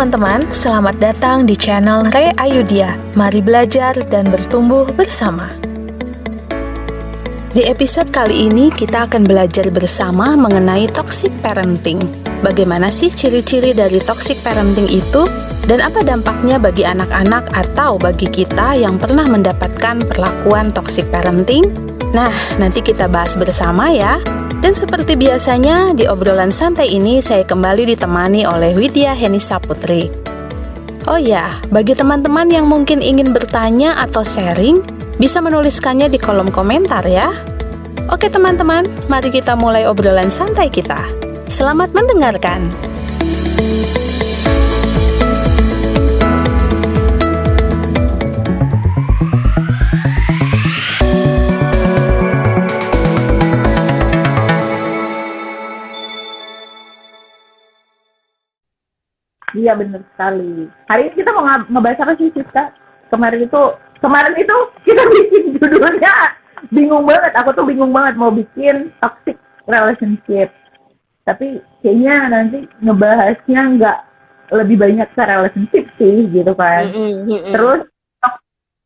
teman-teman, selamat datang di channel Re Ayudhya. Mari belajar dan bertumbuh bersama. Di episode kali ini kita akan belajar bersama mengenai toxic parenting. Bagaimana sih ciri-ciri dari toxic parenting itu? Dan apa dampaknya bagi anak-anak atau bagi kita yang pernah mendapatkan perlakuan toxic parenting? Nah, nanti kita bahas bersama ya. Dan seperti biasanya, di obrolan santai ini saya kembali ditemani oleh Widya Henisa Putri. Oh ya, bagi teman-teman yang mungkin ingin bertanya atau sharing, bisa menuliskannya di kolom komentar ya. Oke teman-teman, mari kita mulai obrolan santai kita. Selamat mendengarkan. Iya benar sekali. Hari ini kita mau ngebahas apa sih Siska? Kemarin itu kita bikin judulnya bingung banget. Aku tuh bingung banget mau bikin toxic relationship. Tapi kayaknya nanti ngebahasnya nggak lebih banyak ke relationship sih gitu kan. Terus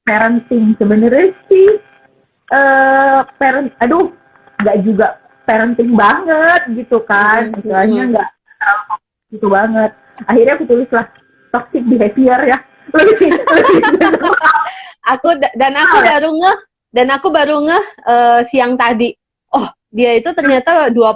parenting sebenarnya sih nggak juga parenting banget gitu kan. Istilahnya nggak terlalu gitu banget. Akhirnya aku tulislah toxic behavior ya. Aku baru ngeh siang tadi. Oh, dia itu ternyata dua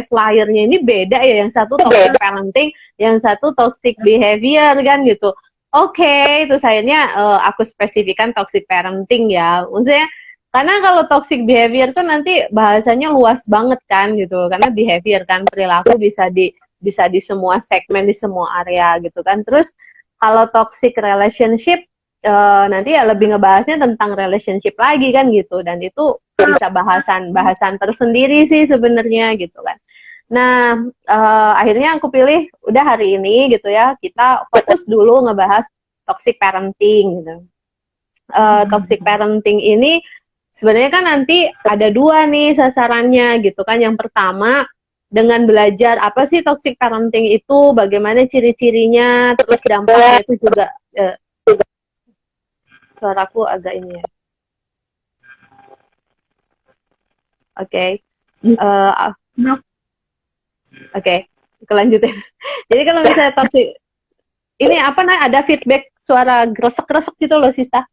flyernya ini beda ya. Yang satu toxic parenting, yang satu toxic behavior kan gitu. Oke, itu sayangnya aku spesifikkan toxic parenting ya. Maksudnya karena kalau toxic behavior tuh nanti bahasanya luas banget kan gitu. Karena behavior kan perilaku bisa di semua segmen, di semua area gitu kan. Terus kalau toxic relationship nanti ya lebih ngebahasnya tentang relationship lagi kan gitu, dan itu bisa bahasan tersendiri sih sebenarnya gitu kan. Nah akhirnya aku pilih udah hari ini gitu ya, kita fokus dulu ngebahas toxic parenting gitu. Toxic parenting ini sebenarnya kan nanti ada dua nih sasarannya gitu kan. Yang pertama dengan belajar apa sih toxic parenting itu, bagaimana ciri-cirinya, terus dampaknya itu juga. Suaraku agak ini ya. Oke. Oke, kelanjutin. Jadi kalau misalnya toxic, ini apa namanya, ada feedback suara gresek-gresek gitu loh, Sista.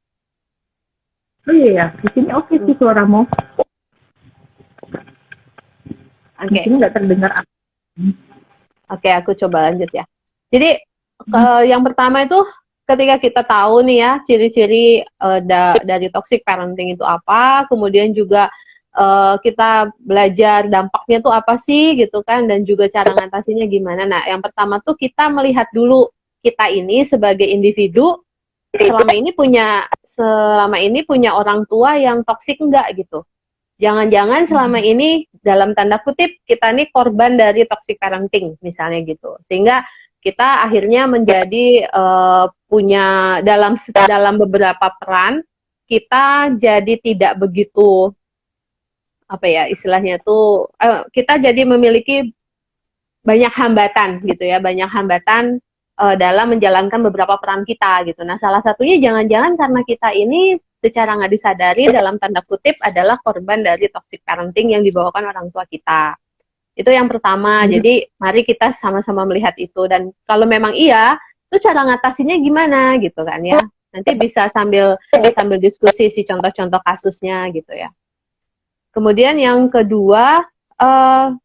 Oh iya, di sini oke sih suaramu. Oke. Ini nggak terdengar. Oke, aku coba lanjut ya. Jadi yang pertama itu ketika kita tahu nih ya ciri-ciri dari toxic parenting itu apa, kemudian juga kita belajar dampaknya tuh apa sih gitu kan, dan juga cara ngatasinya gimana. Nah, yang pertama tuh kita melihat dulu kita ini sebagai individu selama ini punya orang tua yang toxic enggak gitu. Jangan-jangan selama ini dalam tanda kutip kita nih korban dari toxic parenting misalnya gitu, sehingga kita akhirnya menjadi punya dalam beberapa peran kita jadi tidak begitu apa ya istilahnya tuh kita jadi memiliki banyak hambatan gitu ya, banyak hambatan dalam menjalankan beberapa peran kita gitu. Nah, salah satunya jangan-jangan karena kita ini secara nggak disadari dalam tanda kutip adalah korban dari toxic parenting yang dibawakan orang tua kita. Itu yang pertama. Jadi mari kita sama-sama melihat itu, dan kalau memang iya, itu cara ngatasinnya gimana gitu kan ya. Nanti bisa sambil diskusi sih contoh-contoh kasusnya gitu ya. Kemudian yang kedua,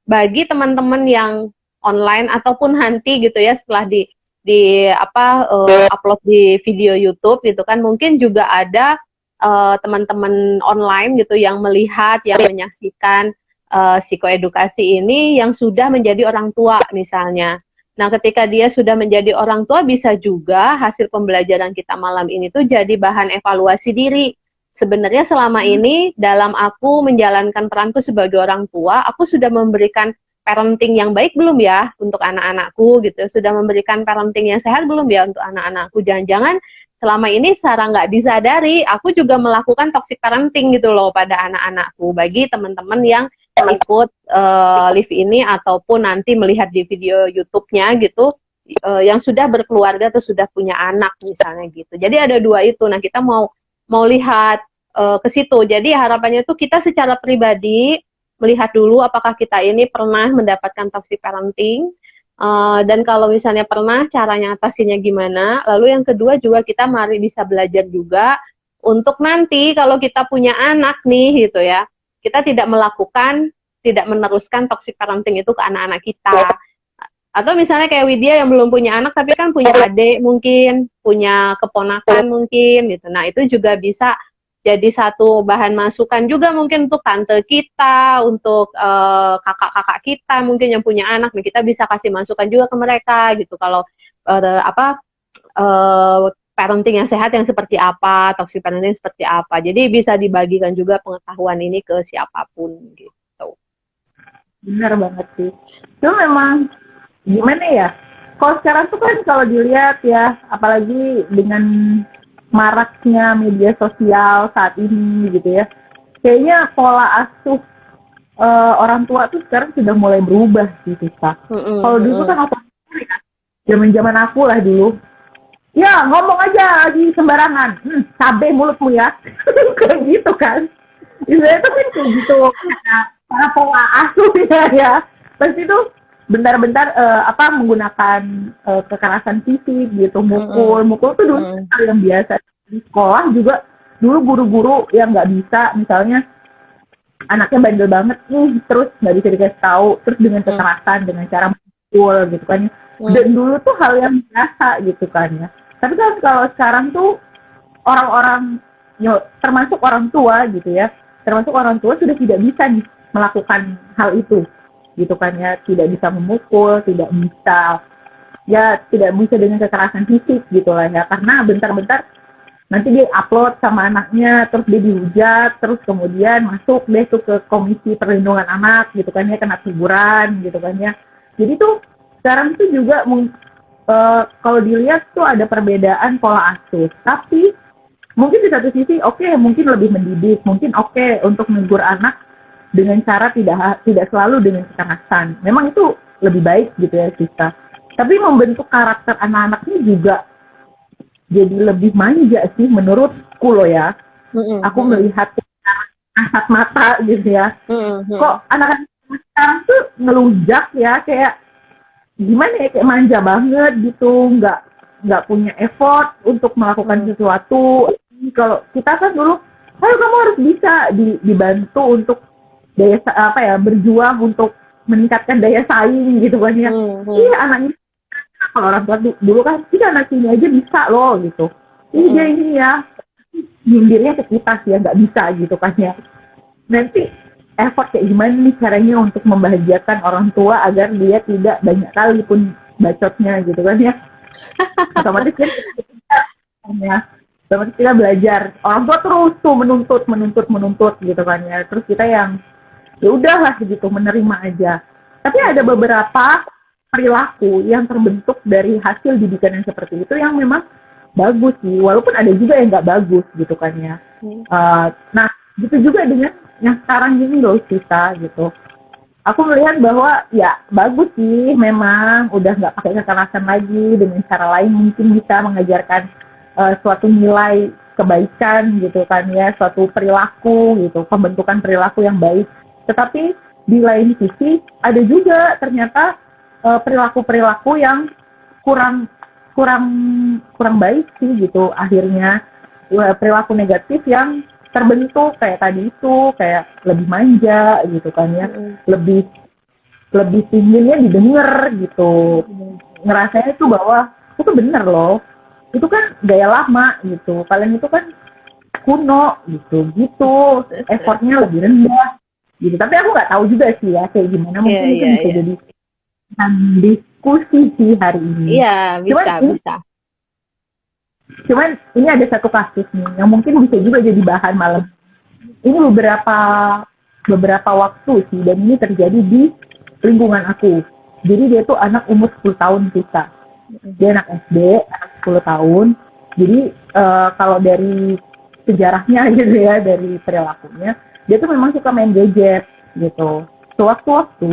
bagi teman-teman yang online ataupun nanti gitu ya setelah upload di video YouTube gitu kan, mungkin juga ada teman-teman online gitu yang melihat, yang menyaksikan psikoedukasi ini yang sudah menjadi orang tua misalnya. Nah, ketika dia sudah menjadi orang tua, bisa juga hasil pembelajaran kita malam ini tuh jadi bahan evaluasi diri. Sebenarnya selama ini dalam aku menjalankan peranku sebagai orang tua, aku sudah memberikan parenting yang baik belum ya untuk anak-anakku gitu. Sudah memberikan parenting yang sehat belum ya untuk anak-anakku. Jangan-jangan selama ini secara nggak disadari, aku juga melakukan toxic parenting gitu loh pada anak-anakku. Bagi teman-teman yang ikut live ini ataupun nanti melihat di video YouTube-nya gitu, yang sudah berkeluarga atau sudah punya anak misalnya gitu. Jadi ada dua itu. Nah, kita mau lihat ke situ. Jadi harapannya tuh kita secara pribadi melihat dulu apakah kita ini pernah mendapatkan toxic parenting, dan kalau misalnya pernah, caranya atasinya gimana. Lalu yang kedua juga kita mari bisa belajar juga untuk nanti kalau kita punya anak nih gitu ya, kita tidak meneruskan toxic parenting itu ke anak-anak kita. Atau misalnya kayak Widya yang belum punya anak tapi kan punya adik mungkin, punya keponakan mungkin gitu. Nah, itu juga bisa jadi satu bahan masukan juga mungkin untuk tante kita, untuk kakak-kakak kita mungkin yang punya anak. Nih, kita bisa kasih masukan juga ke mereka gitu. Kalau parenting yang sehat yang seperti apa, toxic parenting seperti apa. Jadi bisa dibagikan juga pengetahuan ini ke siapapun gitu. Benar banget sih. Itu memang gimana ya? Kalau sekarang tuh kan kalau dilihat ya, apalagi dengan maraknya media sosial saat ini gitu ya, kayaknya pola asuh orang tua tuh sekarang sudah mulai berubah sih, Sisa. Kalau dulu kan zaman aku lah dulu, ya ngomong aja lagi sembarangan, cabe mulutmu ya, kayak gitu kan. Istilahnya tuh kan kayak gitu, karena pola asuhnya ya. Pasti tuh bentar-bentar menggunakan kekerasan fisik gitu, mukul tuh dulu hal yang biasa. Di sekolah juga dulu guru-guru yang nggak bisa, misalnya anaknya bandel banget nih, terus nggak bisa dikasih tahu, terus dengan kekerasan, dengan cara mukul gitu kan. Dan dulu tuh hal yang biasa gitu kan ya. Tapi kan kalau sekarang tuh orang-orang, termasuk orang tua gitu ya, termasuk orang tua sudah tidak bisa melakukan hal itu gitu kan ya, tidak bisa memukul, tidak bisa dengan kekerasan fisik gitu lah ya, karena bentar-bentar nanti dia upload sama anaknya, terus dia dihujat, terus kemudian masuk deh tuh ke Komisi Perlindungan Anak gitu kan ya, kena teguran gitu kan ya. Jadi tuh sekarang tuh juga kalau dilihat tuh ada perbedaan pola asuh, tapi mungkin di satu sisi mungkin lebih mendidik, mungkin untuk menegur anak dengan cara tidak selalu dengan kekerasan. Memang itu lebih baik gitu ya, Sista. Tapi membentuk karakter anak-anaknya juga jadi lebih manja sih menurutku loh ya. Aku melihat kasat mata gitu ya. Kok anak-anak sekarang tuh ngelunjak ya, kayak gimana ya, kayak manja banget gitu, nggak punya effort untuk melakukan sesuatu. Kalau kita kan dulu, ayo kamu harus bisa dibantu untuk berjuang untuk meningkatkan daya saing gitu kan ya. Iya, anaknya kalau orang tua dulu kan, kita anak ini aja bisa loh gitu. Dia ini ya, nyindirnya ke kita sih ya, nggak bisa gitu kan ya. Nanti effort kayak gimana nih caranya untuk membahagiakan orang tua agar dia tidak banyak kali pun bacotnya gitu kan ya. Otomatis kita belajar. Orang tua terus tuh menuntut gitu kan ya. Terus kita yang ya udahlah gitu, menerima aja. Tapi ada beberapa perilaku yang terbentuk dari hasil didikan yang seperti itu yang memang bagus sih, walaupun ada juga yang nggak bagus gitu kan ya. Nah, gitu juga dengan yang sekarang ini loh, Sisa gitu. Aku melihat bahwa ya bagus sih, memang udah nggak pakai kekerasan lagi, dengan cara lain mungkin bisa mengajarkan suatu nilai kebaikan gitu kan ya, suatu perilaku gitu, pembentukan perilaku yang baik. Tetapi di lain sisi ada juga ternyata perilaku-perilaku yang kurang baik sih gitu, akhirnya perilaku negatif yang terbentuk kayak tadi itu, kayak lebih manja gitu kan ya, lebih pinginnya didengar gitu, ngerasanya itu bahwa itu bener loh, itu kan gaya lama gitu, kalian itu kan kuno gitu, effortnya lebih rendah gitu. Tapi aku nggak tahu juga sih ya kayak gimana, mungkin itu bisa jadi diskusi sih hari ini. Iya, bisa. Cuman ini ada satu kasus nih yang mungkin bisa juga jadi bahan malam. Ini beberapa waktu sih, dan ini terjadi di lingkungan aku. Jadi dia tuh anak umur 10 tahun kita. Dia anak SD, anak 10 tahun. Jadi kalau dari sejarahnya gitu ya, dari perilakunya, dia tuh memang suka main gadget gitu. Sewaktu-waktu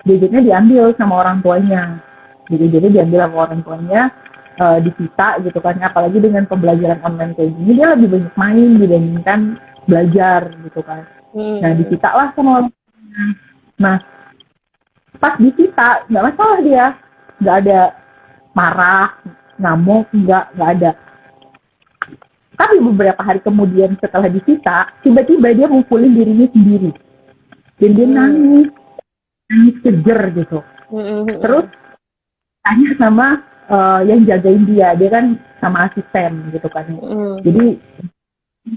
gadgetnya diambil sama orang tuanya. gitu. Jadi diambil sama orang tuanya, disita gitu kan. Apalagi dengan pembelajaran online kayak gini, dia lebih banyak main dibandingkan belajar gitu kan. Nah, disita lah sama orang tuanya. Nah, pas disita nggak masalah dia, nggak ada marah, ngamuk, nggak ada. Tapi beberapa hari kemudian setelah disita, tiba-tiba dia mukulin dirinya sendiri. Dan dia nangis kejer gitu. Terus tanya sama yang jagain dia kan sama asisten gitu kan. Jadi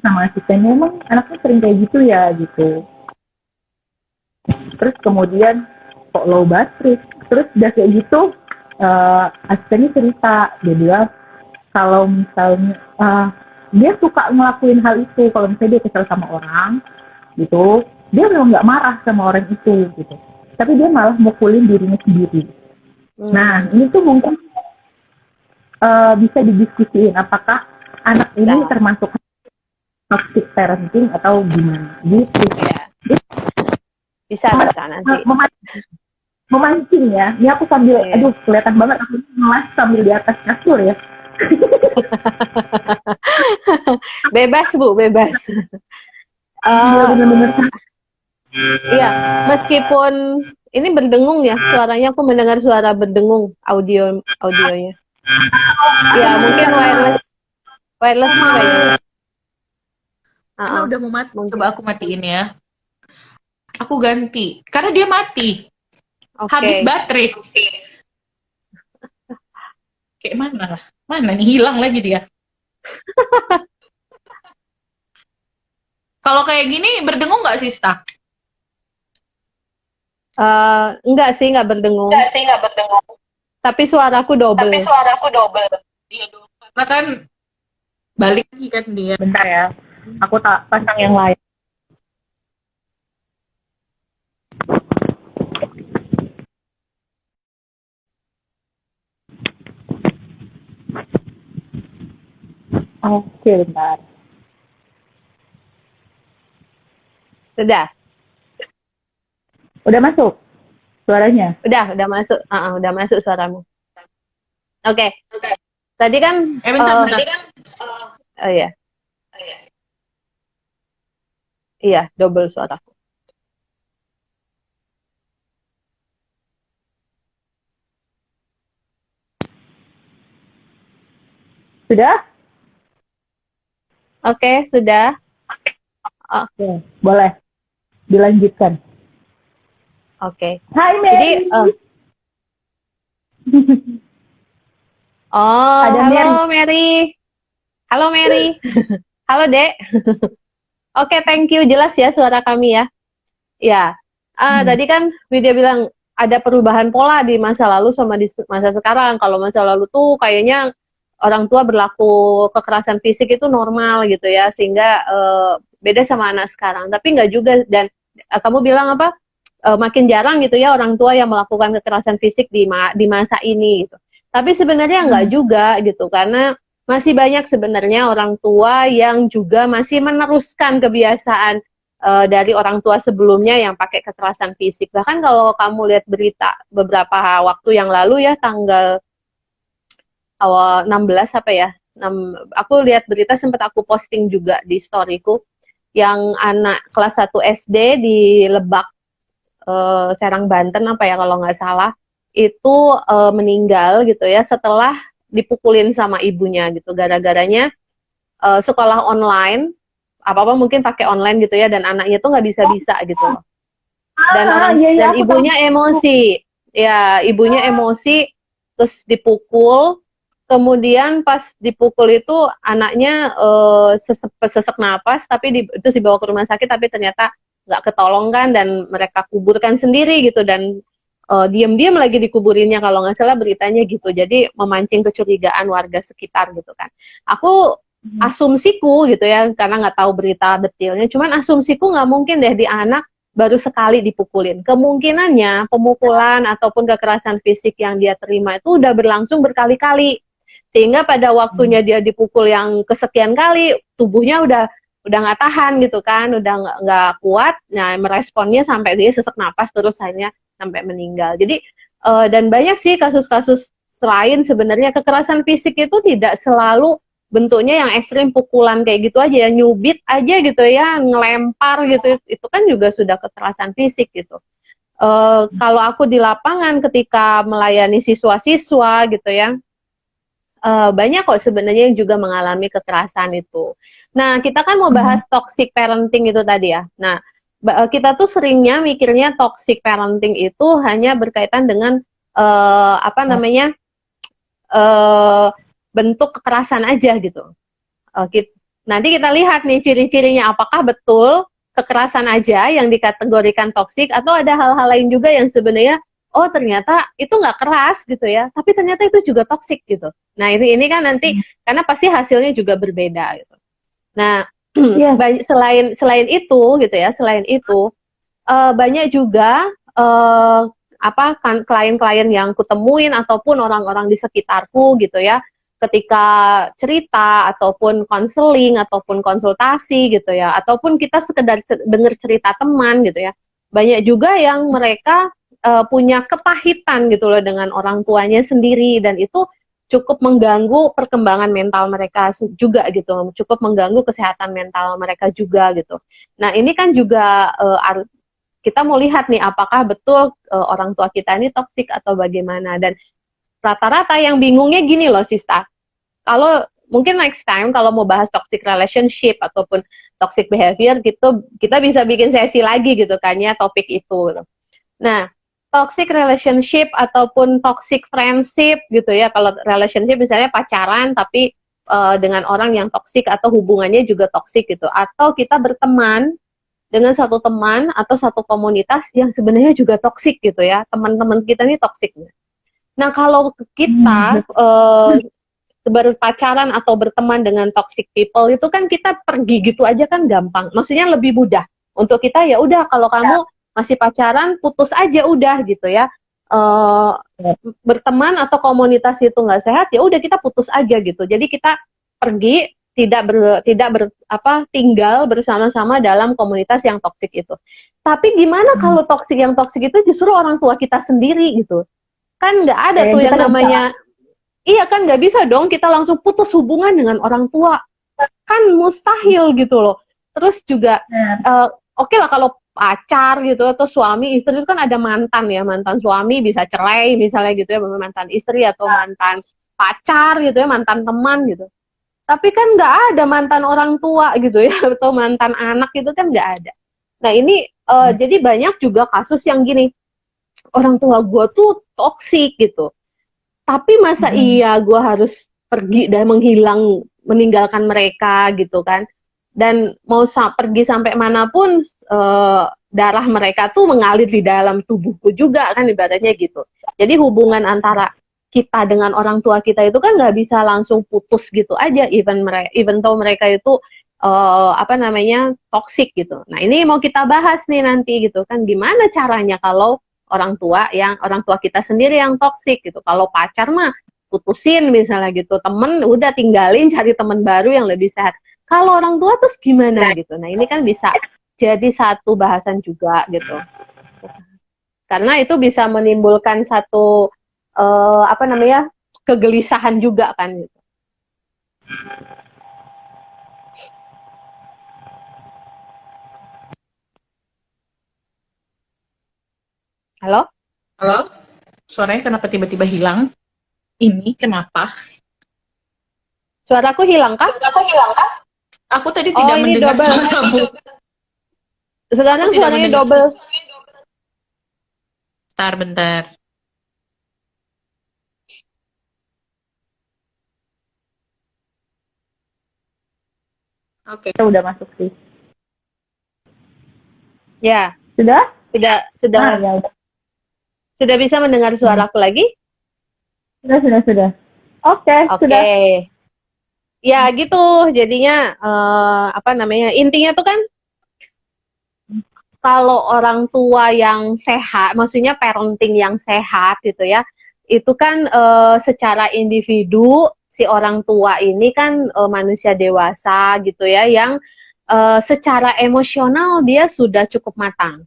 sama asistennya, emang anaknya sering kayak gitu ya gitu. Terus kemudian kok low battery. Terus udah kayak gitu, asistennya cerita, dia bilang kalau misalnya dia suka ngelakuin hal itu, kalau misalnya dia kesel sama orang gitu, dia memang nggak marah sama orang itu gitu, tapi dia malah mukulin dirinya sendiri. Nah, ini tuh mungkin bisa didiskusiin apakah anak ini termasuk toxic parenting atau gimana gitu ya. Bisa nanti memancing ya. Ini aku sambil aduh kelihatan banget aku ngelas sambil di atas kasur ya. Bebas Bu, bebas. Bener-bener. Iya, meskipun ini berdengung ya, suaranya aku mendengar suara berdengung audionya. Ya, mungkin wireless kayaknya. Karena udah mau mati, coba aku matiin ya. Aku ganti, karena dia mati. Habis baterai. Kayak mana lah? Mana nih, hilang lagi dia. Kalau kayak gini berdengung nggak sih, Sta? Enggak sih, enggak berdengung. Tapi suaraku double. Iya dong. Karena kan balik lagi kan dia. Bentar ya, aku tak pasang yang lain. Oke, bentar. Sudah? Udah masuk suaranya? Udah masuk. Udah masuk suaramu. Oke. Tadi kan Bentar. oh iya. Iya, double suaraku. Sudah? Oke, sudah. Oke, boleh dilanjutkan. Oke. Hai Mary. Jadi Ada halo Mary. Halo Mary. Halo Dek. Oke, thank you, jelas ya suara kami ya. Ya. Tadi kan Widya bilang ada perubahan pola di masa lalu sama di masa sekarang. Kalau masa lalu tuh kayaknya orang tua berlaku kekerasan fisik itu normal gitu ya, sehingga beda sama anak sekarang. Tapi nggak juga, dan kamu bilang apa? Makin jarang gitu ya orang tua yang melakukan kekerasan fisik di masa ini gitu. Tapi sebenarnya nggak juga gitu, karena masih banyak sebenarnya orang tua yang juga masih meneruskan kebiasaan dari orang tua sebelumnya yang pakai kekerasan fisik. Bahkan kalau kamu lihat berita beberapa waktu yang lalu ya, tanggal awal 16 apa ya, aku lihat berita, sempat aku posting juga di storyku, yang anak kelas 1 SD di Lebak, Serang, Banten apa ya kalau nggak salah, itu meninggal gitu ya setelah dipukulin sama ibunya gitu, gara-garanya sekolah online, apa-apa mungkin pakai online gitu ya, dan anaknya tuh nggak bisa-bisa gitu loh. Dan ibunya emosi, ya ibunya emosi, terus dipukul. Kemudian pas dipukul itu anaknya sesek napas, tapi terus dibawa ke rumah sakit, tapi ternyata nggak ketolong kan, dan mereka kuburkan sendiri gitu, dan diam-diam lagi dikuburinnya kalau nggak salah beritanya gitu. Jadi memancing kecurigaan warga sekitar gitu kan. Aku asumsiku gitu ya, karena nggak tahu berita detailnya, cuman asumsiku nggak mungkin deh di anak baru sekali dipukulin. Kemungkinannya pemukulan ataupun kekerasan fisik yang dia terima itu udah berlangsung berkali-kali. Sehingga pada waktunya dia dipukul yang kesekian kali, tubuhnya udah nggak tahan gitu kan, udah nggak kuat, nah meresponnya sampai dia sesak napas terus akhirnya sampai meninggal. Jadi Dan banyak sih kasus-kasus selain sebenarnya kekerasan fisik itu tidak selalu bentuknya yang ekstrim pukulan kayak gitu aja ya, nyubit aja gitu ya, ngelempar gitu, itu kan juga sudah kekerasan fisik gitu. Kalau aku di lapangan ketika melayani siswa-siswa gitu ya, banyak kok sebenarnya yang juga mengalami kekerasan itu. Nah, kita kan mau bahas toxic parenting itu tadi ya. Nah, kita tuh seringnya mikirnya toxic parenting itu hanya berkaitan dengan apa namanya bentuk kekerasan aja gitu. Nanti kita lihat nih ciri-cirinya, apakah betul kekerasan aja yang dikategorikan toksik atau ada hal-hal lain juga yang sebenarnya oh ternyata itu nggak keras gitu ya, tapi ternyata itu juga toksik gitu. Nah ini kan nanti karena pasti hasilnya juga berbeda gitu. Nah selain itu gitu ya, selain itu banyak juga klien-klien yang kutemuin ataupun orang-orang di sekitarku gitu ya, ketika cerita ataupun konseling ataupun konsultasi gitu ya, ataupun kita sekedar dengar cerita teman gitu ya, banyak juga yang mereka punya kepahitan gitu loh dengan orang tuanya sendiri, dan itu cukup mengganggu perkembangan mental mereka juga gitu, cukup mengganggu kesehatan mental mereka juga gitu. Nah ini kan juga kita mau lihat nih apakah betul orang tua kita ini toksik atau bagaimana. Dan rata-rata yang bingungnya gini loh Sista, kalau mungkin next time kalau mau bahas toxic relationship ataupun toxic behavior gitu, kita bisa bikin sesi lagi gitu kan ya topik itu. Nah, toxic relationship ataupun toxic friendship gitu ya, kalau relationship misalnya pacaran tapi dengan orang yang toksik atau hubungannya juga toksik gitu, atau kita berteman dengan satu teman atau satu komunitas yang sebenarnya juga toksik gitu ya, teman-teman kita ini toksik. Nah kalau kita berpacaran atau berteman dengan toxic people itu kan kita pergi gitu aja kan gampang, maksudnya lebih mudah untuk kita, ya udah kalau kamu masih pacaran putus aja udah gitu ya. Berteman atau komunitas itu nggak sehat, ya udah kita putus aja gitu. Jadi kita pergi, tinggal bersama-sama dalam komunitas yang toksik itu. Tapi gimana kalau yang toksik itu justru orang tua kita sendiri gitu? Kan nggak ada tuh yang namanya, iya kan nggak bisa dong kita langsung putus hubungan dengan orang tua, kan mustahil gitu loh. Terus juga oke lah kalau pacar gitu atau suami istri itu kan ada mantan ya, mantan suami bisa cerai misalnya gitu ya, mantan istri atau mantan pacar gitu ya, mantan teman gitu. Tapi kan nggak ada mantan orang tua gitu ya, atau mantan anak itu kan nggak ada. Nah ini jadi banyak juga kasus yang gini, orang tua gue tuh toksik gitu, tapi masa iya gue harus pergi dan meninggalkan mereka gitu kan, dan mau pergi sampai manapun darah mereka tuh mengalir di dalam tubuhku juga kan ibaratnya gitu. Jadi hubungan antara kita dengan orang tua kita itu kan nggak bisa langsung putus gitu aja, even though mereka itu toksik gitu. Nah ini mau kita bahas nih nanti gitu kan, gimana caranya kalau orang tua kita sendiri yang toksik gitu. Kalau pacar mah putusin misalnya gitu, temen udah tinggalin, cari temen baru yang lebih sehat. Kalau orang tua terus gimana gitu. Nah ini kan bisa jadi satu bahasan juga gitu, karena itu bisa menimbulkan satu kegelisahan juga kan gitu. Halo? Halo? Suaranya kenapa tiba-tiba hilang? Ini kenapa? Suaraku hilang kah? Aku tadi tidak mendengar suaramu. Sekarang suaranya double. Bentar. Oke. Kita udah masuk sih. Ya. Sudah? Sudah. Ya udah. Sudah bisa mendengar suaraku lagi? Sudah. Oke. Sudah. Ya gitu. Jadinya intinya tuh kan kalau orang tua yang sehat, maksudnya parenting yang sehat gitu ya, itu kan secara individu si orang tua ini kan manusia dewasa gitu ya, yang secara emosional dia sudah cukup matang.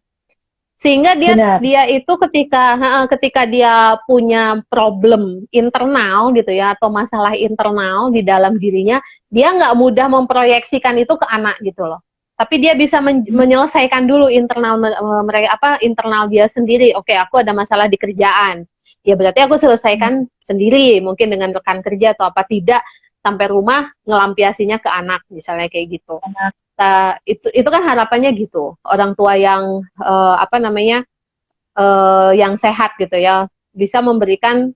Sehingga Benar. dia itu ketika dia punya problem internal gitu ya, atau masalah internal di dalam dirinya, dia nggak mudah memproyeksikan itu ke anak gitu loh. Tapi dia bisa menyelesaikan dulu internal dia sendiri. Oke, aku ada masalah di kerjaan. Ya berarti aku selesaikan sendiri, mungkin dengan rekan kerja atau apa, tidak sampai rumah ngelampiasinya ke anak misalnya kayak gitu. Itu kan harapannya gitu, orang tua yang yang sehat gitu ya, bisa memberikan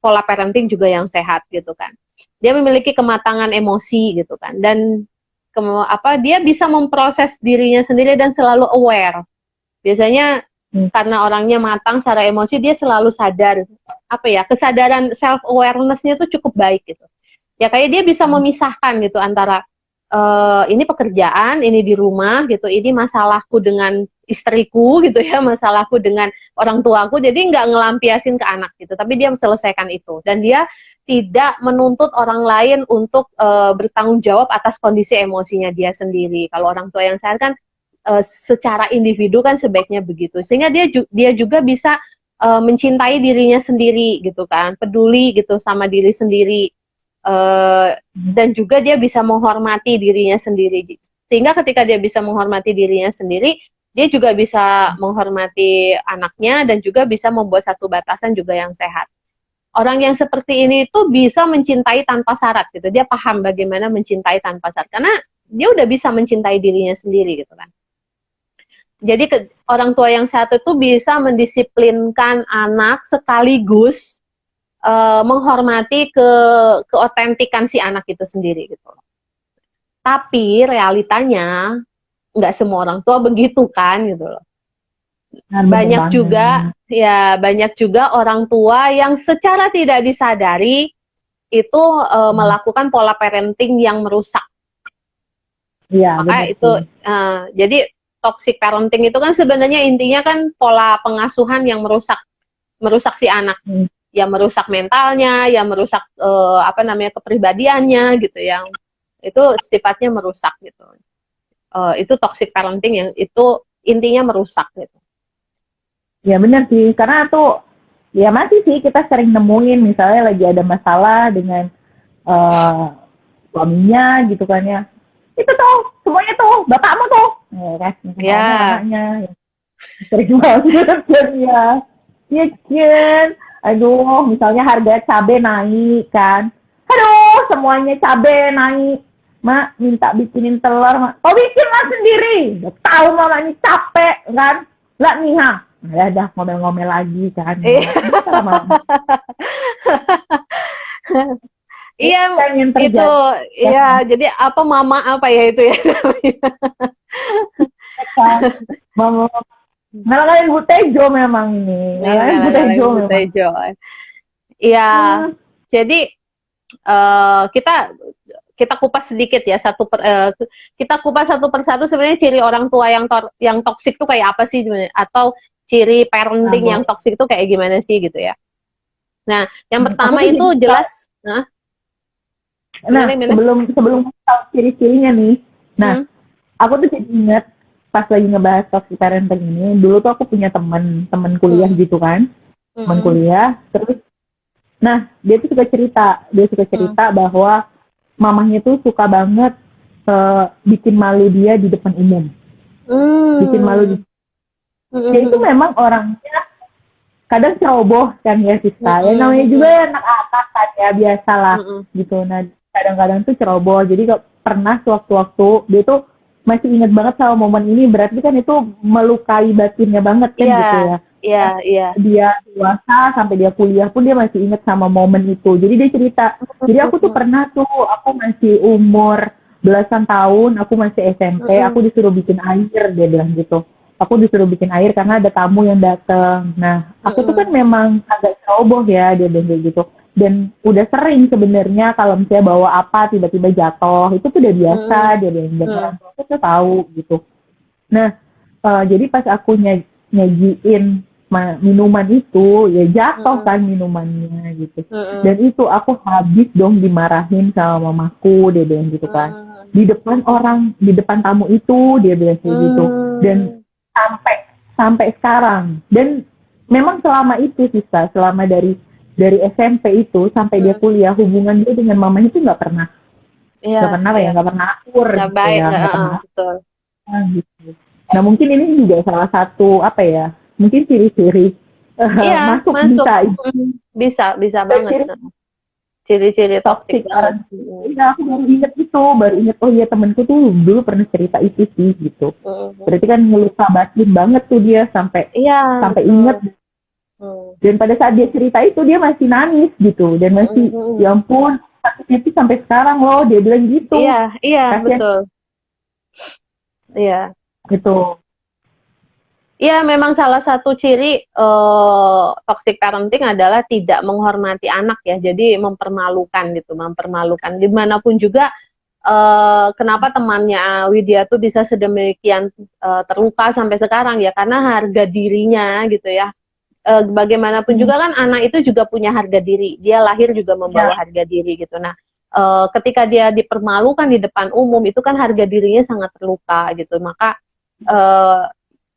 pola parenting juga yang sehat gitu kan. Dia memiliki kematangan emosi gitu kan, dan dia bisa memproses dirinya sendiri dan selalu aware. Biasanya karena orangnya matang secara emosi, dia selalu sadar, kesadaran self awareness-nya tuh cukup baik gitu. Ya kayak dia bisa memisahkan gitu antara ini pekerjaan, ini di rumah gitu, ini masalahku dengan istriku gitu ya, masalahku dengan orang tuaku, jadi nggak ngelampiasin ke anak gitu, tapi dia selesaikan itu, dan dia tidak menuntut orang lain untuk bertanggung jawab atas kondisi emosinya dia sendiri. Kalau orang tua yang sehat kan secara individu kan sebaiknya begitu, sehingga dia juga bisa mencintai dirinya sendiri gitu kan, peduli gitu sama diri sendiri. Dan juga dia bisa menghormati dirinya sendiri, sehingga ketika dia bisa menghormati dirinya sendiri, dia juga bisa menghormati anaknya dan juga bisa membuat satu batasan juga yang sehat. Orang yang seperti ini tuh bisa mencintai tanpa syarat gitu, dia paham bagaimana mencintai tanpa syarat karena dia udah bisa mencintai dirinya sendiri gitu kan. Jadi orang tua yang sehat itu bisa mendisiplinkan anak sekaligus menghormati keotentikan si anak itu sendiri gitu. Tapi realitanya nggak semua orang tua begitu kan gitu loh. Banyak juga orang tua yang secara tidak disadari itu melakukan pola parenting yang merusak. Iya. Maka itu jadi toxic parenting itu kan sebenarnya intinya kan pola pengasuhan yang merusak si anak. Ya merusak mentalnya, ya merusak kepribadiannya gitu, yang itu sifatnya merusak gitu. Itu toxic parenting yang itu intinya merusak gitu. Ya benar sih, karena tuh ya masih sih kita sering nemuin misalnya lagi ada masalah dengan suaminya gitu kan ya. Itu tuh semuanya tuh bapakmu tuh, anaknya. Sering banget kan ya. Iya kan. Aduh, misalnya harga cabai naik kan. Aduh, semuanya cabai naik. Mak, minta bikinin telur, Mak. Oh, bikinlah sendiri. Udah tahu Mama ini capek kan. Lah nih, ha. Dah ngomel-ngomel lagi kan. Iya, itu. Iya, jadi apa mama apa ya itu ya. Mama ngalahin Bu Tejo memang ini. Ngalahin Bu Tejo. Iya. Jadi kita kupas sedikit ya, kita kupas satu persatu sebenarnya ciri orang tua yang toksik tuh kayak apa sih sebenarnya, atau ciri parenting yang toksik tuh kayak gimana sih gitu ya. Nah, yang pertama itu jelas sebelum tahu ciri-cirinya nih. Nah, aku tuh jadi ingat pas lagi ngebahas toxic parenting ini, dulu tuh aku punya teman kuliah gitu kan, teman kuliah, terus, nah dia tuh suka cerita bahwa mamahnya tuh suka banget bikin malu dia di depan umum, bikin malu. Dia itu memang orangnya kadang ceroboh kan ya Siska, ya namanya juga anak-anak kan ya biasalah gitu. Nah kadang-kadang tuh ceroboh, jadi pernah sewaktu-waktu dia tuh masih ingat banget sama momen ini, berarti kan itu melukai batinnya banget kan gitu ya. Iya. Dia dewasa sampai dia kuliah pun dia masih ingat sama momen itu. Jadi dia cerita, jadi aku tuh pernah tuh, aku masih umur belasan tahun, aku masih SMP, aku disuruh bikin air, dia bilang gitu. Aku disuruh bikin air karena ada tamu yang datang. Nah, aku tuh kan memang agak ceroboh ya, dia bilang gitu. Dan udah sering sebenarnya kalau misalnya bawa apa tiba-tiba jatuh, itu tuh udah biasa, dia bilang, dan orang tua tuh tahu gitu. Nah, jadi pas aku nyajiin minuman itu, ya jatuh kan minumannya gitu. Dan itu aku habis dong dimarahin sama mamaku, dia bilang gitu kan. Di depan tamu itu, dia bilang kayak gitu. Dan sampai sekarang. Dan memang selama itu Siska, selama dari SMP itu sampai dia kuliah, hubungan dia dengan mamanya itu nggak pernah nggak pernah akur Nggak gitu baik, ya, nggak pernah betul. gitu. Nah mungkin ini juga salah satu mungkin ciri-ciri Iya, masuk. Bisa banget. Ciri-ciri toxic banget. Iya, aku baru inget oh iya temenku tuh dulu pernah cerita itu sih gitu. Berarti kan ngeluka batin banget tuh dia sampai inget. Dan pada saat dia cerita itu dia masih nangis gitu dan masih ya ampun sakitnya itu sampai sekarang loh, dia bilang gitu. Iya, betul. Iya. Gitu. Iya, memang salah satu ciri toxic parenting adalah tidak menghormati anak ya. Jadi mempermalukan gitu, mempermalukan. Dimanapun juga, kenapa temannya Widya tuh bisa sedemikian terluka sampai sekarang ya, karena harga dirinya gitu ya. Bagaimanapun juga kan anak itu juga punya harga diri. Dia lahir juga membawa harga diri gitu. Nah, ketika dia dipermalukan di depan umum, itu kan harga dirinya sangat terluka gitu. Maka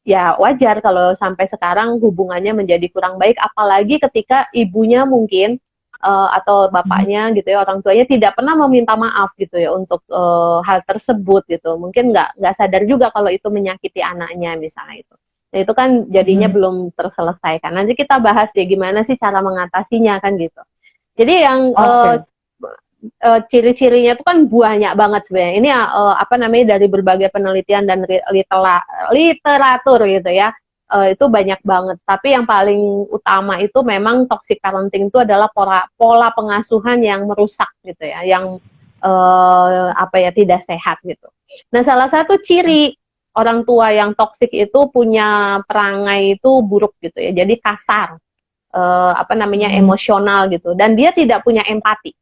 ya wajar kalau sampai sekarang hubungannya menjadi kurang baik, apalagi ketika ibunya mungkin atau bapaknya gitu ya, orang tuanya tidak pernah meminta maaf gitu ya untuk hal tersebut gitu. Mungkin nggak sadar juga kalau itu menyakiti anaknya misalnya itu. Nah itu kan jadinya belum terselesaikan. Nanti kita bahas ya gimana sih cara mengatasinya kan gitu. Jadi yang ciri-cirinya itu kan banyak banget sebenarnya. Ini dari berbagai penelitian dan literatur gitu ya. Itu banyak banget. Tapi yang paling utama itu memang toxic parenting itu adalah pola pengasuhan yang merusak gitu ya, yang tidak sehat gitu. Nah, salah satu ciri orang tua yang toksik itu punya perangai itu buruk gitu ya. Jadi kasar, emosional gitu, dan dia tidak punya empati.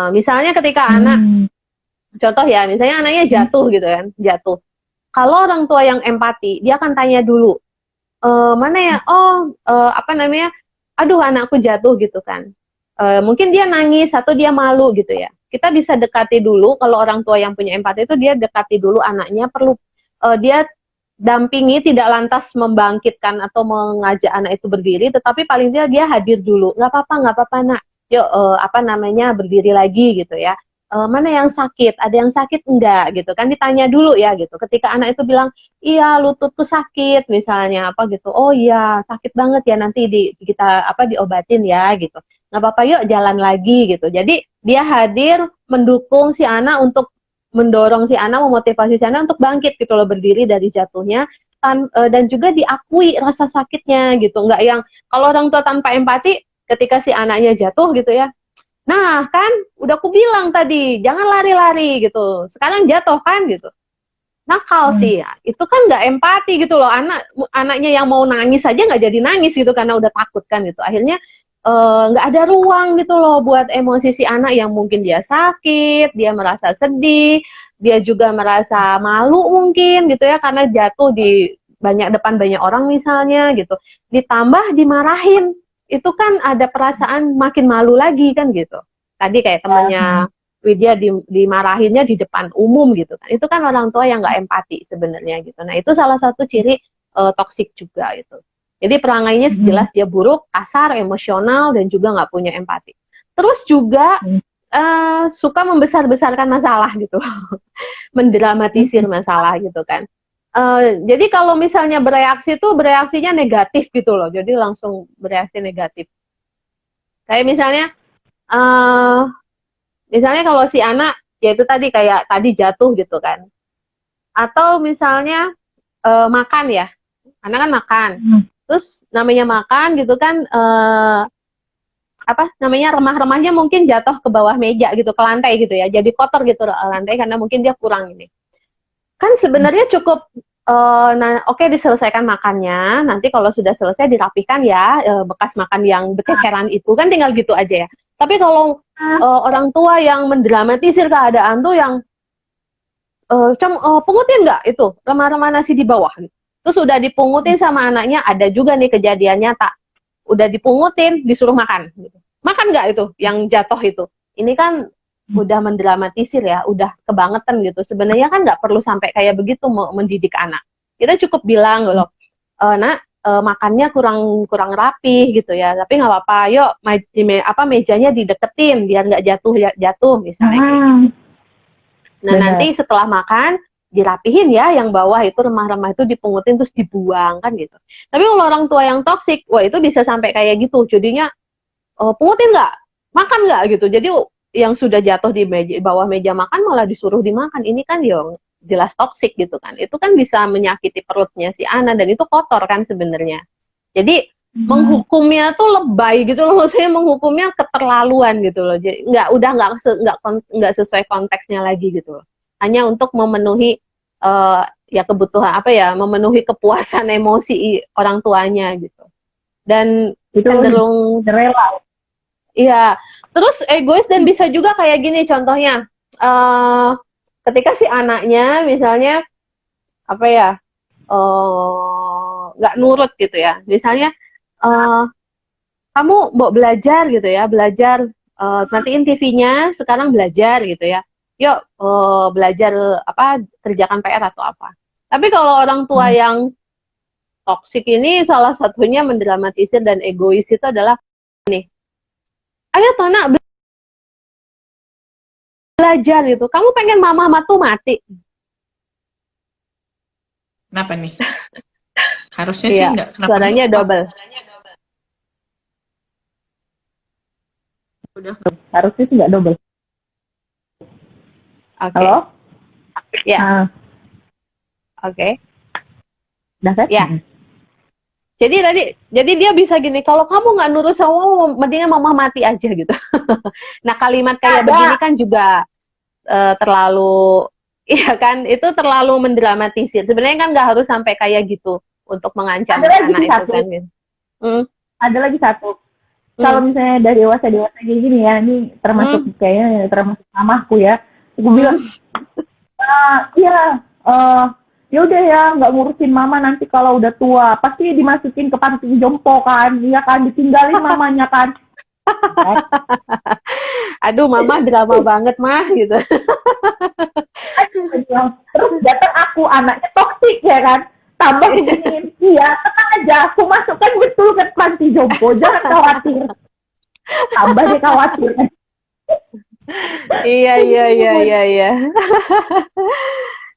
Misalnya ketika anak, contoh ya, misalnya anaknya jatuh gitu kan, jatuh. Kalau orang tua yang empati, dia akan tanya dulu, mana ya, aduh anakku jatuh gitu kan. Mungkin dia nangis atau dia malu gitu ya. Kita bisa dekati dulu, kalau orang tua yang punya empati itu dia dekati dulu anaknya, perlu dia dampingi, tidak lantas membangkitkan atau mengajak anak itu berdiri, tetapi paling tidak dia hadir dulu. Nggak apa-apa nak, yuk berdiri lagi gitu ya. Mana yang sakit, ada yang sakit enggak gitu kan, ditanya dulu ya gitu. Ketika anak itu bilang iya lututku sakit misalnya apa gitu, oh iya sakit banget ya, nanti kita diobatin ya gitu, nggak apa-apa yuk jalan lagi gitu. Jadi dia hadir mendukung si anak, untuk mendorong si anak, memotivasi si anak untuk bangkit gitu loh, berdiri dari jatuhnya, dan juga diakui rasa sakitnya gitu. Nggak yang kalau orang tua tanpa empati, ketika si anaknya jatuh gitu ya, nah kan udah aku bilang tadi jangan lari-lari gitu, sekarang jatuh kan gitu, nakal sih ya. Itu kan nggak empati gitu loh. Anaknya yang mau nangis aja nggak jadi nangis gitu karena udah takut kan gitu. Akhirnya nggak ada ruang gitu loh buat emosi si anak yang mungkin dia sakit, dia merasa sedih, dia juga merasa malu mungkin gitu ya, karena jatuh di depan banyak orang misalnya gitu, ditambah dimarahin, itu kan ada perasaan makin malu lagi kan gitu. Tadi kayak temannya Widya dimarahinnya di depan umum gitu kan, itu kan orang tua yang nggak empati sebenarnya gitu. Nah itu salah satu ciri toksik juga itu. Jadi perangainya jelas dia buruk, kasar, emosional, dan juga nggak punya empati. Terus juga suka membesar-besarkan masalah gitu, mendramatisir masalah gitu kan. Jadi kalau misalnya bereaksi tuh bereaksinya negatif gitu loh, jadi langsung bereaksi negatif. Kayak misalnya kalau si anak, ya itu tadi kayak tadi jatuh gitu kan. Atau misalnya makan ya, anak kan makan. Terus namanya makan gitu kan, remah-remahnya mungkin jatuh ke bawah meja gitu, ke lantai gitu ya, jadi kotor gitu lantai karena mungkin dia kurang ini. Kan sebenarnya cukup, oke, diselesaikan makannya, nanti kalau sudah selesai dirapikan ya, bekas makan yang bececeran itu kan tinggal gitu aja ya. Tapi kalau orang tua yang mendramatisir keadaan tuh yang pungutin nggak itu remah-remah nasi di bawah gitu. Terus udah dipungutin sama anaknya, ada juga nih kejadian nyata, udah dipungutin disuruh makan gitu. Makan nggak itu yang jatuh itu? Ini kan udah mendramatisir ya, udah kebangetan gitu. Sebenarnya kan nggak perlu sampai kayak begitu mendidik anak. kita cukup bilang loh, nak, makannya kurang rapih gitu ya, tapi nggak apa-apa, yuk mejanya dideketin biar nggak jatuh misalnya kayak gitu. Nah, nanti setelah makan dirapihin ya, yang bawah itu remah-remah itu dipungutin terus dibuang kan gitu. Tapi kalau orang tua yang toksik, wah itu bisa sampai kayak gitu. Jadinya pungutin nggak, makan nggak gitu. Jadi yang sudah jatuh di bawah meja makan malah disuruh dimakan. Ini kan ya jelas toksik gitu kan. Itu kan bisa menyakiti perutnya si anak dan itu kotor kan sebenarnya. Jadi menghukumnya tuh lebay gitu loh, maksudnya menghukumnya keterlaluan gitu loh. Jadi nggak sesuai konteksnya lagi gitu loh. Hanya untuk memenuhi ya kebutuhan memenuhi kepuasan emosi orang tuanya gitu. Dan itu cenderung rela. Iya, terus egois dan bisa juga kayak gini contohnya. Ketika si anaknya misalnya nggak nurut gitu ya, misalnya kamu mau belajar gitu ya, matiin TV-nya, sekarang belajar gitu ya, yuk belajar kerjakan PR atau apa. Tapi kalau orang tua yang toksik ini, salah satunya mendramatisir dan egois itu adalah nih, ayo toh nak belajar gitu, kamu pengen mama tuh mati. Kenapa nih? Harusnya sih enggak. Suaranya double. Udah. Harusnya sih enggak double. Oke. Halo? Ya. Oke. Udah kan? Ya. Jadi dia bisa gini, kalau kamu nggak nurut sama mendingan mama mati aja gitu. Nah, kalimat kayak begini kan juga terlalu, iya kan, itu terlalu mendramatisir. Sebenarnya kan nggak harus sampai kayak gitu untuk mengancam anak itu kan. Ada lagi satu. Kalau misalnya dari dewasa kayak gini ya, ini termasuk kayaknya termasuk mamaku ya. Aku bilang, ya udah ya, nggak ngurusin mama, nanti kalau udah tua pasti dimasukin ke panti jompo kan, iya kan, ditinggalin mamanya kan. Aduh, mama drama banget mah gitu. Terus datang aku, anaknya toksik ya kan, tambah begini, iya tenang aja, aku masukkan betul ke panti jompo, jangan khawatir. Tambah dia khawatir. Iya.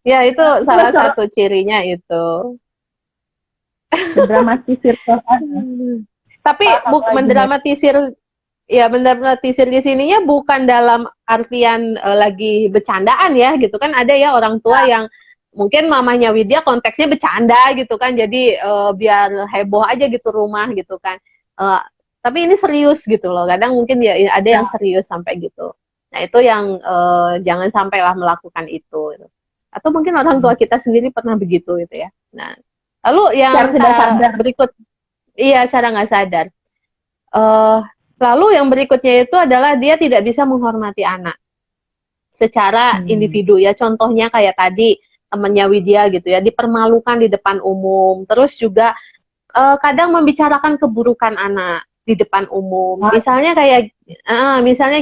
Ya, itu salah satu cirinya itu. Mendramatisir. Tapi mendramatisir di sininya bukan dalam artian lagi bercandaan ya gitu kan. Ada ya orang tua yang mungkin mamanya Widya konteksnya bercanda gitu kan. Jadi biar heboh aja gitu rumah gitu kan. Tapi ini serius gitu loh. Kadang mungkin ya ada yang serius sampai gitu. Nah, itu yang jangan sampailah melakukan itu. Atau mungkin orang tua kita sendiri pernah begitu gitu ya. Nah, lalu yang berikut, cara nggak sadar. Lalu yang berikutnya itu adalah dia tidak bisa menghormati anak secara individu ya. Contohnya kayak tadi temennya Widya gitu ya, dipermalukan di depan umum. Terus juga kadang membicarakan keburukan anak di depan umum. Misalnya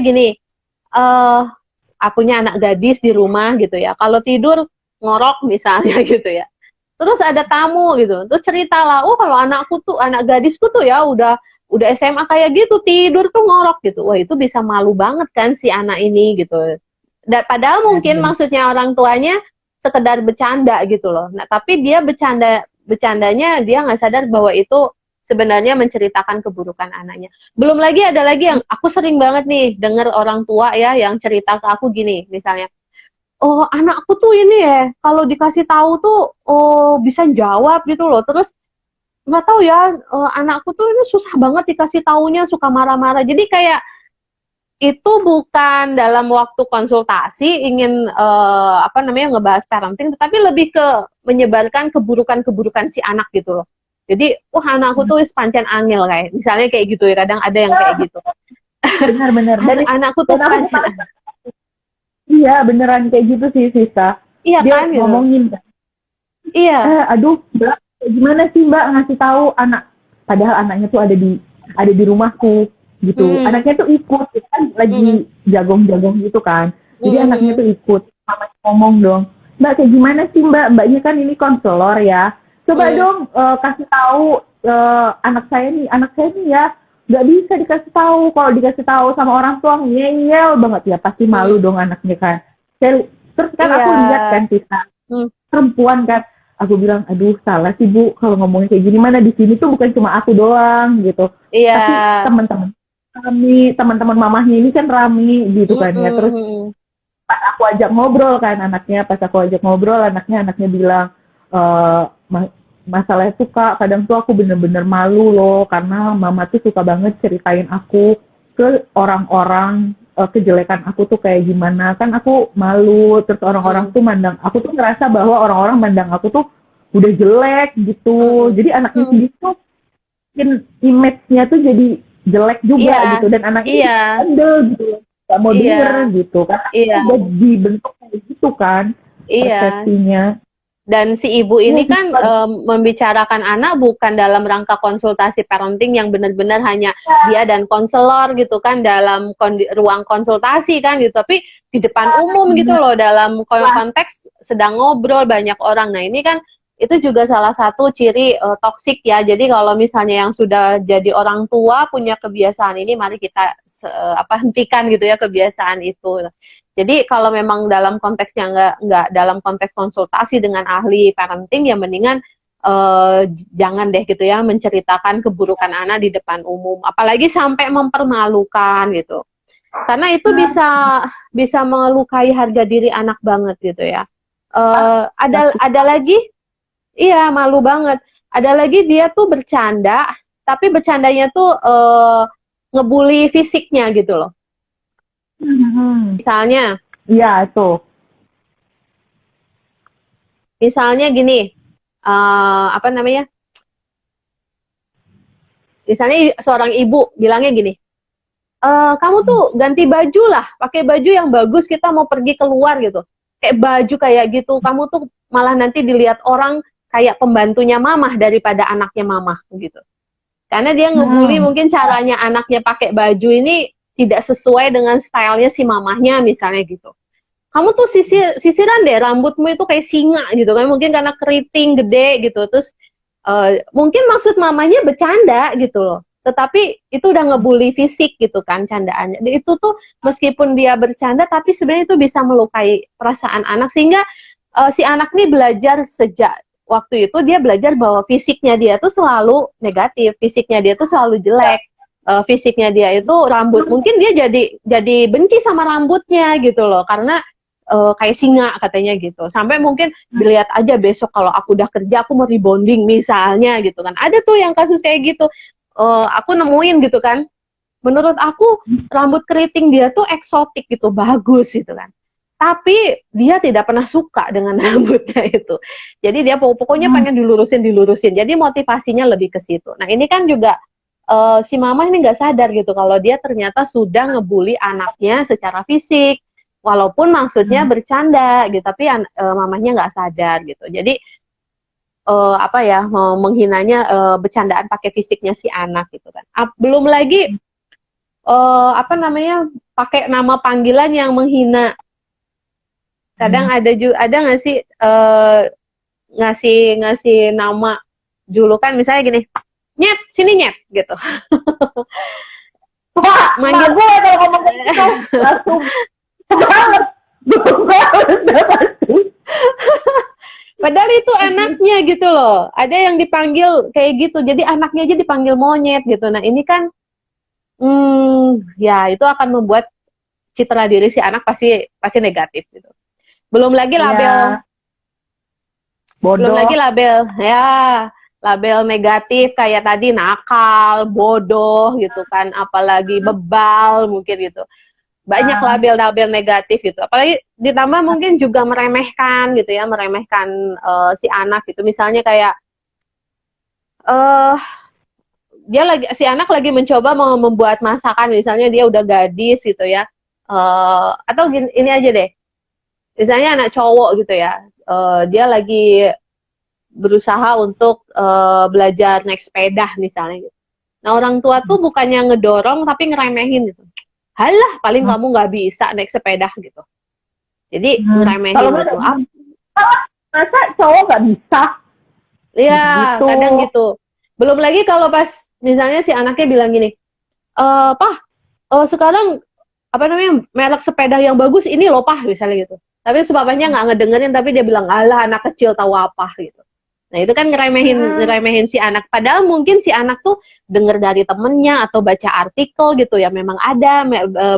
gini. Akunya anak gadis di rumah gitu ya, kalau tidur ngorok misalnya gitu ya, terus ada tamu gitu, terus ceritalah, kalau anak gadisku tuh ya udah SMA kayak gitu, tidur tuh ngorok gitu. Wah, itu bisa malu banget kan si anak ini gitu. Padahal mungkin maksudnya orang tuanya sekedar bercanda gitu loh. Nah, tapi dia bercandanya dia nggak sadar bahwa itu sebenarnya menceritakan keburukan anaknya. Belum lagi ada lagi yang aku sering banget nih dengar orang tua ya yang cerita ke aku gini, misalnya, oh anakku tuh ini ya, kalau dikasih tahu tuh bisa jawab gitu loh. Terus nggak tahu ya, anakku tuh ini susah banget dikasih taunya, suka marah-marah. Jadi kayak itu bukan dalam waktu konsultasi ingin ngebahas parenting, tetapi lebih ke menyebarkan keburukan-keburukan si anak gitu loh. Jadi, anakku tuh pancen angel kayak, misalnya kayak gitu ya, kadang ada yang kayak gitu. Benar-benar. Dan anakku tuh pancen. Iya, beneran kayak gitu sih, Sisa. Iya dia kan? Ngomongin kan. Iya. Aduh, Mbak, gimana sih Mbak ngasih tahu anak, padahal anaknya tuh ada di rumahku gitu. Anaknya tuh ikut, kan lagi jagong-jagong gitu kan. Jadi anaknya tuh ikut, sama ngomong dong. Mbak kayak gimana sih Mbak? Mbaknya kan ini konselor ya. Coba dong kasih tahu anak saya nih ya. Nggak bisa dikasih tahu. Kalau dikasih tahu sama orang tua ngeyel banget ya. Pasti malu dong anaknya kan. Terus kan aku lihat kan kita perempuan kan. Aku bilang, aduh salah sih Bu kalau ngomongin kayak gini. Mana di sini tuh bukan cuma aku doang gitu. Tapi teman-teman mamahnya ini kan rame gitu kan ya. Terus pas aku ajak ngobrol kan anaknya bilang masalah itu Kak, kadang tuh aku bener-bener malu loh karena mama tuh suka banget ceritain aku ke orang-orang kejelekan aku tuh kayak gimana, kan aku malu, terus orang-orang tuh mandang aku tuh ngerasa bahwa orang-orang mandang aku tuh udah jelek gitu. Jadi anaknya sendiri tuh mungkin image-nya tuh jadi jelek juga gitu, dan anaknya bandel gitu, gak mau denger gitu karena udah dibentuk kayak gitu kan persepsinya. Dan si ibu ini kan membicarakan anak bukan dalam rangka konsultasi parenting yang benar-benar hanya dia dan konselor gitu kan dalam ruang konsultasi kan gitu, tapi di depan umum gitu loh, dalam konteks sedang ngobrol banyak orang. Nah ini kan itu juga salah satu ciri toksik ya. Jadi kalau misalnya yang sudah jadi orang tua punya kebiasaan ini, mari kita hentikan gitu ya kebiasaan itu. Jadi kalau memang dalam konteksnya nggak dalam konteks konsultasi dengan ahli parenting, ya mendingan jangan deh gitu ya menceritakan keburukan anak di depan umum, apalagi sampai mempermalukan gitu. Karena itu bisa melukai harga diri anak banget gitu ya. Ada lagi, iya malu banget. Ada lagi dia tuh bercanda, tapi bercandanya tuh ngebully fisiknya gitu loh. Misalnya, iya itu. Misalnya gini, misalnya seorang ibu bilangnya gini, kamu tuh ganti baju lah, pakai baju yang bagus, kita mau pergi keluar gitu. Kayak baju kayak gitu, kamu tuh malah nanti dilihat orang kayak pembantunya mamah daripada anaknya mamah gitu. Karena dia ngebully mungkin caranya anaknya pakai baju ini tidak sesuai dengan stylenya si mamahnya misalnya gitu. Kamu tuh sisiran deh, rambutmu itu kayak singa gitu kan, mungkin karena keriting gede gitu. Terus mungkin maksud mamanya bercanda gitu loh, tetapi itu udah ngebully fisik gitu kan candaannya. Dan itu tuh meskipun dia bercanda tapi sebenarnya itu bisa melukai perasaan anak, sehingga si anak nih belajar sejak waktu itu, dia belajar bahwa fisiknya dia tuh selalu negatif, fisiknya dia tuh selalu jelek. Fisiknya dia itu rambut, mungkin dia jadi benci sama rambutnya gitu loh, karena kayak singa katanya gitu. Sampai mungkin dilihat aja besok kalau aku udah kerja aku mau rebonding misalnya gitu kan. Ada tuh yang kasus kayak gitu. Aku nemuin gitu kan. Menurut aku rambut keriting dia tuh eksotik gitu, bagus gitu kan. Tapi dia tidak pernah suka dengan rambutnya itu. Jadi dia pokoknya pengen dilurusin. Jadi motivasinya lebih ke situ. Nah ini kan juga si mama ini nggak sadar gitu kalau dia ternyata sudah ngebully anaknya secara fisik, walaupun maksudnya bercanda gitu, tapi mamanya nggak sadar gitu. Jadi menghinanya bercandaan pakai fisiknya si anak gitu kan. Belum lagi pakai nama panggilan yang menghina. Kadang ada nggak sih ngasih nama julukan misalnya gini, nyet, sini nyet, gitu. Wah, manggil gue kalau ngomong kayak gitu, langsung Padahal itu anaknya gitu loh. Ada yang dipanggil kayak gitu, jadi anaknya aja dipanggil monyet gitu. Nah ini kan, ya itu akan membuat citra diri si anak pasti negatif gitu. Belum lagi label, bodoh. belum lagi label negatif kayak tadi nakal, bodoh gitu kan, apalagi bebal mungkin gitu. Banyak label-label negatif gitu. Apalagi ditambah mungkin juga meremehkan gitu ya, meremehkan si anak gitu. Misalnya kayak si anak lagi mencoba mau membuat masakan, misalnya dia udah gadis gitu ya. Atau ini aja deh. Misalnya anak cowok gitu ya. Dia lagi berusaha untuk belajar naik sepeda misalnya gitu. Nah orang tua tuh bukannya ngedorong tapi ngeremehin gitu. Halah paling kamu nggak bisa naik sepeda gitu. Jadi ngeremehin gitu. Masa cowok nggak bisa? Iya, Gitu. kadang gitu. Belum lagi kalau pas misalnya si anaknya bilang gini, Pah, sekarang apa namanya merek sepeda yang bagus ini loh Pah, misalnya gitu. Tapi si bapaknya nggak ngedengerin, tapi dia bilang, alah anak kecil tahu apa gitu. Nah itu kan ngeremehin si anak. Padahal mungkin si anak tuh denger dari temennya atau baca artikel gitu ya. Memang ada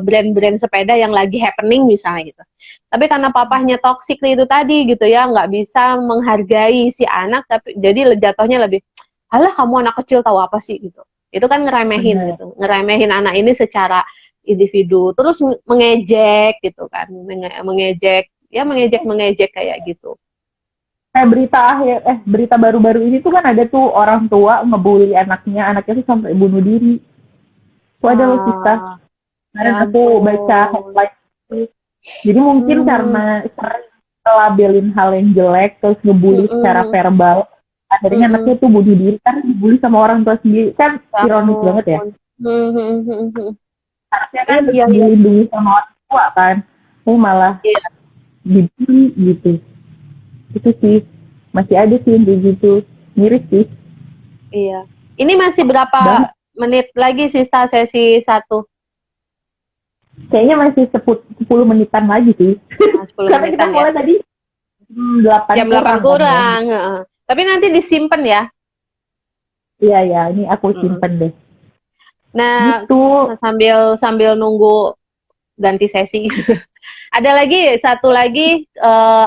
brand-brand sepeda yang lagi happening misalnya gitu. Tapi karena papahnya toksik itu tadi gitu ya, nggak bisa menghargai si anak. Tapi jadi jatuhnya lebih, alah kamu anak kecil tahu apa sih gitu. Itu kan ngeremehin Bener. gitu. Ngeremehin anak ini secara individu. Terus mengejek gitu kan. Mengejek kayak gitu. Kayak berita baru-baru ini tuh kan ada tuh orang tua ngebully anaknya tuh sampai bunuh diri. Itu ada loh kita. Kemarin Ya aku ampun. baca headline itu. Jadi mungkin karena sering labelin hal yang jelek terus ngebully secara verbal, akhirnya anaknya tuh bunuh diri karena dibully sama orang tua sendiri. Kan ironis banget ya. Harusnya kan dilindungi sama orang tua kan, malah dibully gitu. Itu sih masih ada sih yang kayak gitu, miris sih. Iya. Ini masih berapa menit lagi sisa sesi 1? Kayaknya masih 10 menitan lagi sih. 10 Karena kita mulai tadi jam 8 kurang. Tapi nanti disimpan ya. Iya, ini aku simpen deh. Nah, gitu. sambil nunggu ganti sesi. Ada lagi satu lagi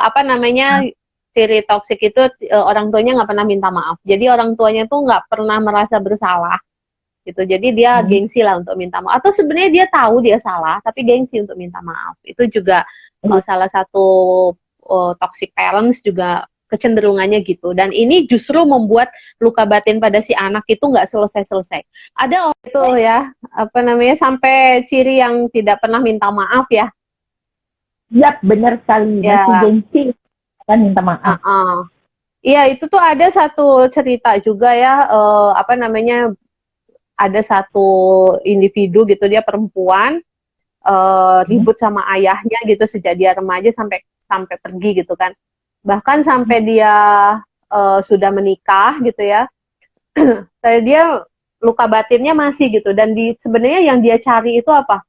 apa namanya ciri toksik itu orang tuanya nggak pernah minta maaf. Jadi orang tuanya tuh nggak pernah merasa bersalah gitu. Jadi dia gengsi lah untuk minta maaf. Atau sebenarnya dia tahu dia salah tapi gengsi untuk minta maaf. Itu juga salah satu toxic parents juga kecenderungannya gitu. Dan ini justru membuat luka batin pada si anak itu nggak selesai-selesai. Ada itu ya, apa namanya, sampai ciri yang tidak pernah minta maaf ya. Yap, benar sekali. Ya. Masih gengsi kan minta maaf. Iya, itu tuh ada satu cerita juga ya, apa namanya, ada satu individu gitu, dia perempuan, ribut sama ayahnya gitu sejak dia remaja sampai pergi gitu kan. Bahkan sampai dia sudah menikah gitu ya, dia luka batinnya masih gitu. Dan sebenarnya yang dia cari itu apa?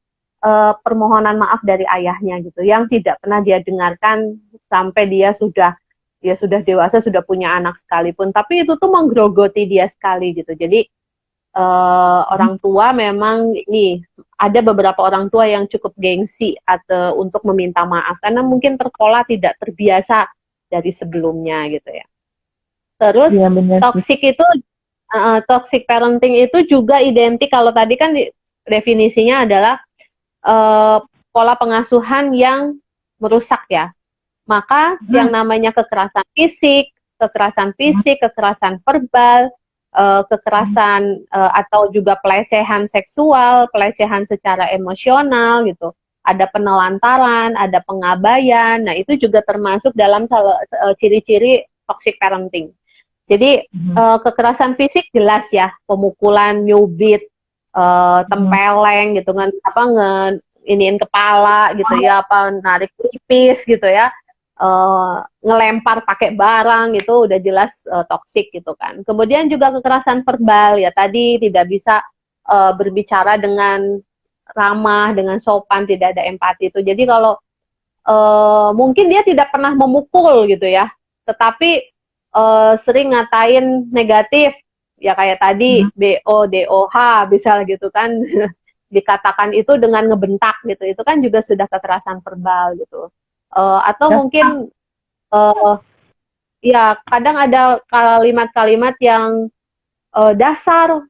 Permohonan maaf dari ayahnya gitu, yang tidak pernah dia dengarkan sampai dia sudah dewasa, sudah punya anak sekalipun. Tapi itu tuh menggerogoti dia sekali gitu. Jadi orang tua memang ini ada beberapa orang tua yang cukup gengsi atau untuk meminta maaf karena mungkin terpola tidak terbiasa dari sebelumnya gitu ya. Terus ya, toxic parenting itu juga identik, kalau tadi kan definisinya adalah pola pengasuhan yang merusak ya. Maka yang namanya kekerasan fisik, kekerasan verbal, kekerasan atau juga pelecehan seksual, pelecehan secara emosional gitu. Ada penelantaran, ada pengabaian. Nah, itu juga termasuk dalam ciri-ciri toxic parenting. Jadi kekerasan fisik jelas ya, pemukulan, nyubit, tempeleng gitu kan, apa iniin kepala gitu ya, apa narik tipis gitu ya, ngelempar pakai barang, itu udah jelas toksik gitu kan. Kemudian juga kekerasan verbal ya, tadi tidak bisa berbicara dengan ramah, dengan sopan, tidak ada empati itu. Jadi kalau mungkin dia tidak pernah memukul gitu ya, tetapi sering ngatain negatif ya, kayak tadi BO, bisa gitu kan. Dikatakan itu dengan ngebentak gitu, itu kan juga sudah kekerasan verbal gitu. Atau mungkin ya kadang ada kalimat-kalimat yang dasar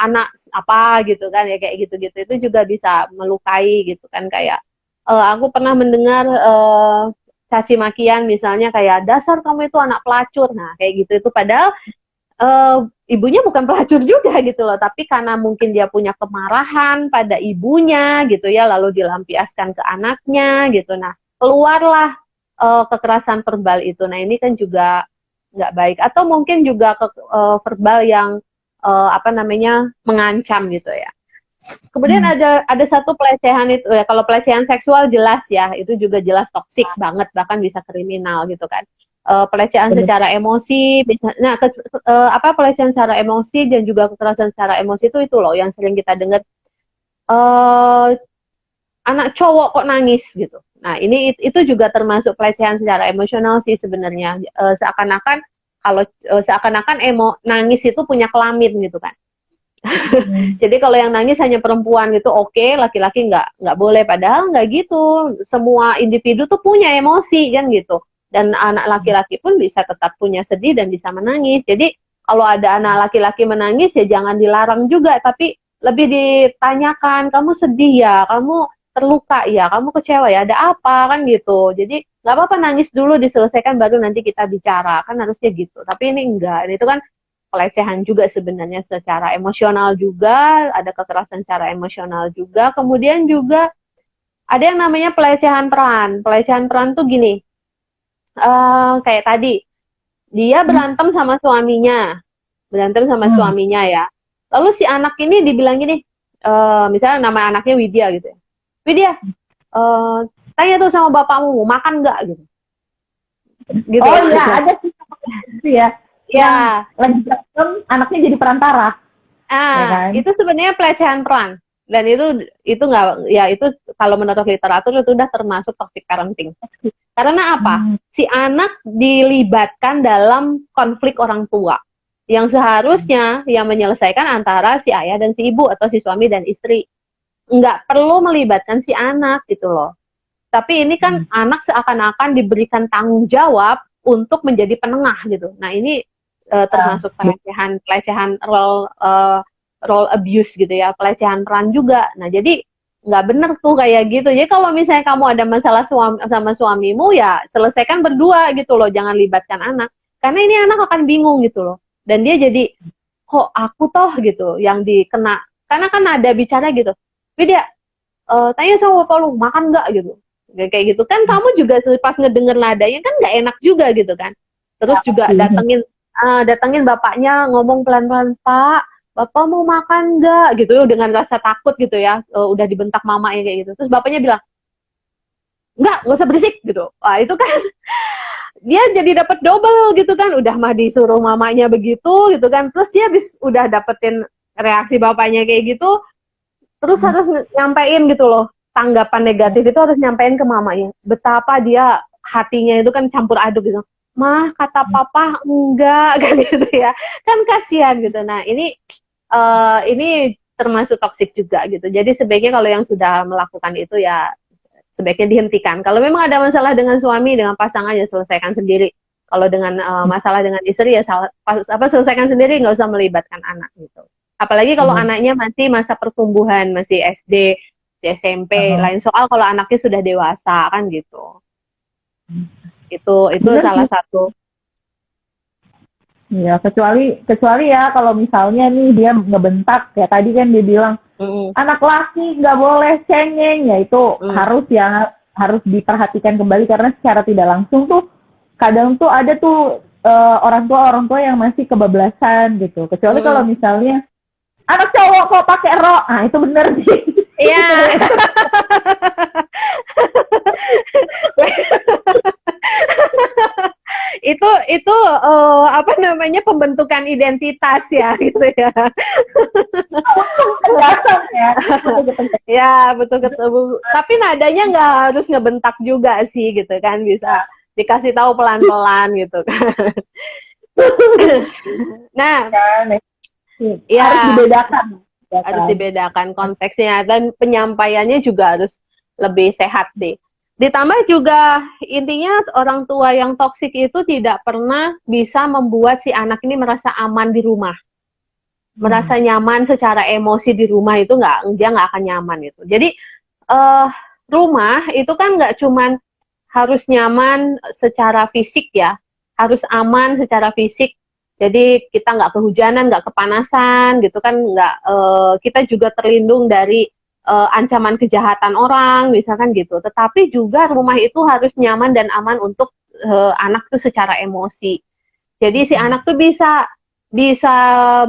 anak apa gitu kan ya, kayak gitu-gitu, itu juga bisa melukai gitu kan. Kayak aku pernah mendengar caci makian misalnya, kayak dasar kamu itu anak pelacur, nah kayak gitu. Itu padahal ibunya bukan pelacur juga gitu loh, tapi karena mungkin dia punya kemarahan pada ibunya gitu ya, lalu dilampiaskan ke anaknya gitu. Nah, keluarlah kekerasan verbal itu. Nah, ini kan juga nggak baik. Atau mungkin juga verbal yang apa namanya, mengancam gitu ya. Kemudian ada satu pelecehan itu ya, kalau pelecehan seksual jelas ya, itu juga jelas toksik banget, bahkan bisa kriminal gitu kan. pelecehan Bener. secara emosi, misalnya pelecehan secara emosi dan juga kekerasan secara emosi itu loh yang sering kita dengar, anak cowok kok nangis gitu. Nah, itu juga termasuk pelecehan secara emosional sih sebenarnya. Seakan-akan nangis itu punya kelamin gitu kan. Jadi kalau yang nangis hanya perempuan gitu oke, laki-laki nggak boleh. Padahal nggak gitu. Semua individu tuh punya emosi kan gitu. Dan anak laki-laki pun bisa tetap punya sedih dan bisa menangis. Jadi kalau ada anak laki-laki menangis ya jangan dilarang juga, tapi lebih ditanyakan, kamu sedih ya, kamu terluka ya, kamu kecewa ya, ada apa kan gitu. Jadi nggak apa-apa nangis dulu, diselesaikan baru nanti kita bicara, kan harusnya gitu. Tapi ini enggak, itu kan pelecehan juga sebenarnya secara emosional juga, ada kekerasan secara emosional juga. Kemudian juga ada yang namanya pelecehan peran. Pelecehan peran tuh gini, kayak tadi, dia berantem sama suaminya ya. Lalu si anak ini dibilang gini, misalnya nama anaknya Widya gitu ya. Widya, tanya tuh sama bapakmu, mau makan nggak gitu. Gitu. Oh iya, ada sih itu ya. Ya. Lagi berantem, anaknya jadi perantara. Ya kan? Itu sebenarnya pelecehan peran. Dan itu nggak, ya itu kalau menurut literatur itu udah termasuk toxic parenting. Karena apa? Si anak dilibatkan dalam konflik orang tua. Yang seharusnya yang menyelesaikan antara si ayah dan si ibu atau si suami dan istri. Nggak perlu melibatkan si anak gitu loh. Tapi ini kan anak seakan-akan diberikan tanggung jawab untuk menjadi penengah gitu. Nah ini termasuk pelecehan role abuse gitu ya, pelecehan peran juga. Nah jadi nggak bener tuh kayak gitu. Jadi kalau misalnya kamu ada masalah sama suamimu ya selesaikan berdua gitu loh, jangan libatkan anak. Karena ini anak akan bingung gitu loh. Dan dia jadi kok aku toh gitu yang dikena. Karena kan ada bicara gitu. Widya, tanya sama bapak lu makan nggak gitu. Kayak gitu kan kamu juga pas ngedenger nadanya kan nggak enak juga gitu kan. Terus juga datengin bapaknya ngomong pelan-pelan, Pak, bapak mau makan nggak gitu dengan rasa takut gitu ya, udah dibentak mamanya kayak gitu. Terus bapaknya bilang nggak usah berisik gitu. Wah itu kan dia jadi dapat double gitu kan, udah mah disuruh mamanya begitu gitu kan, terus dia udah dapetin reaksi bapaknya kayak gitu, terus harus nyampein gitu loh, tanggapan negatif itu harus nyampein ke mamanya. Betapa dia hatinya itu kan campur aduk gitu. Mah kata papa enggak kan gitu ya. Kan kasihan gitu. Nah, ini termasuk toksik juga gitu. Jadi sebaiknya kalau yang sudah melakukan itu ya sebaiknya dihentikan. Kalau memang ada masalah dengan suami, dengan pasangan ya selesaikan sendiri. Kalau dengan masalah dengan istri ya selesaikan sendiri, nggak usah melibatkan anak gitu. Apalagi kalau anaknya masih masa pertumbuhan, masih SD, SMP, lain soal kalau anaknya sudah dewasa kan gitu. Itu bener, salah satu. Iya, kecuali ya kalau misalnya nih dia ngebentak kayak tadi kan dia bilang anak laki nggak boleh cengeng, ya itu harus diperhatikan kembali karena secara tidak langsung tuh kadang tuh ada tuh orang tua yang masih kebablasan gitu. Kecuali kalau misalnya anak cowok kok pakai rok, nah itu bener sih. Iya. itu apa namanya, pembentukan identitas ya gitu ya. Ya betul. Tapi nadanya nggak harus ngebentak juga sih gitu kan, bisa dikasih tahu pelan-pelan gitu kan. Nah, ya harus dibedakan konteksnya dan penyampaiannya juga harus lebih sehat sih. Ditambah juga intinya orang tua yang toksik itu tidak pernah bisa membuat si anak ini merasa aman di rumah. Merasa nyaman secara emosi di rumah itu dia nggak akan nyaman itu. Jadi rumah itu kan nggak cuman harus nyaman secara fisik ya, harus aman secara fisik. Jadi kita nggak kehujanan, nggak kepanasan gitu kan, kita juga terlindung dari ancaman kejahatan orang misalkan gitu. Tetapi juga rumah itu harus nyaman dan aman untuk anak tuh secara emosi. Jadi si anak tuh bisa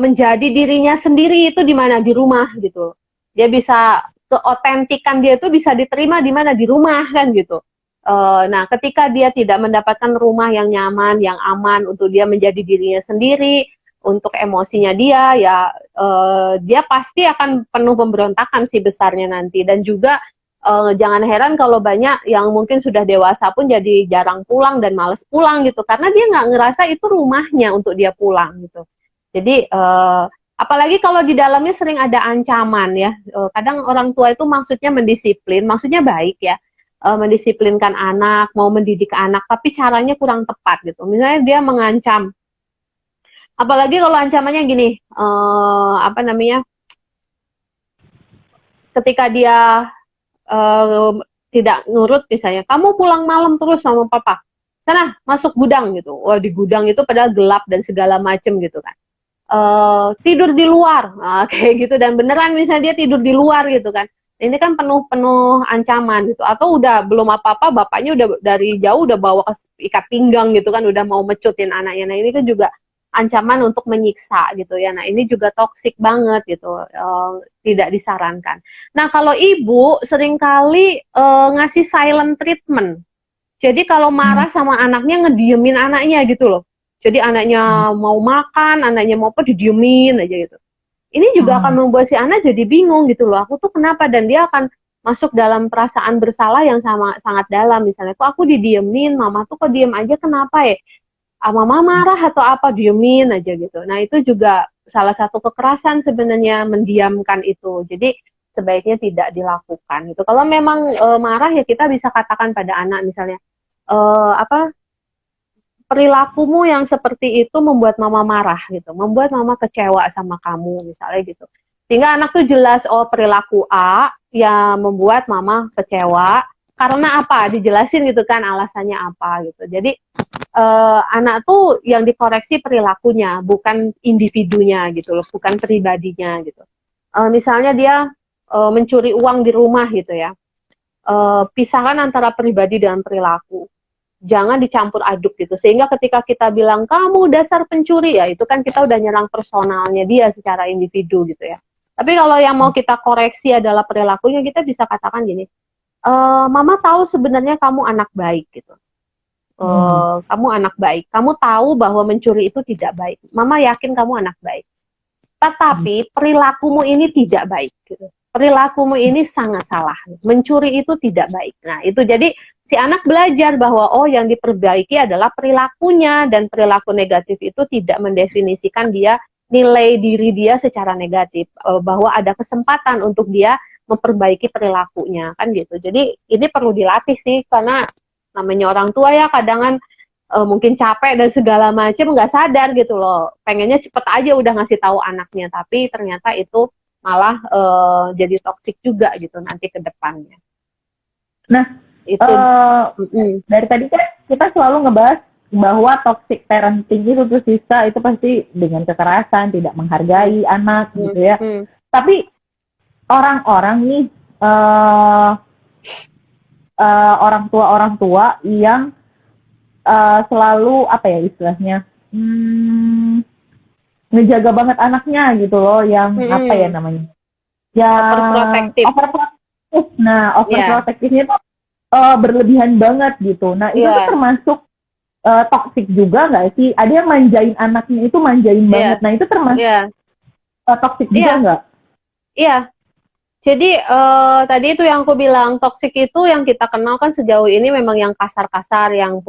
menjadi dirinya sendiri itu di mana, di rumah gitu. Dia bisa keotentikan dia tuh bisa diterima di mana, di rumah kan gitu. Nah, ketika dia tidak mendapatkan rumah yang nyaman, yang aman untuk dia menjadi dirinya sendiri, untuk emosinya dia, ya dia pasti akan penuh pemberontakan sih besarnya nanti. Dan juga jangan heran kalau banyak yang mungkin sudah dewasa pun jadi jarang pulang dan males pulang gitu, karena dia nggak ngerasa itu rumahnya untuk dia pulang gitu. Jadi apalagi kalau di dalamnya sering ada ancaman ya. Kadang orang tua itu maksudnya mendisiplin, maksudnya baik ya, mendisiplinkan anak, mau mendidik anak, tapi caranya kurang tepat gitu. Misalnya dia mengancam, apalagi kalau ancamannya gini, apa namanya, ketika dia tidak nurut, misalnya, kamu pulang malam terus sama papa, sana masuk gudang gitu. Wah, di gudang itu padahal gelap dan segala macem gitu kan. Tidur di luar, nah, kayak gitu, dan beneran misalnya dia tidur di luar gitu kan. Ini kan penuh ancaman gitu. Atau udah belum apa-apa, bapaknya udah dari jauh udah bawa ikat pinggang gitu kan, udah mau mecutin anaknya. Nah, ini kan juga ancaman untuk menyiksa gitu ya. Nah, ini juga toksik banget gitu, tidak disarankan. Nah, kalau ibu seringkali ngasih silent treatment. Jadi kalau marah sama anaknya, ngediemin anaknya gitu loh. Jadi anaknya mau makan, anaknya mau apa, didiemin aja gitu. Ini juga akan membuat si anak jadi bingung gitu loh, aku tuh kenapa, dan dia akan masuk dalam perasaan bersalah yang sangat dalam. Misalnya, kok aku didiemin, mama tuh kok diem aja, kenapa ya? Mama marah atau apa, diemin aja gitu. Nah, itu juga salah satu kekerasan sebenarnya, mendiamkan itu. Jadi sebaiknya tidak dilakukan gitu. Kalau memang marah, ya kita bisa katakan pada anak misalnya, perilakumu yang seperti itu membuat mama marah gitu, membuat mama kecewa sama kamu misalnya gitu. Sehingga anak tuh jelas, oh perilaku A yang membuat mama kecewa karena apa, dijelasin gitu kan alasannya apa gitu. Jadi anak tuh yang dikoreksi perilakunya, bukan individunya gitu loh, bukan pribadinya gitu. Misalnya dia mencuri uang di rumah gitu ya, pisahkan antara pribadi dan perilaku. Jangan dicampur aduk gitu, sehingga ketika kita bilang kamu dasar pencuri, ya itu kan kita udah nyerang personalnya dia secara individu gitu ya. Tapi kalau yang mau kita koreksi adalah perilakunya, kita bisa katakan gini, mama tahu sebenarnya kamu anak baik gitu, kamu anak baik, kamu tahu bahwa mencuri itu tidak baik, mama yakin kamu anak baik, tetapi perilakumu ini tidak baik gitu. Perilakumu ini sangat salah, mencuri itu tidak baik. Nah itu, jadi si anak belajar bahwa oh yang diperbaiki adalah perilakunya, dan perilaku negatif itu tidak mendefinisikan dia, nilai diri dia secara negatif, bahwa ada kesempatan untuk dia memperbaiki perilakunya kan gitu. Jadi ini perlu dilatih sih, karena namanya orang tua ya, kadang mungkin capek dan segala macam, nggak sadar gitu loh, pengennya cepet aja udah ngasih tahu anaknya, tapi ternyata itu malah jadi toksik juga gitu nanti ke depannya. Nah, itu dari tadi kan kita selalu ngebahas bahwa toxic parenting itu tuh sisa itu pasti dengan kekerasan, tidak menghargai anak gitu ya. Tapi orang-orang nih orang tua yang selalu apa ya istilahnya, ngejaga banget anaknya gitu loh, yang apa ya namanya, yang overprotective. Nah, overprotectivenya tuh berlebihan banget gitu. Nah, itu tuh termasuk toxic juga nggak sih? Ada yang manjain anaknya itu, manjain banget. Nah, itu termasuk toxic juga nggak? Iya. Jadi tadi itu yang aku bilang, toxic itu yang kita kenal kan sejauh ini memang yang kasar-kasar, yang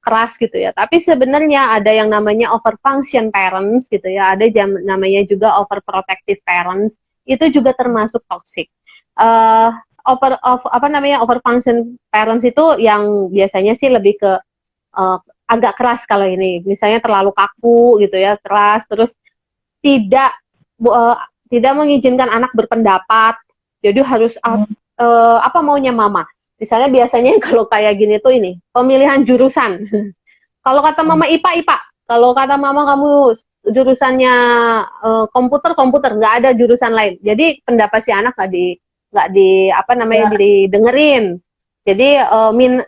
keras gitu ya. Tapi sebenarnya ada yang namanya overfunction parents gitu ya. Ada namanya juga overprotective parents. Itu juga termasuk toxic. Overfunction parents itu yang biasanya sih lebih ke agak keras kalau ini. Misalnya terlalu kaku gitu ya, keras, terus tidak mengizinkan anak berpendapat. Jadi harus apa maunya mama. Misalnya biasanya kalau kayak gini tuh ini, pemilihan jurusan. Kalau kata mama IPA, IPA. Kalau kata mama kamu jurusannya komputer, nggak ada jurusan lain. Jadi pendapat si anak nggak didengerin. Jadi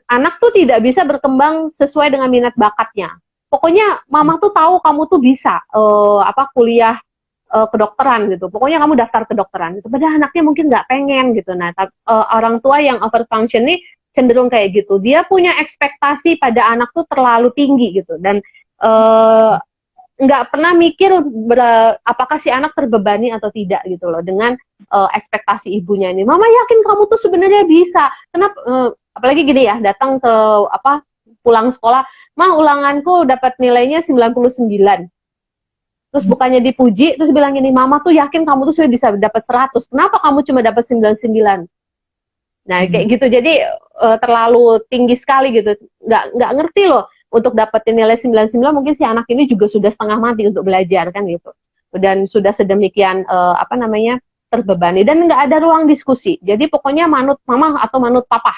anak tuh tidak bisa berkembang sesuai dengan minat bakatnya. Pokoknya mama tuh tahu kamu tuh bisa kuliah kedokteran gitu. Pokoknya kamu daftar kedokteran gitu. Padahal anaknya mungkin nggak pengen gitu. Nah, orang tua yang overfunction nih cenderung kayak gitu. Dia punya ekspektasi pada anak tuh terlalu tinggi gitu, dan nggak pernah mikir apakah si anak terbebani atau tidak gitu loh dengan ekspektasi ibunya ini. Mama yakin kamu tuh sebenarnya bisa. Kenapa? Apalagi gini ya, datang ke pulang sekolah, mah ulanganku dapat nilainya 99. Terus bukannya dipuji, terus bilang gini, mama tuh yakin kamu tuh sudah bisa dapat 100. Kenapa kamu cuma dapat 99? Nah, kayak gitu. Jadi terlalu tinggi sekali gitu. Nggak ngerti loh, untuk dapetin nilai 99 mungkin si anak ini juga sudah setengah mati untuk belajar kan gitu. Dan sudah sedemikian terbebani, dan nggak ada ruang diskusi. Jadi pokoknya manut mama atau manut papa.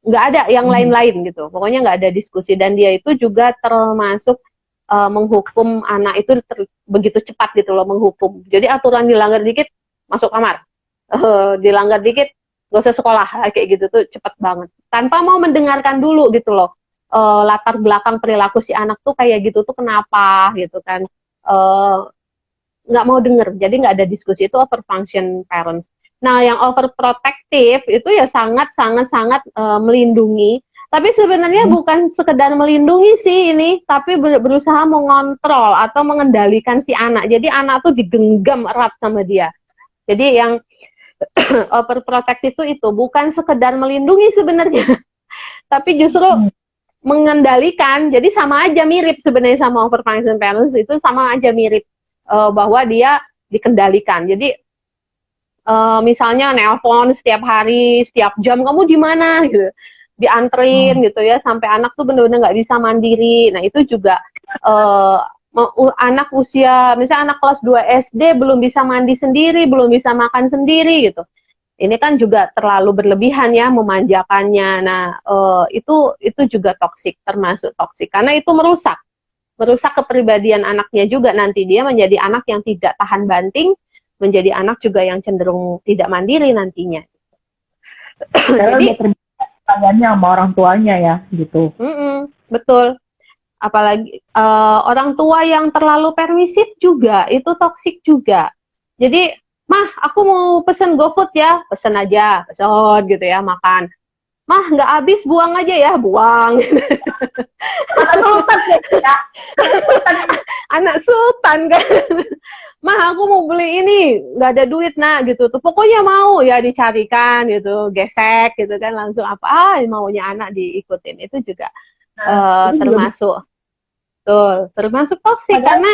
Nggak ada yang lain-lain gitu. Pokoknya nggak ada diskusi, dan dia itu juga termasuk menghukum anak itu begitu cepat gitu loh, menghukum. Jadi aturan dilanggar dikit masuk kamar, dilanggar dikit gak usah sekolah, kayak gitu tuh cepat banget. Tanpa mau mendengarkan dulu gitu loh, latar belakang perilaku si anak tuh kayak gitu tuh kenapa gitu kan. Nggak mau denger, jadi nggak ada diskusi. Itu overfunction parents. Nah, yang overprotective itu ya sangat melindungi. Tapi sebenarnya bukan sekedar melindungi sih ini, tapi berusaha mengontrol atau mengendalikan si anak. Jadi anak tuh digenggam erat sama dia. Jadi yang overprotective itu bukan sekedar melindungi sebenarnya, tapi justru mengendalikan. Jadi sama aja mirip sebenarnya sama overfunction parents, itu sama aja mirip, bahwa dia dikendalikan. Jadi misalnya nelpon setiap hari, setiap jam, kamu di mana gitu, dianterin gitu ya, sampai anak tuh benar-benar nggak bisa mandiri. Nah itu juga anak usia, misalnya anak kelas 2 SD belum bisa mandi sendiri, belum bisa makan sendiri gitu. Ini kan juga terlalu berlebihan ya, memanjakannya. Nah itu juga toksik, termasuk toksik, karena itu merusak kepribadian anaknya juga. Nanti dia menjadi anak yang tidak tahan banting, menjadi anak juga yang cenderung tidak mandiri nantinya. Jadi tanyanya sama orang tuanya ya gitu. Betul. Apalagi orang tua yang terlalu permisif juga itu toksik juga. Jadi, mah aku mau pesen GoFood ya, pesen aja, pesen gitu ya, makan. Mah nggak habis, buang aja ya, buang. Anak sultan kan. Mah aku mau beli ini, nggak ada duit nah gitu tuh. Pokoknya mau ya dicarikan gitu, gesek gitu kan, langsung maunya anak diikutin. Itu juga termasuk toksik, karena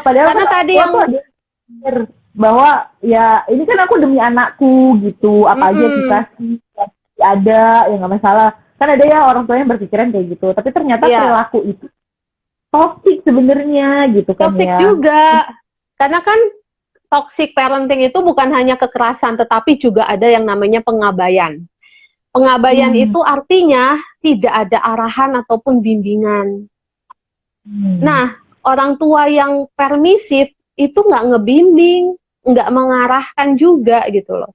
karena tadi yang bahwa ya ini kan aku demi anakku gitu, apa aja dikasih, ada ya nggak masalah. Kan ada ya orang tua yang berpikiran kayak gitu, tapi ternyata perilaku itu toxic sebenarnya gitu kan. Toxic juga, karena kan toxic parenting itu bukan hanya kekerasan, tetapi juga ada yang namanya pengabaian. Pengabaian itu artinya tidak ada arahan ataupun bimbingan. Nah, orang tua yang permisif itu nggak ngebimbing, nggak mengarahkan juga gitu loh.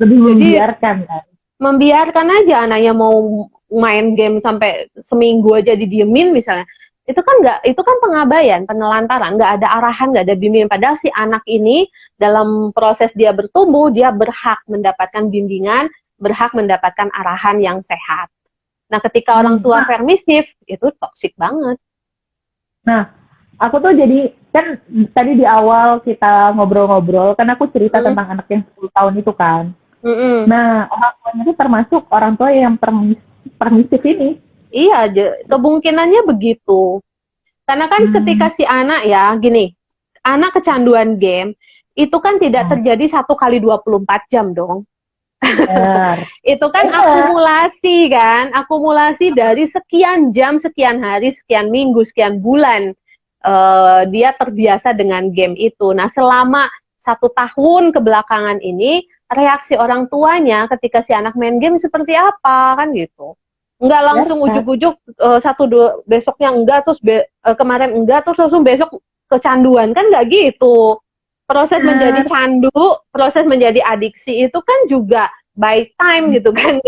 Lebih membiarkan kan? Membiarkan aja anaknya mau main game sampai seminggu aja didiemin misalnya. Itu kan pengabaian, penelantaran, nggak ada arahan, nggak ada bimbingan. Padahal si anak ini dalam proses dia bertumbuh, dia berhak mendapatkan bimbingan, berhak mendapatkan arahan yang sehat. Nah, ketika orang tua permisif, itu toksik banget. Nah, aku tuh jadi, kan tadi di awal kita ngobrol-ngobrol, kan aku cerita tentang anak yang 10 tahun itu kan. Nah, orang tuanya itu termasuk orang tua yang permisif ini. Iya, kemungkinannya begitu. Karena kan ketika si anak anak kecanduan game, itu kan tidak terjadi 1 kali 24 jam dong. Itu kan akumulasi dari sekian jam, sekian hari, sekian minggu, sekian bulan dia terbiasa dengan game itu. Nah, selama 1 tahun kebelakangan ini, reaksi orang tuanya ketika si anak main game seperti apa kan gitu. Enggak langsung ujuk-ujuk 1-2 besoknya enggak, terus kemarin enggak, terus langsung besok kecanduan, kan enggak gitu. Proses menjadi candu, proses menjadi adiksi itu kan juga by time gitu kan.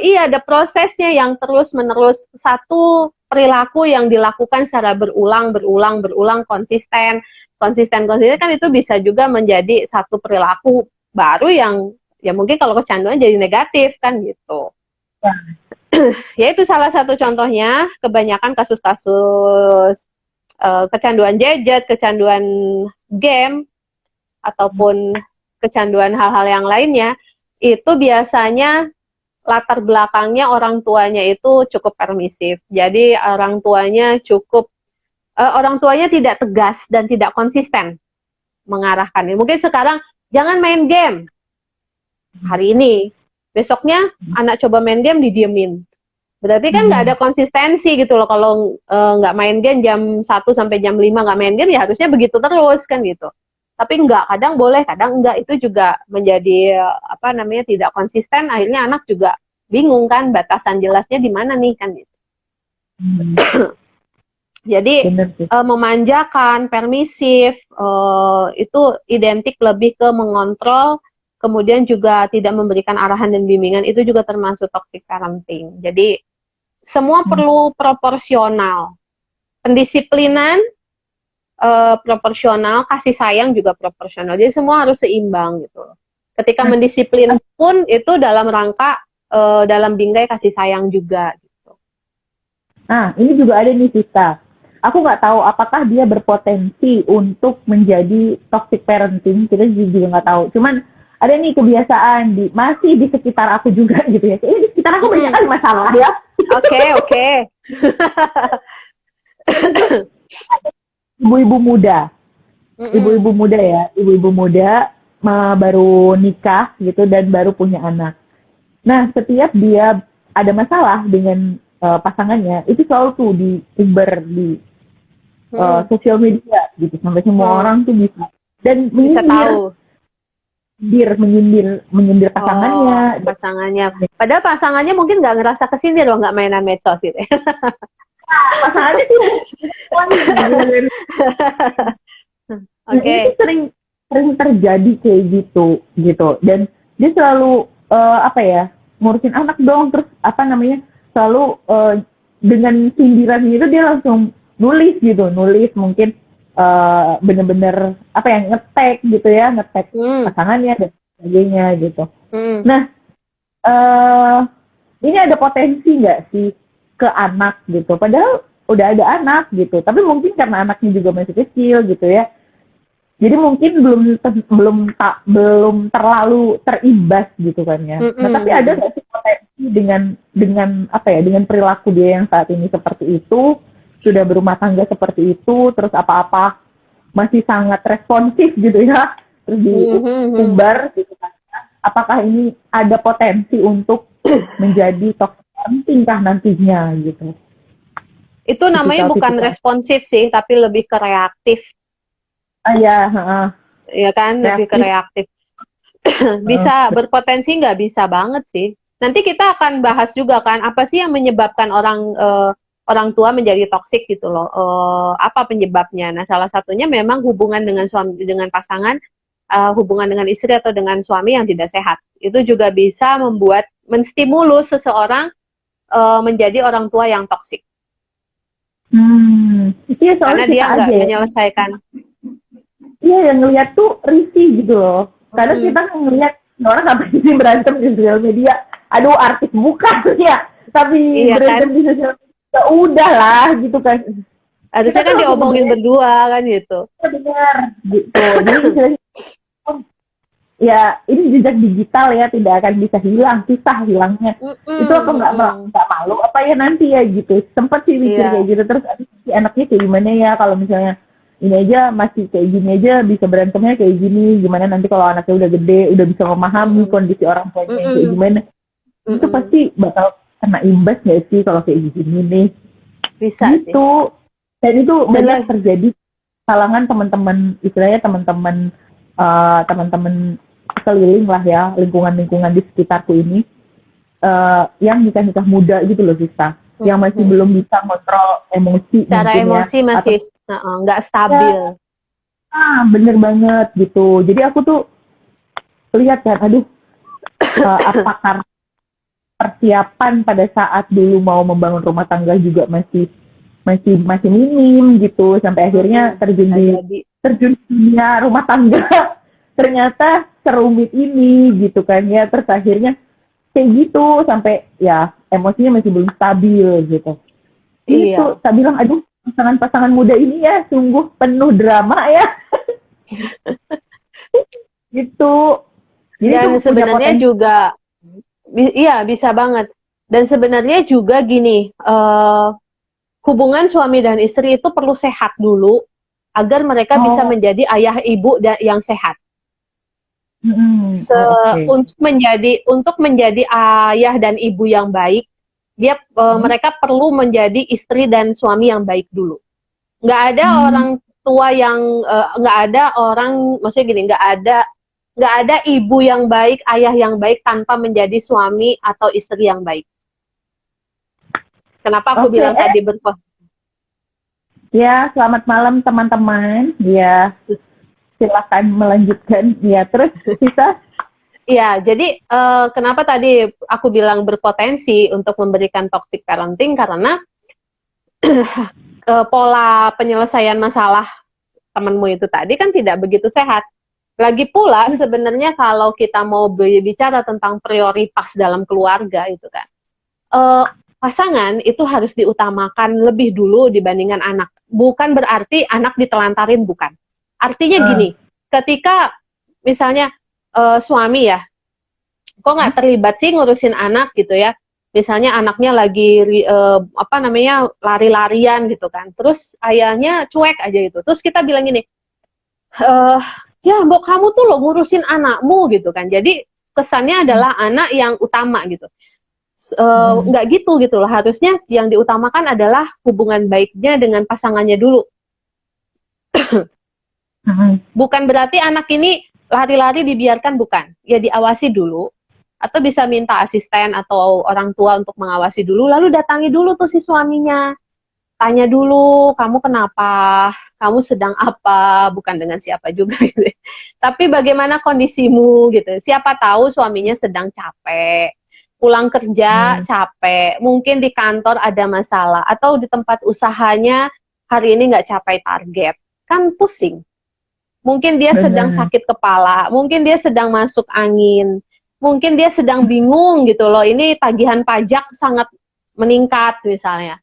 Iya, ada prosesnya yang terus-menerus. Satu perilaku yang dilakukan secara berulang, konsisten kan itu bisa juga menjadi satu perilaku baru yang Ya mungkin kalau kecanduan jadi negatif kan gitu. Ya. Ya itu salah satu contohnya. Kebanyakan kasus-kasus kecanduan gadget, kecanduan game, ataupun kecanduan hal-hal yang lainnya, itu biasanya latar belakangnya orang tuanya itu cukup permisif. Jadi orang tuanya tidak tegas dan tidak konsisten mengarahkan. Mungkin sekarang jangan main game hari ini, besoknya anak coba main game didiemin. Berarti kan nggak ada konsistensi gitu loh. Kalau nggak main game jam 1 sampai jam 5 nggak main game, ya harusnya begitu terus kan gitu. Tapi nggak, kadang boleh, kadang enggak. Itu juga menjadi tidak konsisten. Akhirnya anak juga bingung kan, batasan jelasnya di mana nih kan gitu. Jadi memanjakan, permisif, itu identik lebih ke mengontrol, kemudian juga tidak memberikan arahan dan bimbingan, itu juga termasuk toxic parenting. Jadi semua perlu proporsional, pendisiplinan proporsional, kasih sayang juga proporsional. Jadi semua harus seimbang gitu. Ketika mendisiplin pun itu dalam rangka dalam bingkai kasih sayang juga gitu. Nah, ini juga ada nih Sista. Aku nggak tahu apakah dia berpotensi untuk menjadi toxic parenting. Kita juga nggak tahu. Cuman ada nih kebiasaan masih di sekitar aku juga gitu ya. Di sekitar aku banyak kan masalah ya. Oke. Ibu-ibu muda baru nikah gitu dan baru punya anak. Nah, setiap dia ada masalah dengan pasangannya, itu selalu tuh diumbar di sosial media gitu, sampai semua orang tuh bisa dan menyindir pasangannya. Padahal pasangannya mungkin nggak ngerasa kesindir loh, nggak mainan medsos gitu. Pasangannya tuh itu sering terjadi kayak gitu dan dia selalu ngurusin anak dong, terus selalu dengan sindiran itu dia langsung nulis mungkin bener-bener nge-tag gitu ya, nge-tag pasangannya dan sebagainya gitu. Nah, ini ada potensi nggak sih ke anak gitu, padahal udah ada anak gitu, tapi mungkin karena anaknya juga masih kecil gitu ya, jadi mungkin belum terlalu terimbas gitu kan ya. Nah, tapi ada nggak sih potensi dengan perilaku dia yang saat ini seperti itu, sudah berumah tangga seperti itu, terus apa-apa masih sangat responsif gitu ya, terus diumbar gitu kan, apakah ini ada potensi untuk menjadi toxic parenting kah nantinya gitu? Itu namanya bukan responsif sih, tapi lebih ke reaktif. Iya kan, lebih ke reaktif. Bisa berpotensi nggak, bisa banget sih. Nanti kita akan bahas juga kan, apa sih yang menyebabkan orang tua menjadi toksik gitu loh. Apa penyebabnya? Nah, salah satunya memang hubungan dengan suami, dengan pasangan, hubungan dengan istri atau dengan suami yang tidak sehat. Itu juga bisa menstimulus seseorang menjadi orang tua yang toksik. Iya, karena dia nggak menyelesaikan. Iya, yang ngeliat tuh risih gitu loh. Karena kita ngeliat orang apa sih berantem di sosial media. Aduh, artis bukan ya, tapi berantem kan? Di sosial media udah lah gitu kan. Harusnya kan diomongin berdua kan gitu. Benar gitu. Jadi ya ini jejak digital ya, tidak akan bisa hilang, susah hilangnya. Itu aku nggak malu apa ya nanti ya gitu. Sempat sih mikir kayak gitu, terus si anaknya kayak gimana ya kalau misalnya ini aja masih kayak gini aja bisa berantemnya kayak gini, gimana nanti kalau anaknya udah gede, udah bisa memahami kondisi orang tuanya kayak gimana. Itu pasti bakal kena imbas nggak sih kalau kayak gini nih? Bisa gitu. Sih. Dan itu benar terjadi kalangan teman-teman, istilahnya teman-teman sekeliling lah ya, lingkungan-lingkungan di sekitarku ini yang nikah muda gitu loh, Sista, yang masih belum bisa kontrol emosi. Secara emosi ya, masih nggak stabil. Ya, bener banget gitu. Jadi aku tuh lihat kan, aduh, apakah persiapan pada saat dulu mau membangun rumah tangga juga masih minim gitu, sampai akhirnya terjun dunia rumah tangga ternyata serumit ini gitu kan ya. Terus akhirnya kayak gitu sampai ya emosinya masih belum stabil gitu. Iya. Itu saya bilang, aduh, pasangan-pasangan muda ini ya sungguh penuh drama ya. Gitu. Jadi Dan itu punya sebenarnya potensi. juga, iya bisa banget. Dan sebenarnya juga gini, hubungan suami dan istri itu perlu sehat dulu agar mereka bisa menjadi ayah ibu yang sehat. Okay. Untuk menjadi ayah dan ibu yang baik, mereka perlu menjadi istri dan suami yang baik dulu. Nggak ada orang tua yang nggak ada orang, maksudnya gini, nggak ada ibu yang baik, ayah yang baik tanpa menjadi suami atau istri yang baik. Kenapa aku bilang tadi Ya, selamat malam teman-teman. Ya, silakan melanjutkan. Ya, terus bisa. Iya, jadi kenapa tadi aku bilang berpotensi untuk memberikan toxic parenting karena pola penyelesaian masalah temanmu itu tadi kan tidak begitu sehat. Lagi pula sebenarnya kalau kita mau bicara tentang prioritas dalam keluarga itu kan, pasangan itu harus diutamakan lebih dulu dibandingkan anak. Bukan berarti anak ditelantarin, bukan. Artinya gini, ketika misalnya suami ya, kok nggak terlibat sih ngurusin anak gitu ya? Misalnya anaknya lagi lari-larian gitu kan, terus ayahnya cuek aja gitu. Terus kita bilang gini, ya mbok kamu tuh lo ngurusin anakmu gitu kan. Jadi kesannya adalah anak yang utama gitu. Nggak gitu loh. Harusnya yang diutamakan adalah hubungan baiknya dengan pasangannya dulu. Bukan berarti anak ini lari-lari dibiarkan, bukan. Ya diawasi dulu. Atau bisa minta asisten atau orang tua untuk mengawasi dulu, lalu datangi dulu tuh si suaminya. Tanya dulu, kamu kenapa? Kamu sedang apa? Bukan dengan siapa juga gitu. Tapi bagaimana kondisimu gitu. Siapa tahu suaminya sedang capek. Pulang kerja capek. Mungkin di kantor ada masalah. Atau di tempat usahanya hari ini nggak capai target. Kan pusing. Mungkin dia sedang sakit kepala. Mungkin dia sedang masuk angin. Mungkin dia sedang bingung gitu loh, ini tagihan pajak sangat meningkat misalnya.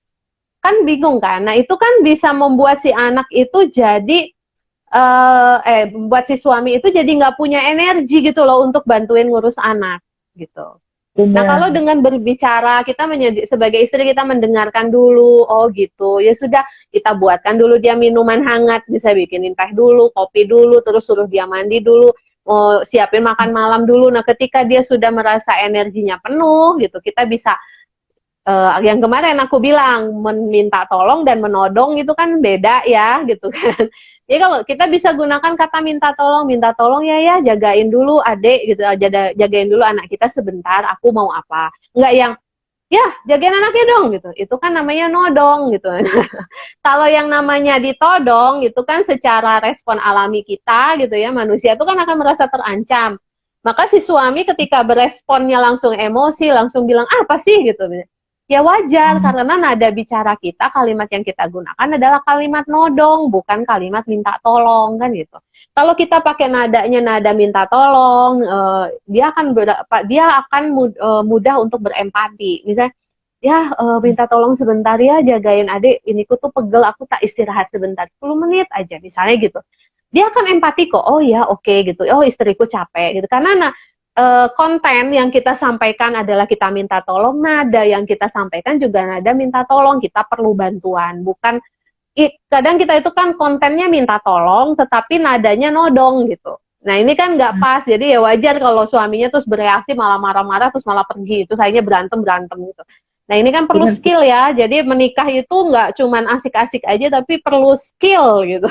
Kan bingung kan? Nah itu kan bisa membuat si anak itu jadi, membuat si suami itu jadi nggak punya energi gitu loh untuk bantuin ngurus anak gitu. Nah kalau dengan berbicara, kita sebagai istri kita mendengarkan dulu, oh gitu, ya sudah kita buatkan dulu dia minuman hangat, bisa bikinin teh dulu, kopi dulu, terus suruh dia mandi dulu, siapin makan malam dulu. Nah ketika dia sudah merasa energinya penuh gitu, kita bisa yang kemarin aku bilang meminta tolong dan menodong itu kan beda ya gitu kan. Jadi kalau kita bisa gunakan kata minta tolong ya jagain dulu adek gitu, jagain dulu anak kita sebentar, aku mau apa. Enggak yang ya jagain anaknya dong gitu, itu kan namanya nodong gitu. Kalau yang namanya ditodong itu kan secara respon alami kita gitu ya, manusia itu kan akan merasa terancam. Maka si suami ketika beresponnya langsung emosi, langsung bilang apa sih gitu. Ya wajar, karena nada bicara kita, kalimat yang kita gunakan adalah kalimat nodong, bukan kalimat minta tolong kan gitu. Kalau kita pakai nadanya nada minta tolong, dia akan mudah untuk berempati. Misalnya, ya minta tolong sebentar ya, jagain adik, iniku tuh pegel, aku tak istirahat sebentar, 10 menit aja misalnya gitu. Dia akan empati kok, oh ya oke gitu, oh istriku capek gitu. Karena konten yang kita sampaikan adalah kita minta tolong, nada yang kita sampaikan juga nada minta tolong, kita perlu bantuan, bukan kadang kita itu kan kontennya minta tolong tetapi nadanya nodong gitu. Nah ini kan nggak pas, jadi ya wajar kalau suaminya terus bereaksi malah marah-marah terus malah pergi, itu akhirnya berantem gitu. Nah ini kan perlu skill ya, jadi menikah itu nggak cuman asik-asik aja tapi perlu skill gitu.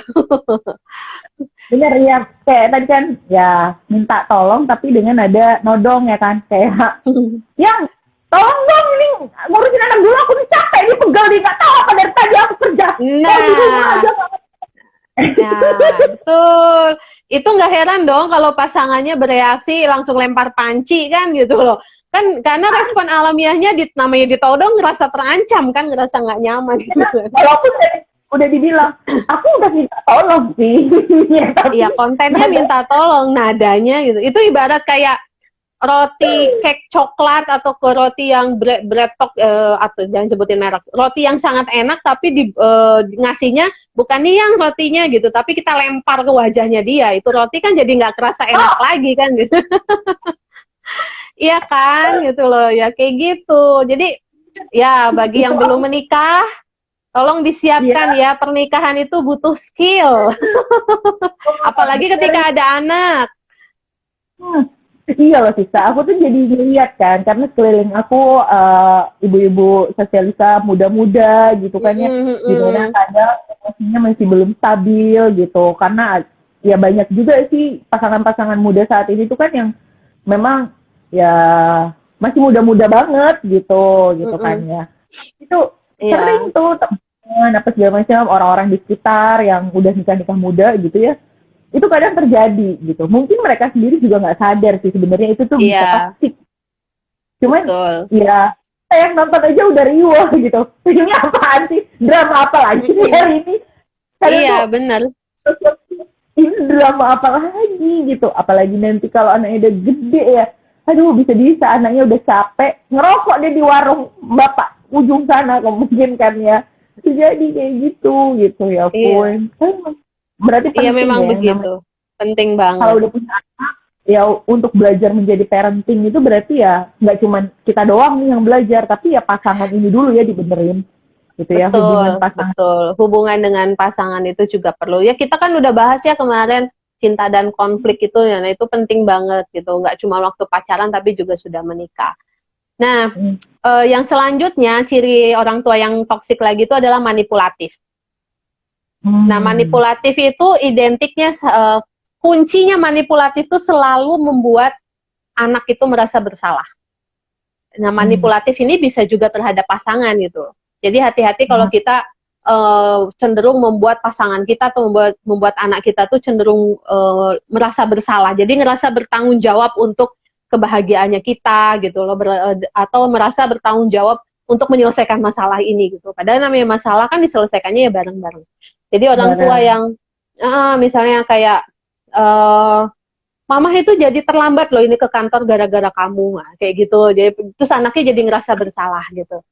Bener ya, kayak tadi kan ya minta tolong tapi dengan ada nodong ya kan, kayak yang tolong dong ini ngurusin anak dulu, aku nih capek, dia pegel, dia nggak tahu apa dari tadi aku kerja. Betul. Itu nggak heran dong kalau pasangannya bereaksi langsung lempar panci kan gitu loh. Kan karena respon alamiahnya namanya ditodong ngerasa terancam kan, ngerasa nggak nyaman gitu. udah dibilang, aku udah minta tolong sih. Ya, tapi Iya, kontennya minta tolong, nadanya gitu. Itu ibarat kayak roti cake coklat atau ke roti yang bread talk, atau jangan sebutin merek. Roti yang sangat enak tapi ngasihnya bukan nih yang rotinya gitu, tapi kita lempar ke wajahnya dia. Itu roti kan jadi nggak kerasa enak lagi kan gitu. Iya kan, gitu loh. Ya kayak gitu. Jadi ya bagi yang belum menikah, tolong disiapkan ya, pernikahan itu butuh skill. Apalagi ketika ada anak. Iya loh Sisa, aku tuh jadi ngeliat kan, karena sekeliling aku ibu-ibu sosialita muda-muda gitu kan ya, dimana kadang emosinya masih belum stabil gitu, karena ya banyak juga sih pasangan-pasangan muda saat ini tuh kan yang memang ya masih muda-muda banget gitu kan ya. Itu sering tuh teman apa segala macam orang-orang di sekitar yang udah nikah muda gitu ya, itu kadang terjadi gitu. Mungkin mereka sendiri juga nggak sadar sih sebenarnya itu tuh bisa toksik. Cuman ya yang nonton aja udah riuh gitu. Ini apaan sih? Drama apa lagi hari ini? Iya benar. Ini drama apa lagi gitu? Apalagi nanti kalau anaknya udah gede ya. Aduh, bisa-bisa anaknya udah capek ngerokok deh di warung bapak ujung sana mungkin kan ya. Jadi kayak gitu ya pun. Berarti penting, iya memang ya, begitu, penting banget. Kalau udah punya anak, ya untuk belajar menjadi parenting itu berarti ya nggak cuma kita doang nih yang belajar, tapi ya pasangan ini dulu ya dibenerin, gitu ya. Betul. Hubungan dengan pasangan itu juga perlu. Ya kita kan udah bahas ya kemarin cinta dan konflik itu, ya, nah itu penting banget gitu. Nggak cuma waktu pacaran tapi juga sudah menikah. Nah, yang selanjutnya ciri orang tua yang toksik lagi itu adalah manipulatif. Nah, manipulatif itu identiknya, kuncinya manipulatif itu selalu membuat anak itu merasa bersalah. Nah, manipulatif ini bisa juga terhadap pasangan gitu. Jadi hati-hati kalau kita cenderung membuat pasangan kita atau membuat anak kita tuh cenderung merasa bersalah. Jadi ngerasa bertanggung jawab untuk kebahagiaannya kita gitu loh, atau merasa bertanggung jawab untuk menyelesaikan masalah ini gitu. Padahal namanya masalah kan diselesaikannya ya bareng-bareng. Jadi orang tua yang misalnya kayak mama itu jadi terlambat loh ini ke kantor gara-gara kamu, nah, kayak gitu. Jadi terus anaknya jadi ngerasa bersalah gitu.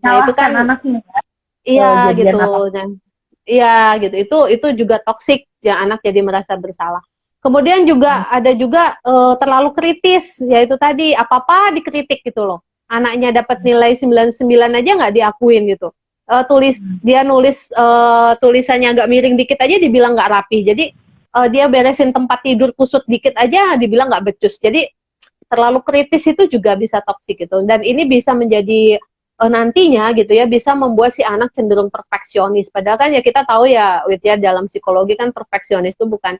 Nah itu kan anaknya. Iya gitu. Nah, iya gitu. Itu juga toksik ya, anak jadi merasa bersalah. Kemudian juga ada juga terlalu kritis, yaitu tadi apa-apa dikritik gitu loh. Anaknya dapat nilai 99 aja nggak diakuin gitu. Dia nulis tulisannya agak miring dikit aja dibilang nggak rapi. Jadi dia beresin tempat tidur kusut dikit aja dibilang nggak becus. Jadi terlalu kritis itu juga bisa toksik gitu. Dan ini bisa menjadi nantinya gitu ya, bisa membuat si anak cenderung perfeksionis. Padahal kan ya kita tahu ya, Widya, dalam psikologi kan perfeksionis itu bukan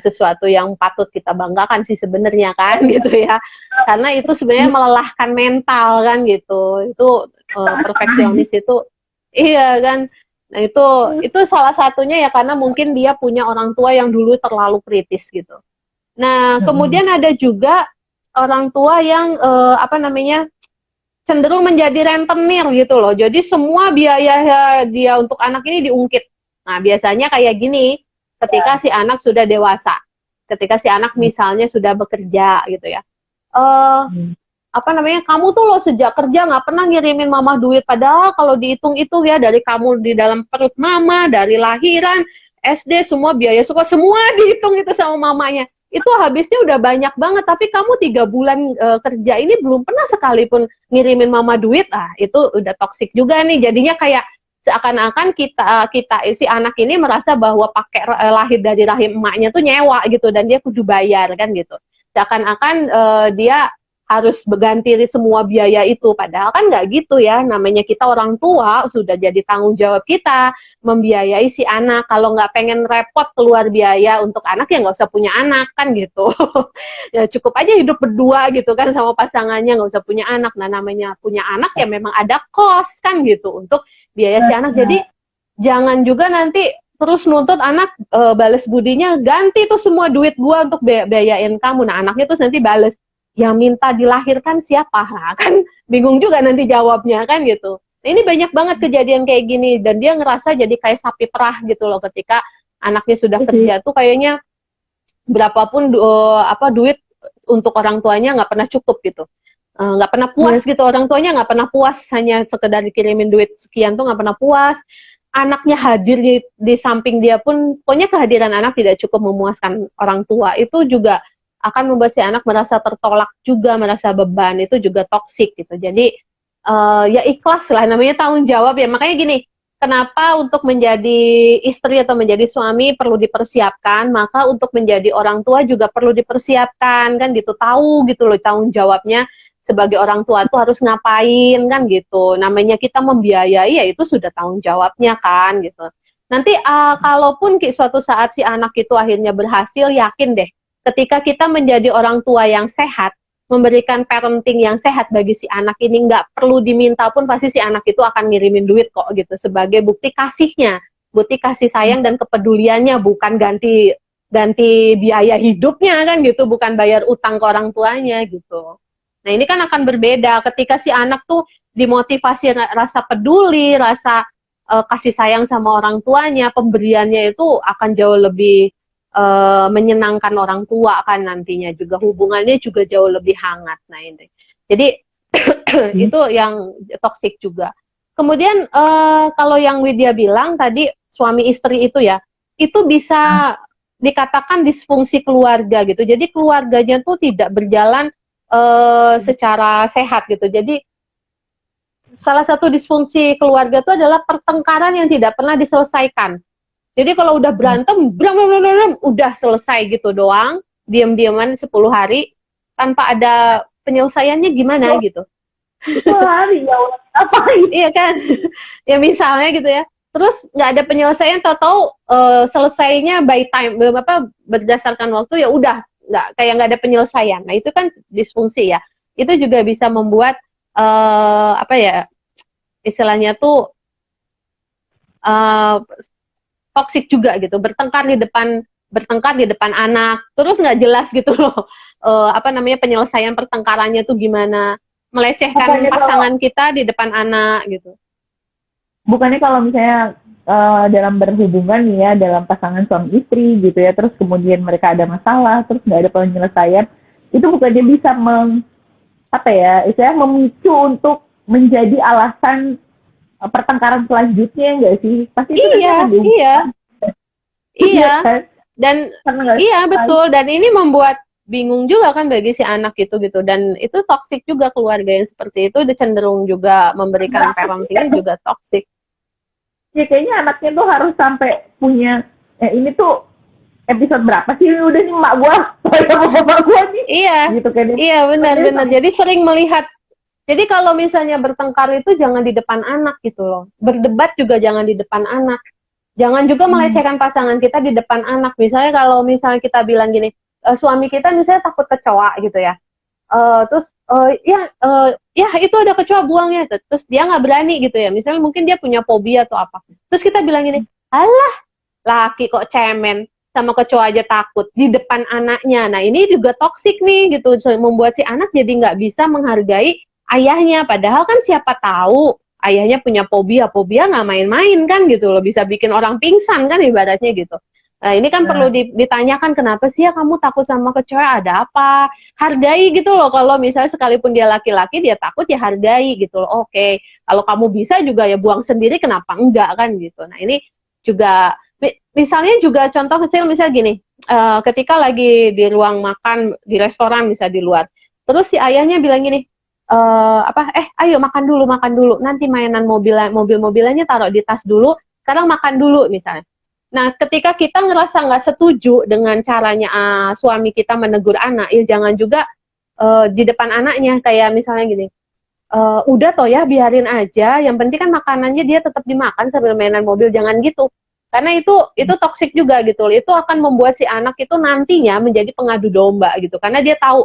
sesuatu yang patut kita banggakan sih sebenarnya kan gitu ya, karena itu sebenarnya melelahkan mental kan gitu. Itu perfeksionis itu iya kan. Nah itu salah satunya ya karena mungkin dia punya orang tua yang dulu terlalu kritis gitu. Nah kemudian ada juga orang tua yang cenderung menjadi rentenir gitu loh. Jadi semua biaya dia untuk anak ini diungkit. Nah biasanya kayak gini, ketika si anak sudah dewasa, ketika si anak misalnya sudah bekerja gitu ya, kamu tuh lo sejak kerja nggak pernah ngirimin mama duit, padahal kalau dihitung itu ya dari kamu di dalam perut mama, dari lahiran, SD, semua biaya sekolah, semua dihitung itu sama mamanya, itu habisnya udah banyak banget, tapi kamu 3 bulan kerja ini belum pernah sekalipun ngirimin mama duit, itu udah toksik juga nih, jadinya kayak seakan-akan kita si anak ini merasa bahwa pakai lahir dari rahim emaknya tuh nyewa gitu dan dia kudu bayar kan gitu. Seakan-akan dia harus berganti semua biaya itu, padahal kan nggak gitu ya, namanya kita orang tua sudah jadi tanggung jawab kita membiayai si anak. Kalau nggak pengen repot keluar biaya untuk anak ya nggak usah punya anak kan gitu. Ya cukup aja hidup berdua gitu kan sama pasangannya, nggak usah punya anak. Nah namanya punya anak ya memang ada cost kan gitu untuk biaya si anak. Jadi jangan juga nanti terus nuntut anak bales budinya, ganti tuh semua duit gua untuk biayain kamu. Nah anaknya terus nanti bales, yang minta dilahirkan siapa? Nah, kan bingung juga nanti jawabnya kan gitu. Nah, ini banyak banget kejadian kayak gini, dan dia ngerasa jadi kayak sapi perah gitu loh ketika anaknya sudah kerja tuh kayaknya berapapun duit untuk orang tuanya nggak pernah cukup gitu. Nggak pernah puas gitu, orang tuanya nggak pernah puas, hanya sekedar dikirimin duit sekian tuh nggak pernah puas. Anaknya hadir di samping dia pun, pokoknya kehadiran anak tidak cukup memuaskan orang tua, itu juga akan membuat si anak merasa tertolak juga, merasa beban, itu juga toksik gitu. Jadi ya ikhlas lah, namanya tanggung jawab ya. Makanya gini, kenapa untuk menjadi istri atau menjadi suami perlu dipersiapkan, maka untuk menjadi orang tua juga perlu dipersiapkan kan gitu, tahu gitu loh tanggung jawabnya sebagai orang tua tuh harus ngapain kan gitu. Namanya kita membiayai ya itu sudah tanggung jawabnya kan gitu. Nanti kalaupun suatu saat si anak itu akhirnya berhasil, yakin deh ketika kita menjadi orang tua yang sehat, memberikan parenting yang sehat bagi si anak ini, nggak perlu diminta pun pasti si anak itu akan ngirimin duit kok gitu, sebagai bukti kasihnya, bukti kasih sayang dan kepeduliannya, bukan ganti biaya hidupnya kan gitu, bukan bayar utang ke orang tuanya gitu. Nah ini kan akan berbeda ketika si anak tuh dimotivasi rasa peduli, rasa kasih sayang sama orang tuanya, pemberiannya itu akan jauh lebih menyenangkan orang tua kan, nantinya juga hubungannya juga jauh lebih hangat. Nah ini, jadi itu yang toksik juga. Kemudian kalau yang Widya bilang tadi suami istri itu ya, itu bisa dikatakan disfungsi keluarga gitu. Jadi keluarganya tuh tidak berjalan secara sehat gitu. Jadi salah satu disfungsi keluarga itu adalah pertengkaran yang tidak pernah diselesaikan. Jadi kalau udah berantem, udah selesai gitu doang, diam-diaman 10 hari, tanpa ada penyelesaiannya gimana gitu. 10 hari, ya Allah, ngapain? Iya kan? Ya misalnya gitu ya. Terus nggak ada penyelesaian, tahu-tahu selesainya by time, berdasarkan waktu, ya udah, nggak ada penyelesaian. Nah itu kan disfungsi ya. Itu juga bisa membuat, istilahnya tuh, toksik juga gitu, bertengkar di depan anak, terus nggak jelas gitu loh, penyelesaian pertengkarannya tuh gimana, melecehkan pasangan kita di depan anak gitu. Bukannya kalau misalnya dalam berhubungan nih ya, dalam pasangan suami istri gitu ya, terus kemudian mereka ada masalah, terus nggak ada penyelesaian, itu bukannya bisa memicu untuk menjadi alasan pertengkaran selanjutnya enggak sih? Pasti iya. Dan iya betul, dan ini membuat bingung juga kan bagi si anak itu gitu, dan itu toksik juga. Keluarga yang seperti itu cenderung juga memberikan parenting juga toksik. Ya kayaknya anaknya tuh harus sampai punya ini tuh episode berapa sih udah nih emak gua, bapak gua nih. Iya. Gitu kan. Iya benar. Jadi sering melihat. Jadi kalau misalnya bertengkar itu jangan di depan anak gitu loh. Berdebat juga jangan di depan anak. Jangan juga melecehkan pasangan kita di depan anak. Misalnya kalau misalnya kita bilang gini, suami kita misalnya takut kecoa gitu ya. Itu ada kecoa, buangnya. Terus dia nggak berani gitu ya. Misalnya mungkin dia punya fobia atau apa. Terus kita bilang gini, alah, laki kok cemen, sama kecoa aja takut di depan anaknya. Nah ini juga toksik nih gitu. Membuat si anak jadi nggak bisa menghargai ayahnya, padahal kan siapa tahu ayahnya punya fobia nggak main-main kan gitu loh, bisa bikin orang pingsan kan ibaratnya gitu. Nah ini kan perlu ditanyakan, kenapa sih ya kamu takut sama kecoa, ada apa? Hargai gitu loh, kalau misalnya sekalipun dia laki-laki dia takut ya hargai gitu loh. Oke, kalau kamu bisa juga ya buang sendiri, kenapa enggak kan gitu. Nah ini juga misalnya juga contoh kecil, misal gini, ketika lagi di ruang makan di restoran misal di luar, terus si ayahnya bilang gini, ayo makan dulu, nanti mainan mobil-mobilannya taruh di tas dulu, sekarang makan dulu misalnya. Nah ketika kita ngerasa nggak setuju dengan caranya suami kita menegur anak, ya jangan juga di depan anaknya, kayak misalnya gini, udah toh ya biarin aja, yang penting kan makanannya dia tetap dimakan sambil mainan mobil, jangan gitu. Karena itu toksik juga gitu, itu akan membuat si anak itu nantinya menjadi pengadu domba gitu, karena dia tahu,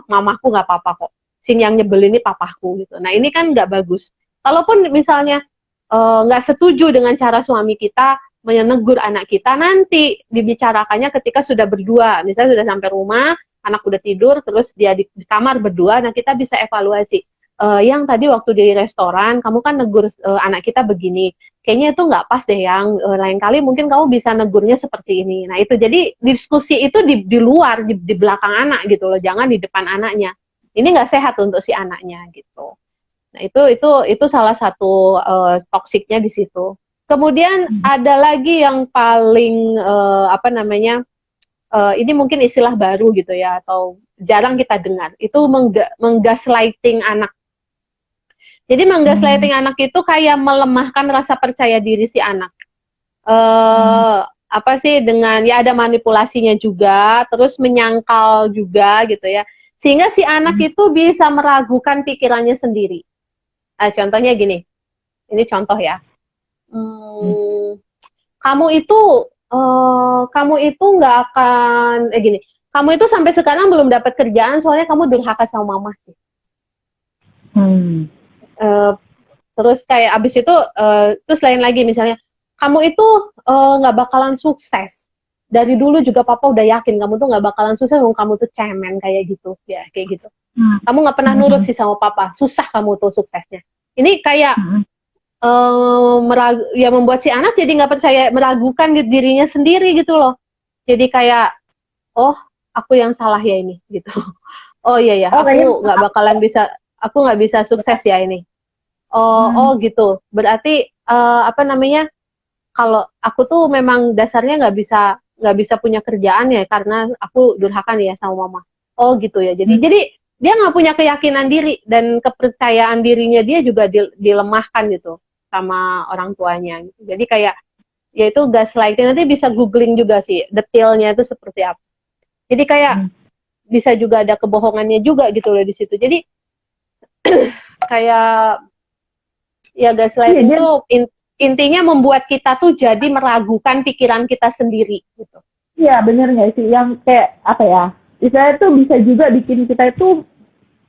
mamaku nggak apa-apa kok, sini yang nyebelin ini papaku gitu. Nah ini kan nggak bagus. Kalaupun misalnya nggak setuju dengan cara suami kita menegur anak kita, nanti dibicarakannya ketika sudah berdua, misalnya sudah sampai rumah, anak udah tidur, terus dia di kamar berdua, nah kita bisa evaluasi, yang tadi waktu di restoran kamu kan negur anak kita begini, kayaknya itu nggak pas deh, yang lain kali mungkin kamu bisa negurnya seperti ini. Nah itu jadi diskusi itu di luar, di belakang anak gitu loh, jangan di depan anaknya. Ini nggak sehat untuk si anaknya gitu. Nah itu salah satu toksiknya di situ. Kemudian ada lagi yang paling apa namanya, ini mungkin istilah baru gitu ya, atau jarang kita dengar, itu menggaslighting anak. Jadi menggaslighting anak itu kayak melemahkan rasa percaya diri si anak. Apa sih, dengan ya ada manipulasinya juga, terus menyangkal juga gitu ya. Sehingga si anak itu bisa meragukan pikirannya sendiri. Contohnya gini, ini contoh ya. Kamu itu nggak akan gini. Kamu itu sampai sekarang belum dapat kerjaan soalnya kamu durhaka sama mama sih. Terus kayak abis itu terus lain lagi misalnya, kamu itu nggak bakalan sukses. Dari dulu juga papa udah yakin kamu tuh nggak bakalan sukses, kamu tuh cemen kayak gitu ya, kayak gitu. Kamu nggak pernah nurut sih sama papa, susah kamu tuh suksesnya. Ini kayak ya membuat si anak jadi nggak percaya, meragukan dirinya sendiri gitu loh. Jadi kayak, oh aku yang salah ya ini gitu. Oh iya ya, aku nggak bisa sukses ya ini. Oh gitu. Berarti apa namanya? Kalau aku tuh memang dasarnya nggak bisa punya kerjaan ya karena aku durhaka nih ya sama mama. Oh gitu ya. Jadi dia nggak punya keyakinan diri dan kepercayaan dirinya dia juga dilemahkan gitu sama orang tuanya. Jadi kayak ya itu gaslighting, nanti bisa googling juga sih detailnya itu seperti apa. Jadi kayak bisa juga ada kebohongannya juga gitu loh di situ. Jadi kayak ya gaslighting itu intinya membuat kita tuh jadi meragukan pikiran kita sendiri gitu. Iya, bener nggak sih? Yang kayak apa ya? Istilahnya tuh bisa juga bikin kita itu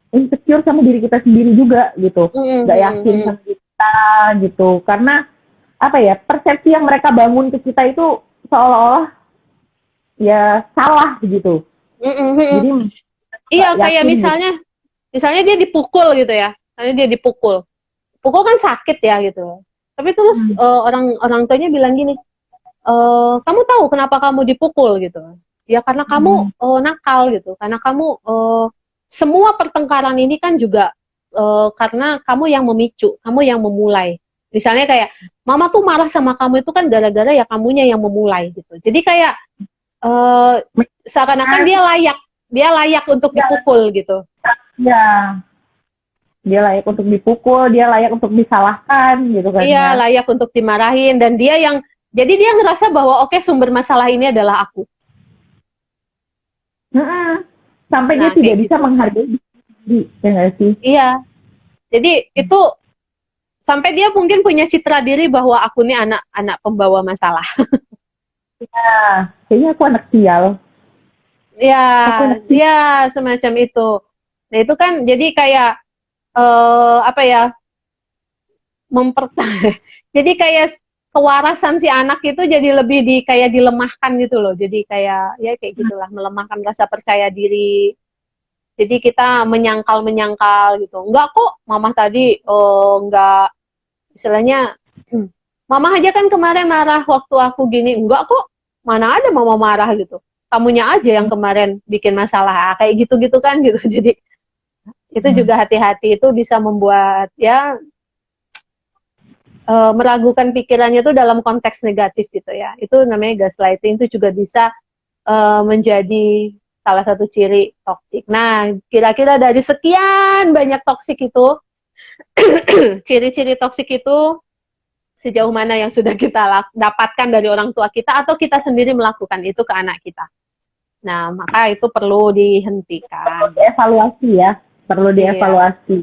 insecure sama diri kita sendiri juga gitu. Nggak yakin sama kita gitu. Karena apa ya? Persepsi yang mereka bangun ke kita itu seolah-olah ya salah gitu. Jadi iya kayak misalnya dia dipukul gitu ya. Misalnya dia dipukul. Pukul kan sakit ya gitu. Tapi terus orang tuanya bilang gini, kamu tahu kenapa kamu dipukul gitu? Ya karena kamu nakal gitu. Karena kamu semua pertengkaran ini kan juga karena kamu yang memicu, kamu yang memulai. Misalnya kayak mama tuh marah sama kamu itu kan gara-gara ya kamunya yang memulai gitu. Jadi kayak seakan-akan dia layak untuk dipukul gitu. Ya. Dia layak untuk dipukul, dia layak untuk disalahkan gitu kan. Iya, layak untuk dimarahin, dan jadi dia ngerasa bahwa oke, sumber masalah ini adalah aku. Sampai dia tidak bisa menghargai diri, ya nggak sih? Iya. Jadi itu sampai dia mungkin punya citra diri bahwa aku nih anak pembawa masalah. Ya, kayaknya aku anak sial. Ya, semacam itu. Nah itu kan jadi kayak apa ya, jadi kayak kewarasan si anak itu jadi lebih kayak dilemahkan gitu loh. Jadi kayak ya kayak gitulah, melemahkan rasa percaya diri. Jadi kita menyangkal gitu. Enggak kok, mama tadi enggak, istilahnya mama aja kan kemarin marah waktu aku gini. Enggak kok, mana ada mama marah gitu. Kamunya aja yang kemarin bikin masalah kayak gitu-gitu kan gitu. Jadi itu juga hati-hati, itu bisa membuat ya meragukan pikirannya tuh dalam konteks negatif gitu ya. Itu namanya gaslighting, itu juga bisa menjadi salah satu ciri toksik. Nah, kira-kira dari sekian banyak toksik itu, ciri-ciri toksik itu sejauh mana yang sudah kita dapatkan dari orang tua kita atau kita sendiri melakukan itu ke anak kita. Nah, maka itu perlu dihentikan. Evaluasi ya. Perlu dievaluasi.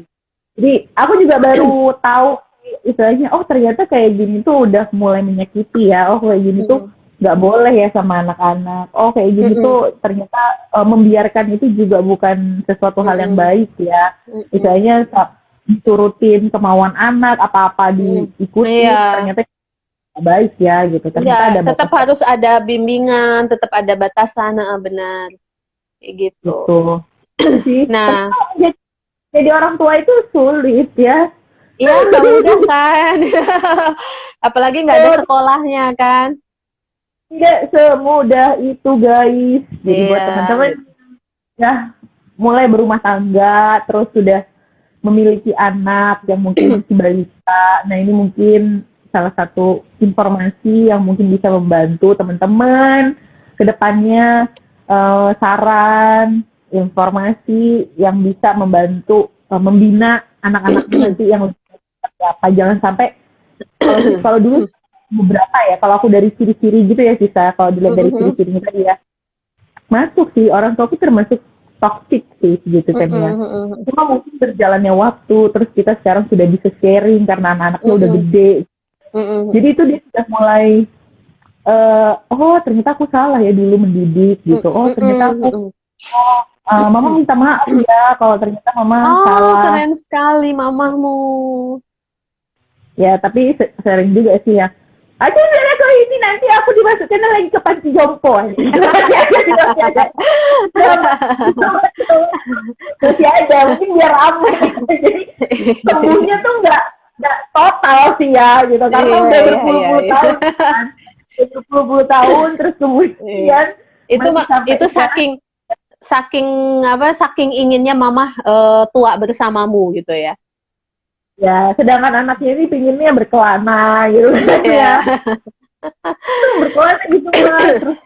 Jadi aku juga baru tahu istilahnya, oh ternyata kayak gini tuh udah mulai menyakiti ya. Oh kayak gini tuh nggak boleh ya sama anak-anak. Oh kayak gini tuh ternyata membiarkan itu juga bukan sesuatu hal yang baik ya. Istilahnya diturutin kemauan anak, apa-apa diikuti, ternyata baik ya gitu. Ternyata ada tetap harus ada bimbingan, tetap ada batasan, benar. Kayak gitu. Nah, jadi orang tua itu sulit ya. Iya, nggak mudah kan. Apalagi nggak ada sekolahnya kan. Tidak semudah itu guys. Jadi buat Iya. teman-teman ya mulai berumah tangga, terus sudah memiliki anak yang mungkin masih balita. Nah ini mungkin salah satu informasi yang mungkin bisa membantu teman-teman ke depannya, saran, informasi yang bisa membantu membina anak-anaknya nanti yang seperti apa. Jangan sampai kalau dulu beberapa ya, kalau aku dari ciri-ciri gitu ya Sisa, kalau dilihat dari ciri-cirinya tadi ya, masuk sih orang tua itu termasuk toxic sih gitu kan ya. Cuma mungkin berjalannya waktu, terus kita sekarang sudah bisa sharing karena anak-anaknya udah gede. Jadi itu dia sudah mulai, oh ternyata aku salah ya dulu mendidik gitu. Oh ternyata aku, mama minta maaf ya kalau ternyata mama salah. Oh keren sekali mamahmu. Ya tapi sering juga sih ya. Aduh, kalau ini nanti aku dimasukkan lagi ke panti jompo. Terus ya aja, mungkin biar ramai. Jadi sembuhnya tuh nggak total sih ya, gitu. Karena udah berpuluh-puluh tahun kan. Berpuluh-puluh tahun, terus kemudian itu saking inginnya mama tua bersamamu gitu ya. Ya, sedangkan anaknya ini pinginnya berkelana gitu ya. Berkelana gitu lah. Terus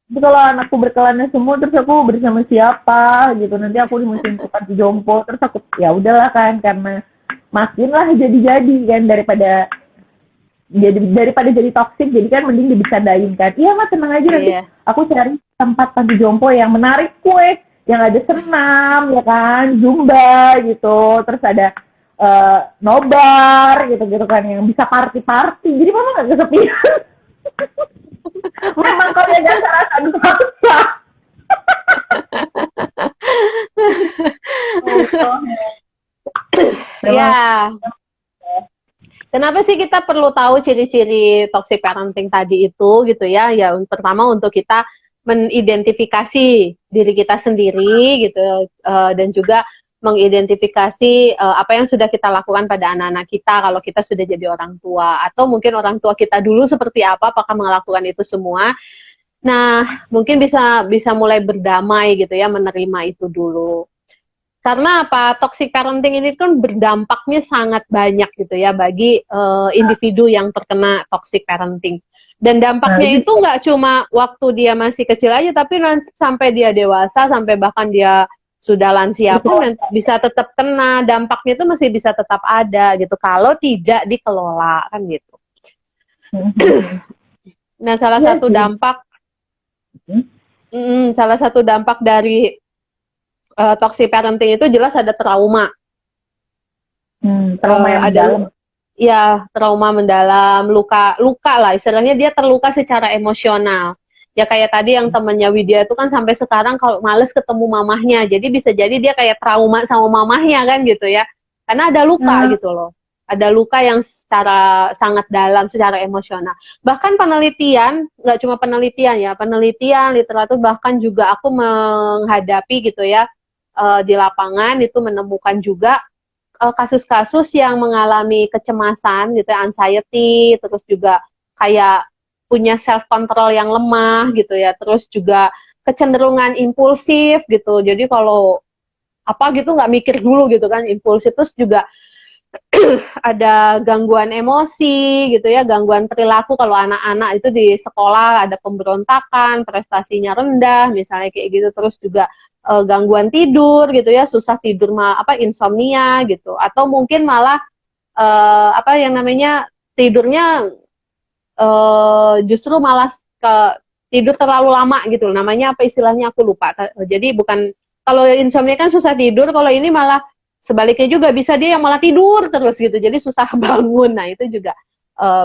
kalau anakku berkelana semua, terus aku bersama siapa gitu. Nanti aku dimasukin ke panti jompo, terus aku ya udahlah kan, karena makin lah jadi kan daripada jadi toksik, jadi kan mending dibicarain kan. Iya mah tenang aja nanti aku cari tempat panti jompo yang menarik kue, yang ada senam ya kan, zumba gitu, terus ada nobar gitu kan yang bisa party jadi mama nggak kesepian. Memang kalau ada rasa dipaksa. Ya. Kenapa sih kita perlu tahu ciri-ciri toxic parenting tadi itu gitu ya? Ya pertama untuk kita mengidentifikasi diri kita sendiri gitu, dan juga mengidentifikasi apa yang sudah kita lakukan pada anak-anak kita kalau kita sudah jadi orang tua, atau mungkin orang tua kita dulu seperti apa, apakah melakukan itu semua. Nah, mungkin bisa mulai berdamai gitu ya, menerima itu dulu. Karena apa? Toxic parenting ini kan berdampaknya sangat banyak gitu ya bagi individu yang terkena toxic parenting. Dan dampaknya itu nggak cuma waktu dia masih kecil aja, tapi nanti sampai dia dewasa, sampai bahkan dia sudah lansia pun bisa tetap kena, dampaknya itu masih bisa tetap ada gitu kalau tidak dikelola kan gitu. Nah salah satu dampak dari toxic parenting itu jelas ada trauma. Trauma yang mendalam. Ya trauma mendalam, luka lah istilahnya, dia terluka secara emosional. Ya kayak tadi yang temennya Widya itu kan sampai sekarang kalau males ketemu mamahnya, jadi bisa jadi dia kayak trauma sama mamahnya kan gitu ya, karena ada luka gitu loh, ada luka yang secara sangat dalam secara emosional. Bahkan penelitian, nggak cuma penelitian ya, penelitian literatur, bahkan juga aku menghadapi gitu ya di lapangan itu menemukan juga kasus-kasus yang mengalami kecemasan gitu ya, anxiety, terus juga kayak punya self control yang lemah gitu ya, terus juga kecenderungan impulsif gitu. Jadi kalau apa gitu nggak mikir dulu gitu kan, impulsif. Terus juga ada gangguan emosi gitu ya, gangguan perilaku kalau anak-anak itu di sekolah ada pemberontakan, prestasinya rendah misalnya kayak gitu. Terus juga gangguan tidur gitu ya, susah tidur, insomnia gitu, atau mungkin malah yang namanya tidurnya justru malah tidur terlalu lama gitu, namanya apa istilahnya aku lupa. Jadi bukan, kalau insomnia kan susah tidur, kalau ini malah sebaliknya juga, bisa dia yang malah tidur terus gitu, jadi susah bangun. Nah itu juga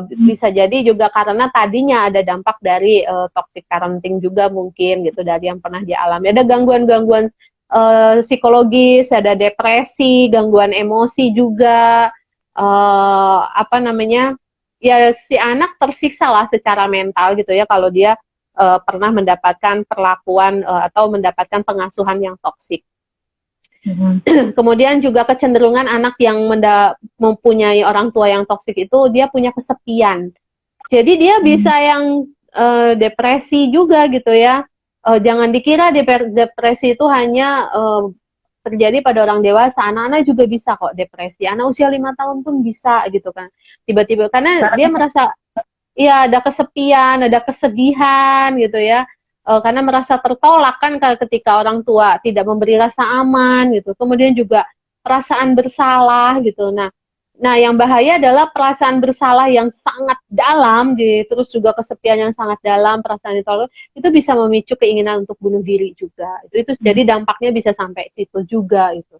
bisa jadi juga karena tadinya ada dampak dari toxic parenting juga mungkin gitu, dari yang pernah dia alami. Ada gangguan-gangguan psikologis, ada depresi, gangguan emosi juga, ya si anak tersiksa lah secara mental gitu ya kalau dia pernah mendapatkan perlakuan atau mendapatkan pengasuhan yang toksik. Kemudian juga kecenderungan anak yang mempunyai orang tua yang toksik itu dia punya kesepian. Jadi dia bisa yang depresi juga gitu ya. Jangan dikira depresi itu hanya terjadi pada orang dewasa, anak-anak juga bisa kok depresi. Anak usia 5 tahun pun bisa gitu kan. Tiba-tiba karena dia merasa ya ada kesepian, ada kesedihan gitu ya. Karena merasa tertolak kan ketika orang tua tidak memberi rasa aman gitu. Kemudian juga perasaan bersalah gitu. Nah, yang bahaya adalah perasaan bersalah yang sangat dalam, terus juga kesepian yang sangat dalam, perasaan ditolak, itu bisa memicu keinginan untuk bunuh diri juga. Itu jadi dampaknya bisa sampai situ juga itu.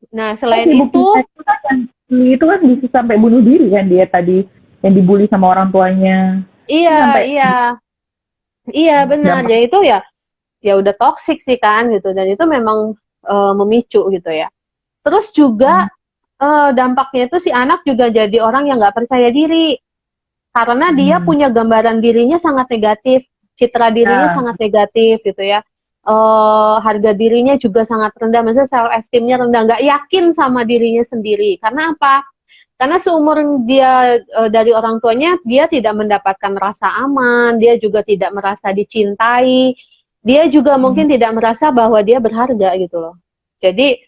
Nah, selain itu kan bisa sampai bunuh diri kan dia tadi yang dibully sama orang tuanya. Iya benar. Ya itu ya udah toksik sih kan gitu, dan itu memang memicu gitu ya. Terus juga dampaknya itu si anak juga jadi orang yang nggak percaya diri karena dia punya gambaran dirinya sangat negatif, citra dirinya sangat negatif gitu ya. Harga dirinya juga sangat rendah, maksudnya self esteemnya rendah, nggak yakin sama dirinya sendiri. Karena apa? Karena seumur dia dari orang tuanya, dia tidak mendapatkan rasa aman, dia juga tidak merasa dicintai, dia juga mungkin tidak merasa bahwa dia berharga gitu loh. Jadi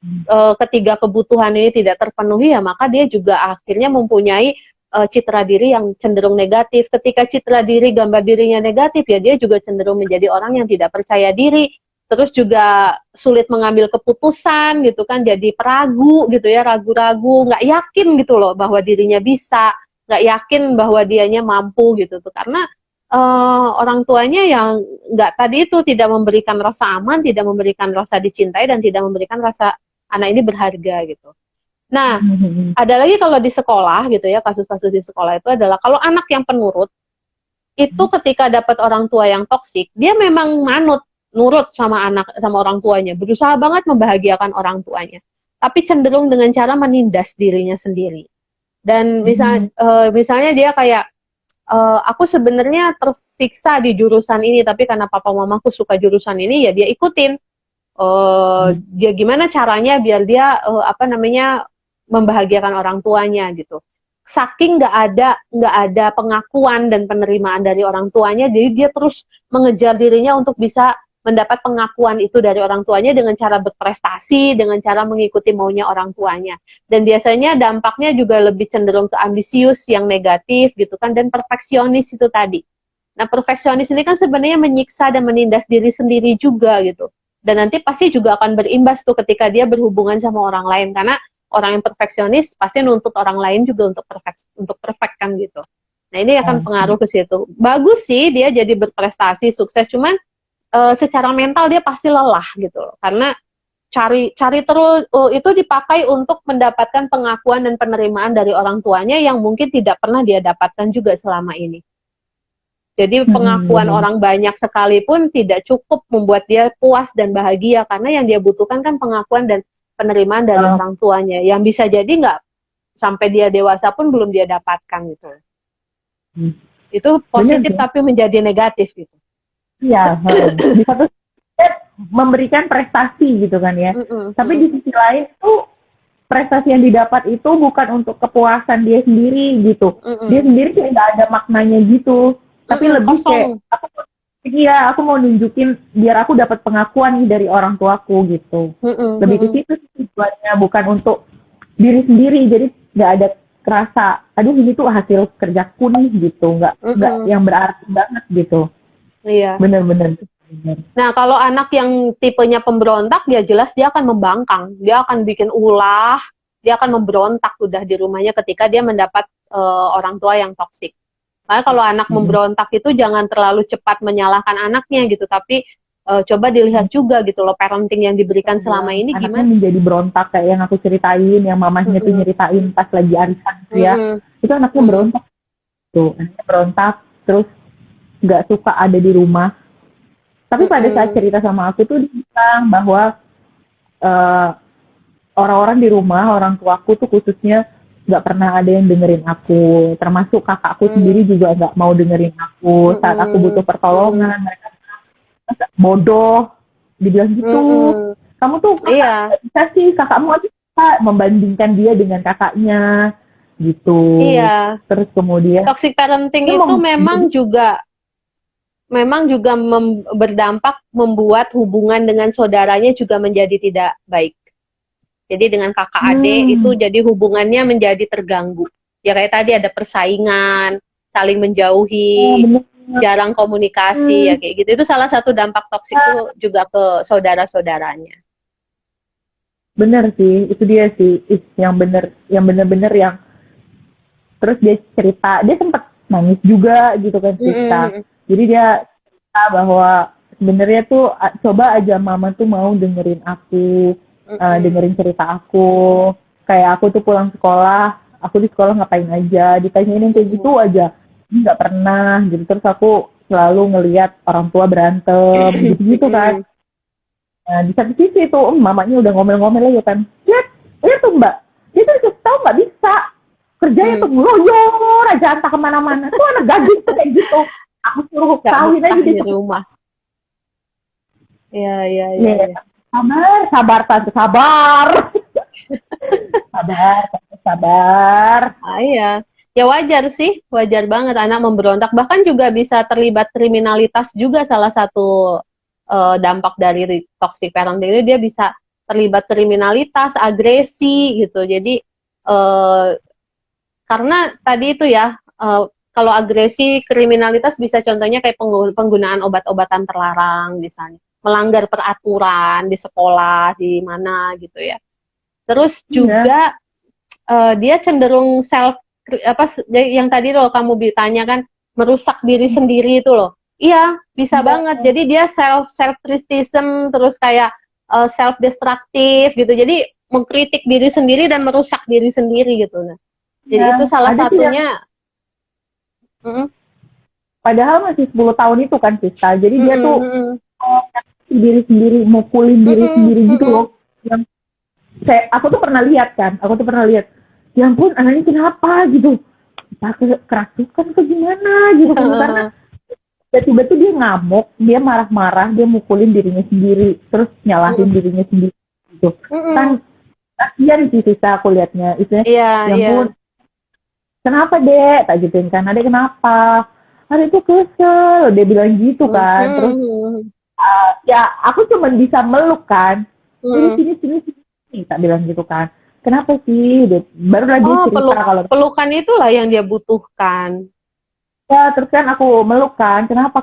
ketiga kebutuhan ini tidak terpenuhi ya, maka dia juga akhirnya mempunyai citra diri yang cenderung negatif. Ketika citra diri, gambar dirinya negatif ya, dia juga cenderung menjadi orang yang tidak percaya diri. Terus juga sulit mengambil keputusan gitu kan, jadi peragu gitu ya, ragu-ragu, nggak yakin gitu loh bahwa dirinya bisa, nggak yakin bahwa dianya mampu gitu tuh, karena orang tuanya yang nggak tadi itu tidak memberikan rasa aman, tidak memberikan rasa dicintai, dan tidak memberikan rasa anak ini berharga gitu. Nah, ada lagi kalau di sekolah gitu ya, kasus-kasus di sekolah itu adalah kalau anak yang penurut itu ketika dapat orang tua yang toksik, dia memang nurut sama orang tuanya, berusaha banget membahagiakan orang tuanya, tapi cenderung dengan cara menindas dirinya sendiri. Dan misalnya dia kayak, aku sebenarnya tersiksa di jurusan ini, tapi karena papa mamaku suka jurusan ini, ya dia ikutin. Dia gimana caranya biar dia membahagiakan orang tuanya gitu. Saking nggak ada pengakuan dan penerimaan dari orang tuanya, jadi dia terus mengejar dirinya untuk bisa mendapat pengakuan itu dari orang tuanya dengan cara berprestasi, dengan cara mengikuti maunya orang tuanya. Dan biasanya dampaknya juga lebih cenderung ke ambisius yang negatif gitu kan, dan perfeksionis itu tadi. Nah, perfeksionis ini kan sebenarnya menyiksa dan menindas diri sendiri juga gitu. Dan nanti pasti juga akan berimbas tuh ketika dia berhubungan sama orang lain, karena orang yang perfeksionis pasti nuntut orang lain juga untuk perfect kan gitu. Nah, ini akan pengaruh ke situ. Bagus sih dia jadi berprestasi, sukses, cuman secara mental dia pasti lelah gitu loh, karena cari terus itu dipakai untuk mendapatkan pengakuan dan penerimaan dari orang tuanya yang mungkin tidak pernah dia dapatkan juga selama ini. Jadi pengakuan orang banyak sekalipun tidak cukup membuat dia puas dan bahagia, karena yang dia butuhkan kan pengakuan dan penerimaan dari orang tuanya, yang bisa jadi nggak sampai dia dewasa pun belum dia dapatkan gitu. Itu positif tapi menjadi negatif gitu. Iya, di satu sisi memberikan prestasi gitu kan ya. Tapi di sisi lain tuh prestasi yang didapat itu bukan untuk kepuasan dia sendiri gitu. Dia sendiri kayak nggak ada maknanya gitu. Tapi lebih kayak aku mau nunjukin biar aku dapat pengakuan nih dari orang tuaku gitu. Lebih ke situ tujuannya, bukan untuk diri sendiri. Jadi nggak ada kerasa, aduh ini tuh hasil kerjaku nih gitu. Nggak yang berarti banget gitu. Iya. Benar. Nah, kalau anak yang tipenya pemberontak, ya jelas dia akan membangkang, dia akan bikin ulah, dia akan memberontak udah di rumahnya ketika dia mendapat orang tua yang toksik. Makanya kalau anak memberontak itu jangan terlalu cepat menyalahkan anaknya gitu, tapi coba dilihat juga gitu loh parenting yang diberikan selama ini anaknya gimana. Menjadi berontak kayak yang aku ceritain, yang mamahnya tuh nyeritain pas lagi arisan tuh ya, itu anaknya berontak tuh, anaknya berontak terus nggak suka ada di rumah. Tapi pada saat cerita sama aku tuh dia bilang bahwa orang-orang di rumah, orang tuaku tuh khususnya nggak pernah ada yang dengerin aku, termasuk kakakku sendiri juga nggak mau dengerin aku saat aku butuh pertolongan. Mereka bilang bodoh, dibilang gitu. Kamu tuh bisa sih kakakmu aja bisa membandingkan dia dengan kakaknya gitu. Iya. Terus kemudian Toxic parenting itu memang juga berdampak membuat hubungan dengan saudaranya juga menjadi tidak baik. Jadi dengan kakak adik itu jadi hubungannya menjadi terganggu. Ya kayak tadi ada persaingan, saling menjauhi, jarang komunikasi, ya kayak gitu. Itu salah satu dampak toksik itu juga ke saudara-saudaranya. Bener sih, itu dia sih yang bener-bener yang terus dia cerita, dia sempat nangis juga gitu kan cerita. Jadi dia cerita bahwa sebenarnya tuh coba aja mama tuh mau dengerin aku, dengerin cerita aku. Kayak aku tuh pulang sekolah, aku di sekolah ngapain aja, ditanyain kayak gitu aja, nggak pernah gitu. Terus aku selalu ngelihat orang tua berantem, gitu-gitu kan. Nah, di satu sisi itu mamanya udah ngomel-ngomel aja kan. Lihat tuh mbak, dia tuh tahu nggak bisa kerjanya tuh ngeloyor aja entah kemana-mana. Tuh anak gadis tuh kayak gitu. Aku suruh kawin aja di rumah. Iya. Sabar tante, sabar. sabar. Iya. Ya wajar sih, wajar banget anak memberontak. Bahkan juga bisa terlibat kriminalitas juga salah satu dampak dari toxic parenting itu, dia bisa terlibat kriminalitas, agresi gitu. Jadi karena tadi itu ya, kalau agresi, kriminalitas bisa contohnya kayak penggunaan obat-obatan terlarang misalnya, melanggar peraturan di sekolah, di mana gitu ya. Terus juga dia cenderung yang tadi loh kamu ditanya kan, merusak diri sendiri itu loh. Iya, bisa banget. Jadi dia self criticism, terus kayak self destruktif gitu. Jadi mengkritik diri sendiri dan merusak diri sendiri gitu. Nah, jadi itu salah satunya. Padahal masih 10 tahun itu kan Sista. Jadi dia tuh diri sendiri, mukulin diri sendiri gitu loh. Yang aku tuh pernah lihat. Ya ampun, anaknya kenapa gitu? Pakai kerasukan ke gimana gitu kan? Karena tiba-tiba tuh dia ngamuk, dia marah-marah, dia mukulin dirinya sendiri, terus nyalahin dirinya sendiri gitu. Kan kasian sih Sista aku liatnya. Ya ampun. Kenapa Dek? Tak gituin kan, Adek kenapa? Adek tuh kesel, dia bilang gitu kan. Terus ya aku cuma bisa meluk kan. Sini, tak bilang gitu kan. Kenapa sih? Baru lagi cerita kalau pelukan itulah yang dia butuhkan. Ya terus kan aku meluk kan. Kenapa?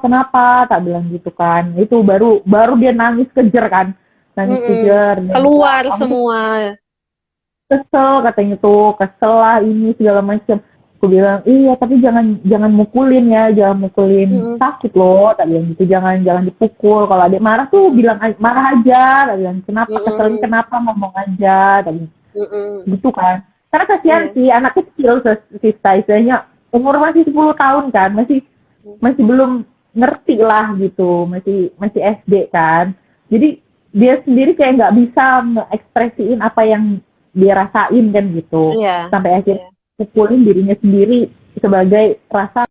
Tak bilang gitu kan. Itu baru dia nangis kejer kan. Kejer. Keluar semua. Kesel katanya tuh, kesel lah ini segala macam. Aku bilang iya tapi jangan mukulin ya, jangan mukulin, sakit loh, tak bilang gitu, jangan dipukul. Kalau adik marah tuh bilang marah aja, tak bilang kenapa keselin, kenapa ngomong aja, tak bilang gitu kan. Karena kasihan sih anak kecil Sista, istilahnya umur masih 10 tahun kan, masih belum ngerti lah gitu, masih SD kan. Jadi dia sendiri kayak nggak bisa mengekspresiin apa yang dia rasain kan gitu. Sampai akhirnya pukulin dirinya sendiri sebagai rasa.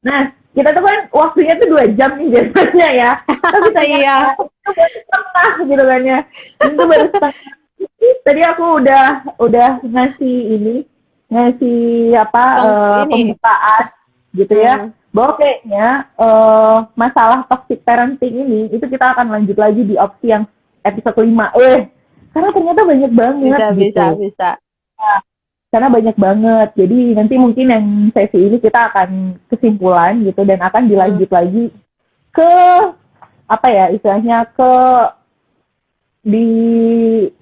Nah, kita tuh kan waktunya tuh 2 jam nih biasanya ya. Tapi ternyata itu baru setengah gitu kan ya. Itu baru setengah. Tadi aku udah ngasih pembukaan gitu ya. Bahwa kayaknya masalah toxic parenting ini itu kita akan lanjut lagi di opsi yang episode 5. Karena ternyata banyak banget Bisa. Nah, karena banyak banget. Jadi nanti mungkin yang sesi ini kita akan kesimpulan gitu dan akan dilanjut lagi ke istilahnya ke di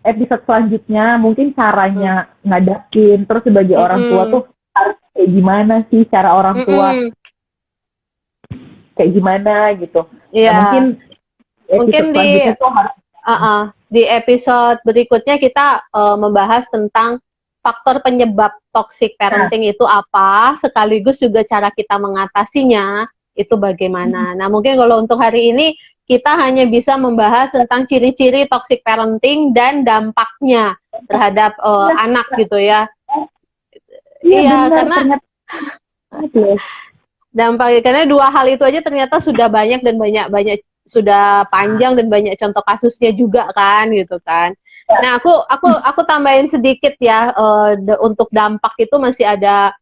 episode selanjutnya, mungkin caranya ngadapin, terus sebagai orang tua tuh harus kayak gimana sih cara orang tua kayak gimana gitu. Nah, mungkin di episode berikutnya kita membahas tentang faktor penyebab toxic parenting itu apa, sekaligus juga cara kita mengatasinya itu bagaimana. Nah, mungkin kalau untuk hari ini kita hanya bisa membahas tentang ciri-ciri toxic parenting dan dampaknya terhadap anak gitu ya. Iya, karena dampaknya, karena 2 hal itu aja ternyata sudah banyak dan banyak sudah panjang dan banyak contoh kasusnya juga kan gitu kan. Nah, aku tambahin sedikit ya, untuk dampak itu masih ada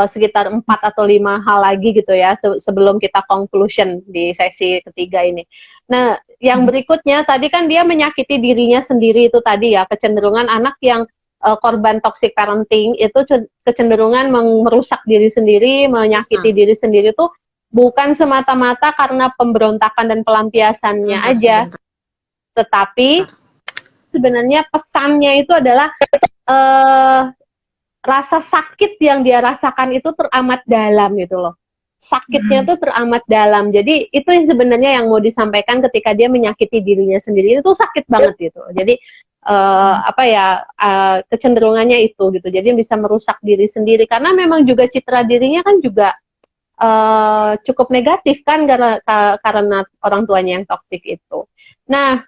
sekitar 4 atau 5 hal lagi gitu ya sebelum kita conclusion di sesi ketiga ini. Nah, yang berikutnya tadi kan dia menyakiti dirinya sendiri itu tadi ya, kecenderungan anak yang korban toxic parenting itu kecenderungan merusak diri sendiri, menyakiti diri sendiri tuh bukan semata-mata karena pemberontakan dan pelampiasannya aja, tetapi sebenarnya pesannya itu adalah rasa sakit yang dia rasakan itu teramat dalam gitu loh. Sakitnya tuh teramat dalam. Jadi itu yang sebenarnya yang mau disampaikan ketika dia menyakiti dirinya sendiri. Itu sakit banget gitu. Jadi kecenderungannya itu gitu. Jadi bisa merusak diri sendiri karena memang juga citra dirinya kan juga cukup negatif kan karena orang tuanya yang toksik itu. Nah,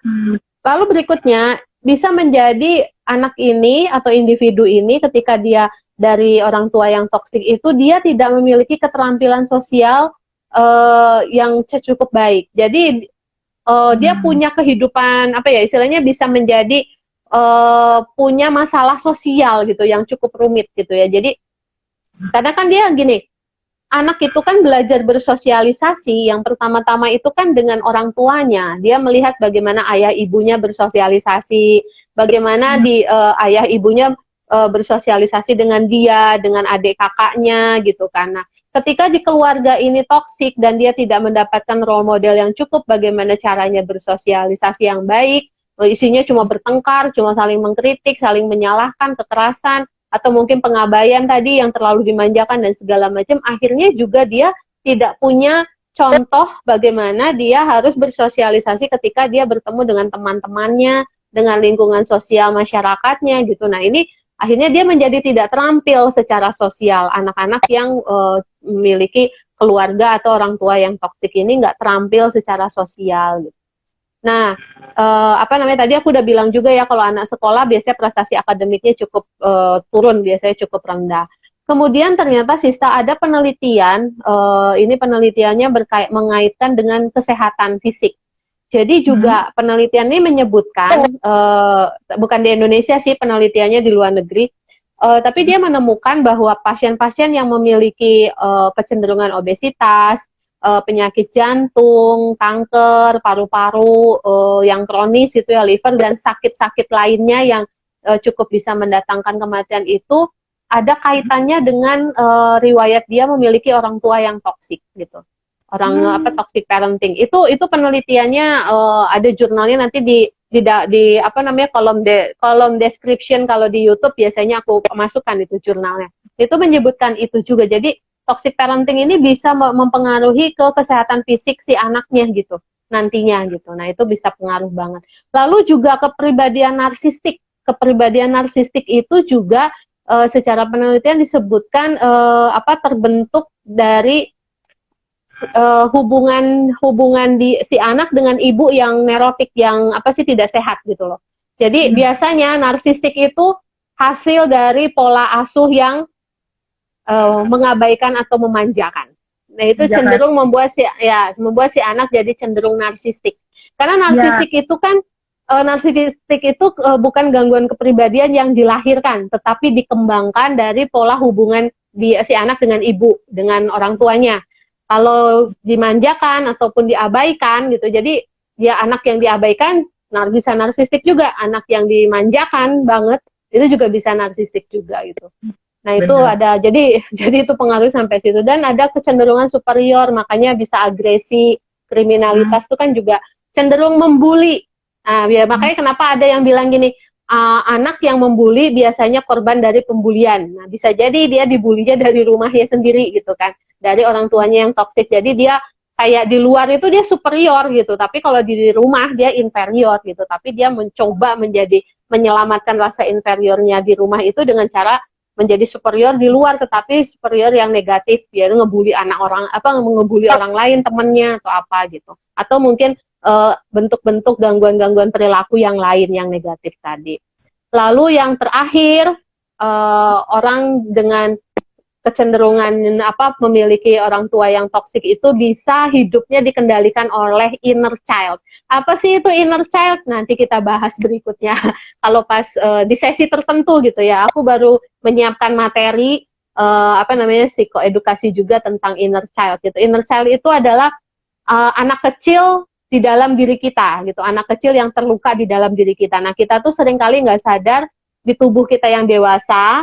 lalu berikutnya bisa menjadi anak ini atau individu ini ketika dia dari orang tua yang toksik itu dia tidak memiliki keterampilan sosial yang cukup baik. Jadi dia punya kehidupan istilahnya bisa menjadi punya masalah sosial gitu yang cukup rumit gitu ya. Jadi karena kan dia gini, anak itu kan belajar bersosialisasi, yang pertama-tama itu kan dengan orang tuanya. Dia melihat bagaimana ayah ibunya bersosialisasi, bagaimana ayah ibunya bersosialisasi dengan dia, dengan adik kakaknya gitu kan. Nah, ketika di keluarga ini toksik dan dia tidak mendapatkan role model yang cukup bagaimana caranya bersosialisasi yang baik, isinya cuma bertengkar, cuma saling mengkritik, saling menyalahkan, kekerasan, atau mungkin pengabaian tadi yang terlalu dimanjakan dan segala macam, akhirnya juga dia tidak punya contoh bagaimana dia harus bersosialisasi ketika dia bertemu dengan teman-temannya, dengan lingkungan sosial masyarakatnya gitu. Nah, ini akhirnya dia menjadi tidak terampil secara sosial. Anak-anak yang memiliki keluarga atau orang tua yang toksik ini nggak terampil secara sosial gitu. Nah, tadi aku udah bilang juga ya kalau anak sekolah biasanya prestasi akademiknya cukup turun, biasanya cukup rendah. Kemudian ternyata Sista ada penelitian, ini penelitiannya mengaitkan dengan kesehatan fisik. Jadi juga penelitian ini menyebutkan, bukan di Indonesia sih penelitiannya di luar negeri, tapi dia menemukan bahwa pasien-pasien yang memiliki kecenderungan obesitas, penyakit jantung, kanker, paru-paru yang kronis itu ya, liver dan sakit-sakit lainnya yang cukup bisa mendatangkan kematian itu ada kaitannya dengan riwayat dia memiliki orang tua yang toksik gitu. Toxic parenting. Itu penelitiannya ada jurnalnya nanti di kolom description kalau di YouTube biasanya aku masukkan itu jurnalnya. Itu menyebutkan itu juga. Jadi toxic parenting ini bisa mempengaruhi ke kesehatan fisik si anaknya gitu nantinya gitu. Nah, itu bisa pengaruh banget. Lalu juga kepribadian narsistik. Kepribadian narsistik itu juga secara penelitian disebutkan terbentuk dari hubungan di si anak dengan ibu yang neurotik, yang tidak sehat gitu loh. Jadi biasanya narsistik itu hasil dari pola asuh yang mengabaikan atau memanjakan. Nah, itu cenderung membuat si anak jadi cenderung narsistik. Karena narsistik itu kan bukan gangguan kepribadian yang dilahirkan, tetapi dikembangkan dari pola hubungan si anak dengan ibu, dengan orang tuanya. Kalau dimanjakan ataupun diabaikan gitu, jadi dia anak yang diabaikan bisa narsistik juga, anak yang dimanjakan banget itu juga bisa narsistik juga gitu. Nah, itu ada, jadi itu pengaruh sampai situ. Dan ada kecenderungan superior, makanya bisa agresi, kriminalitas itu kan juga cenderung membuli. Nah, makanya kenapa ada yang bilang gini, anak yang membuli biasanya korban dari pembulian. Nah, bisa jadi dia dibulinya dari rumahnya sendiri gitu kan, dari orang tuanya yang toksik. Jadi dia kayak di luar itu dia superior gitu, tapi kalau di rumah dia inferior gitu. Tapi dia mencoba menyelamatkan rasa inferiornya di rumah itu dengan cara menjadi superior di luar, tetapi superior yang negatif, dia ngebully ngebully orang lain, temennya atau apa gitu, atau mungkin bentuk-bentuk gangguan-gangguan perilaku yang lain yang negatif tadi. Lalu yang terakhir, orang dengan kecenderungan memiliki orang tua yang toksik itu bisa hidupnya dikendalikan oleh inner child. Apa sih itu inner child? Nanti kita bahas berikutnya. Kalau pas di sesi tertentu gitu ya. Aku baru menyiapkan materi psikoedukasi juga tentang inner child gitu. Inner child itu adalah anak kecil di dalam diri kita gitu. Anak kecil yang terluka di dalam diri kita. Nah, kita tuh seringkali nggak sadar di tubuh kita yang dewasa,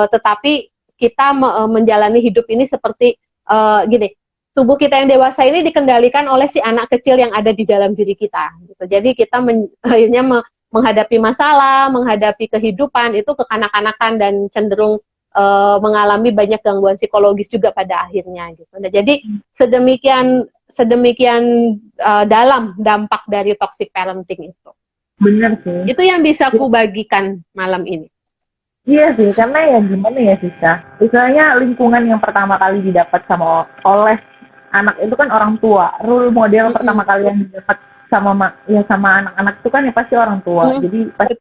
tetapi kita menjalani hidup ini seperti gini, tubuh kita yang dewasa ini dikendalikan oleh si anak kecil yang ada di dalam diri kita. Gitu. Jadi kita akhirnya menghadapi masalah, menghadapi kehidupan itu kekanak-kanakan dan cenderung mengalami banyak gangguan psikologis juga pada akhirnya. Gitu. Nah, jadi sedemikian dalam dampak dari toxic parenting itu. Bener sih. Itu yang bisa aku bagikan malam ini. Iya sih, karena ya gimana ya Siska, misalnya lingkungan yang pertama kali didapat oleh anak itu kan orang tua. Role model pertama kali yang didapat sama anak-anak itu kan ya pasti orang tua. Jadi pasti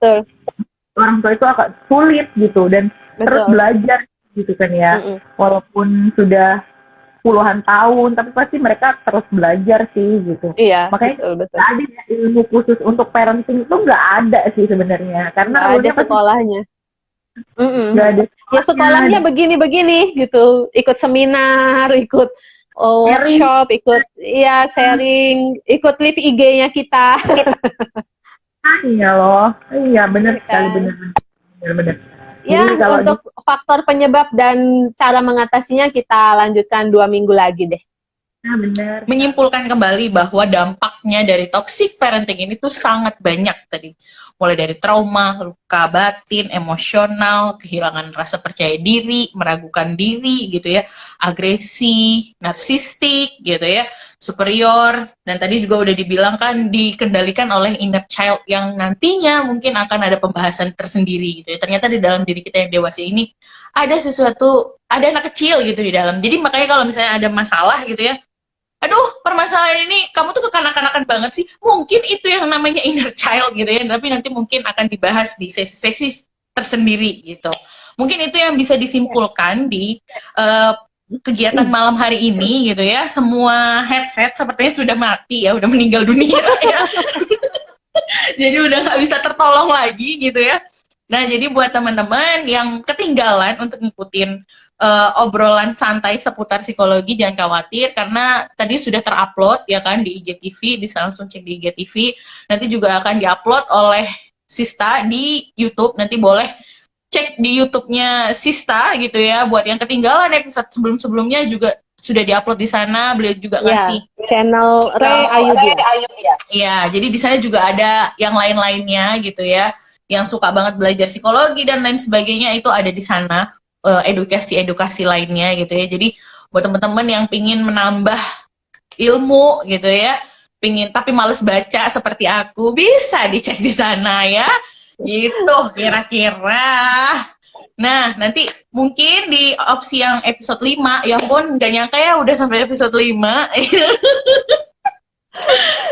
orang tua itu akan sulit gitu dan terus belajar gitu kan ya. Walaupun sudah puluhan tahun, tapi pasti mereka terus belajar sih gitu. Iya. Makanya betul. Ada ilmu khusus untuk parenting itu nggak ada sih sebenarnya, karena ada sekolahnya. Gak ada. Ya sekolahnya begini-begini gitu, ikut seminar, ikut workshop, ikut sharing, ikut live IG-nya kita. Iya loh, iya benar sekali, benar. Ya, untuk faktor penyebab dan cara mengatasinya kita lanjutkan 2 minggu lagi deh. Nah, benar. Menyimpulkan kembali bahwa dampaknya dari toxic parenting ini tuh sangat banyak tadi. Mulai dari trauma, luka batin, emosional, kehilangan rasa percaya diri, meragukan diri gitu ya, agresi, narsistik gitu ya, superior, dan tadi juga udah dibilang kan dikendalikan oleh inner child yang nantinya mungkin akan ada pembahasan tersendiri gitu ya. Ternyata di dalam diri kita yang dewasa ini ada sesuatu, ada anak kecil gitu di dalam. Jadi makanya kalau misalnya ada masalah gitu ya, aduh permasalahan ini kamu tuh kekanak-kanakan banget sih, mungkin itu yang namanya inner child gitu ya, tapi nanti mungkin akan dibahas di sesi-sesi tersendiri gitu. Mungkin itu yang bisa disimpulkan di kegiatan malam hari ini gitu ya. Semua headset sepertinya sudah mati ya, udah meninggal dunia ya. Jadi udah nggak bisa tertolong lagi gitu ya. Nah, jadi buat teman-teman yang ketinggalan untuk ngikutin obrolan santai seputar psikologi, jangan khawatir karena tadi sudah terupload ya kan di IGTV, bisa langsung cek di IGTV. Nanti juga akan diupload oleh Sista di YouTube. Nanti boleh cek di YouTube-nya Sista gitu ya. Buat yang ketinggalan episode sebelum-sebelumnya juga sudah diupload di sana. Beliau juga ngasih channel Re Ayudya. Iya, jadi di sana juga ada yang lain-lainnya gitu ya. Yang suka banget belajar psikologi dan lain sebagainya itu ada di sana, edukasi-edukasi lainnya gitu ya. Jadi buat teman-teman yang pingin menambah ilmu gitu ya, pingin tapi males baca seperti aku, bisa dicek di sana ya. Gitu kira-kira. Nah, nanti mungkin di opsi yang episode 5, ya pun nggak nyangka ya udah sampai episode 5.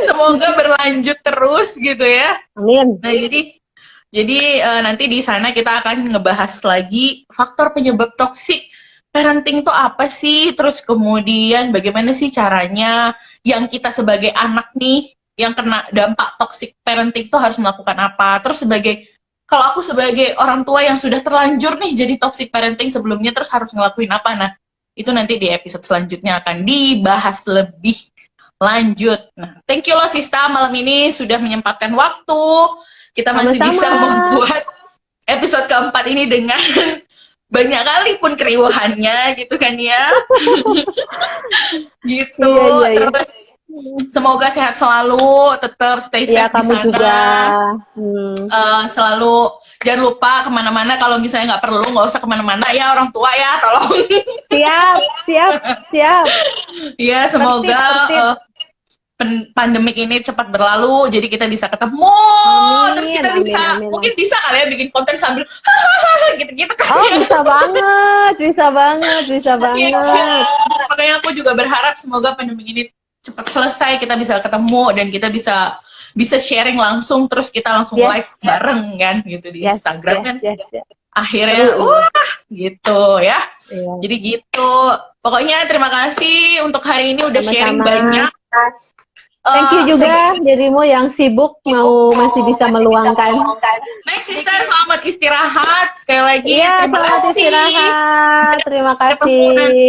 Semoga berlanjut terus gitu ya. Amin. Nah, jadi nanti di sana kita akan ngebahas lagi faktor penyebab toxic parenting itu apa sih, terus kemudian bagaimana sih caranya yang kita sebagai anak nih yang kena dampak toxic parenting itu harus melakukan apa, terus kalau aku sebagai orang tua yang sudah terlanjur nih jadi toxic parenting sebelumnya terus harus ngelakuin apa. Nah, itu nanti di episode selanjutnya akan dibahas lebih lanjut. Nah, thank you loh Sista malam ini sudah menyempatkan waktu. Kita masih bisa membuat episode keempat ini dengan banyak kali pun keriuhannya gitu kan ya. Gitu. Iya. Terus semoga sehat selalu, tetap stay safe di sana. Juga. Selalu jangan lupa kemana-mana, kalau misalnya nggak perlu nggak usah kemana-mana ya orang tua ya, tolong. Siap. Ya semoga pandemik ini cepat berlalu, jadi kita bisa ketemu, terus kita mungkin bisa kali ya bikin konten sambil gitu-gitu kan. Oh, bisa banget. Ya. Makanya aku juga berharap semoga pandemik ini cepat selesai, kita bisa ketemu dan kita bisa sharing langsung, terus kita langsung live bareng kan gitu di Instagram kan. Akhirnya, Seru, wah, gitu ya. Iya. Jadi gitu. Pokoknya terima kasih untuk hari ini udah sharing Sama-sama. banyak. Thank you juga dirimu yang sibuk masih bisa meluangkan. Baik, sister, selamat istirahat. Sekali lagi, Iya, terima selamat kasih. istirahat. Terima Ketemu kasih.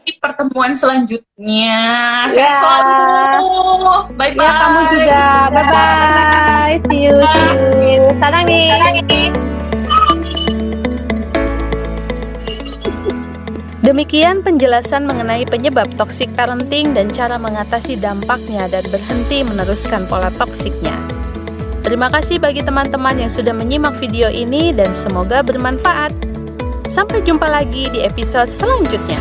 di pertemuan selanjutnya. Ya. Sehat selalu. Bye-bye. Ya, kamu juga. Bye-bye. See you. Sarang nih. Demikian penjelasan mengenai penyebab toxic parenting dan cara mengatasi dampaknya dan berhenti meneruskan pola toksiknya. Terima kasih bagi teman-teman yang sudah menyimak video ini dan semoga bermanfaat. Sampai jumpa lagi di episode selanjutnya.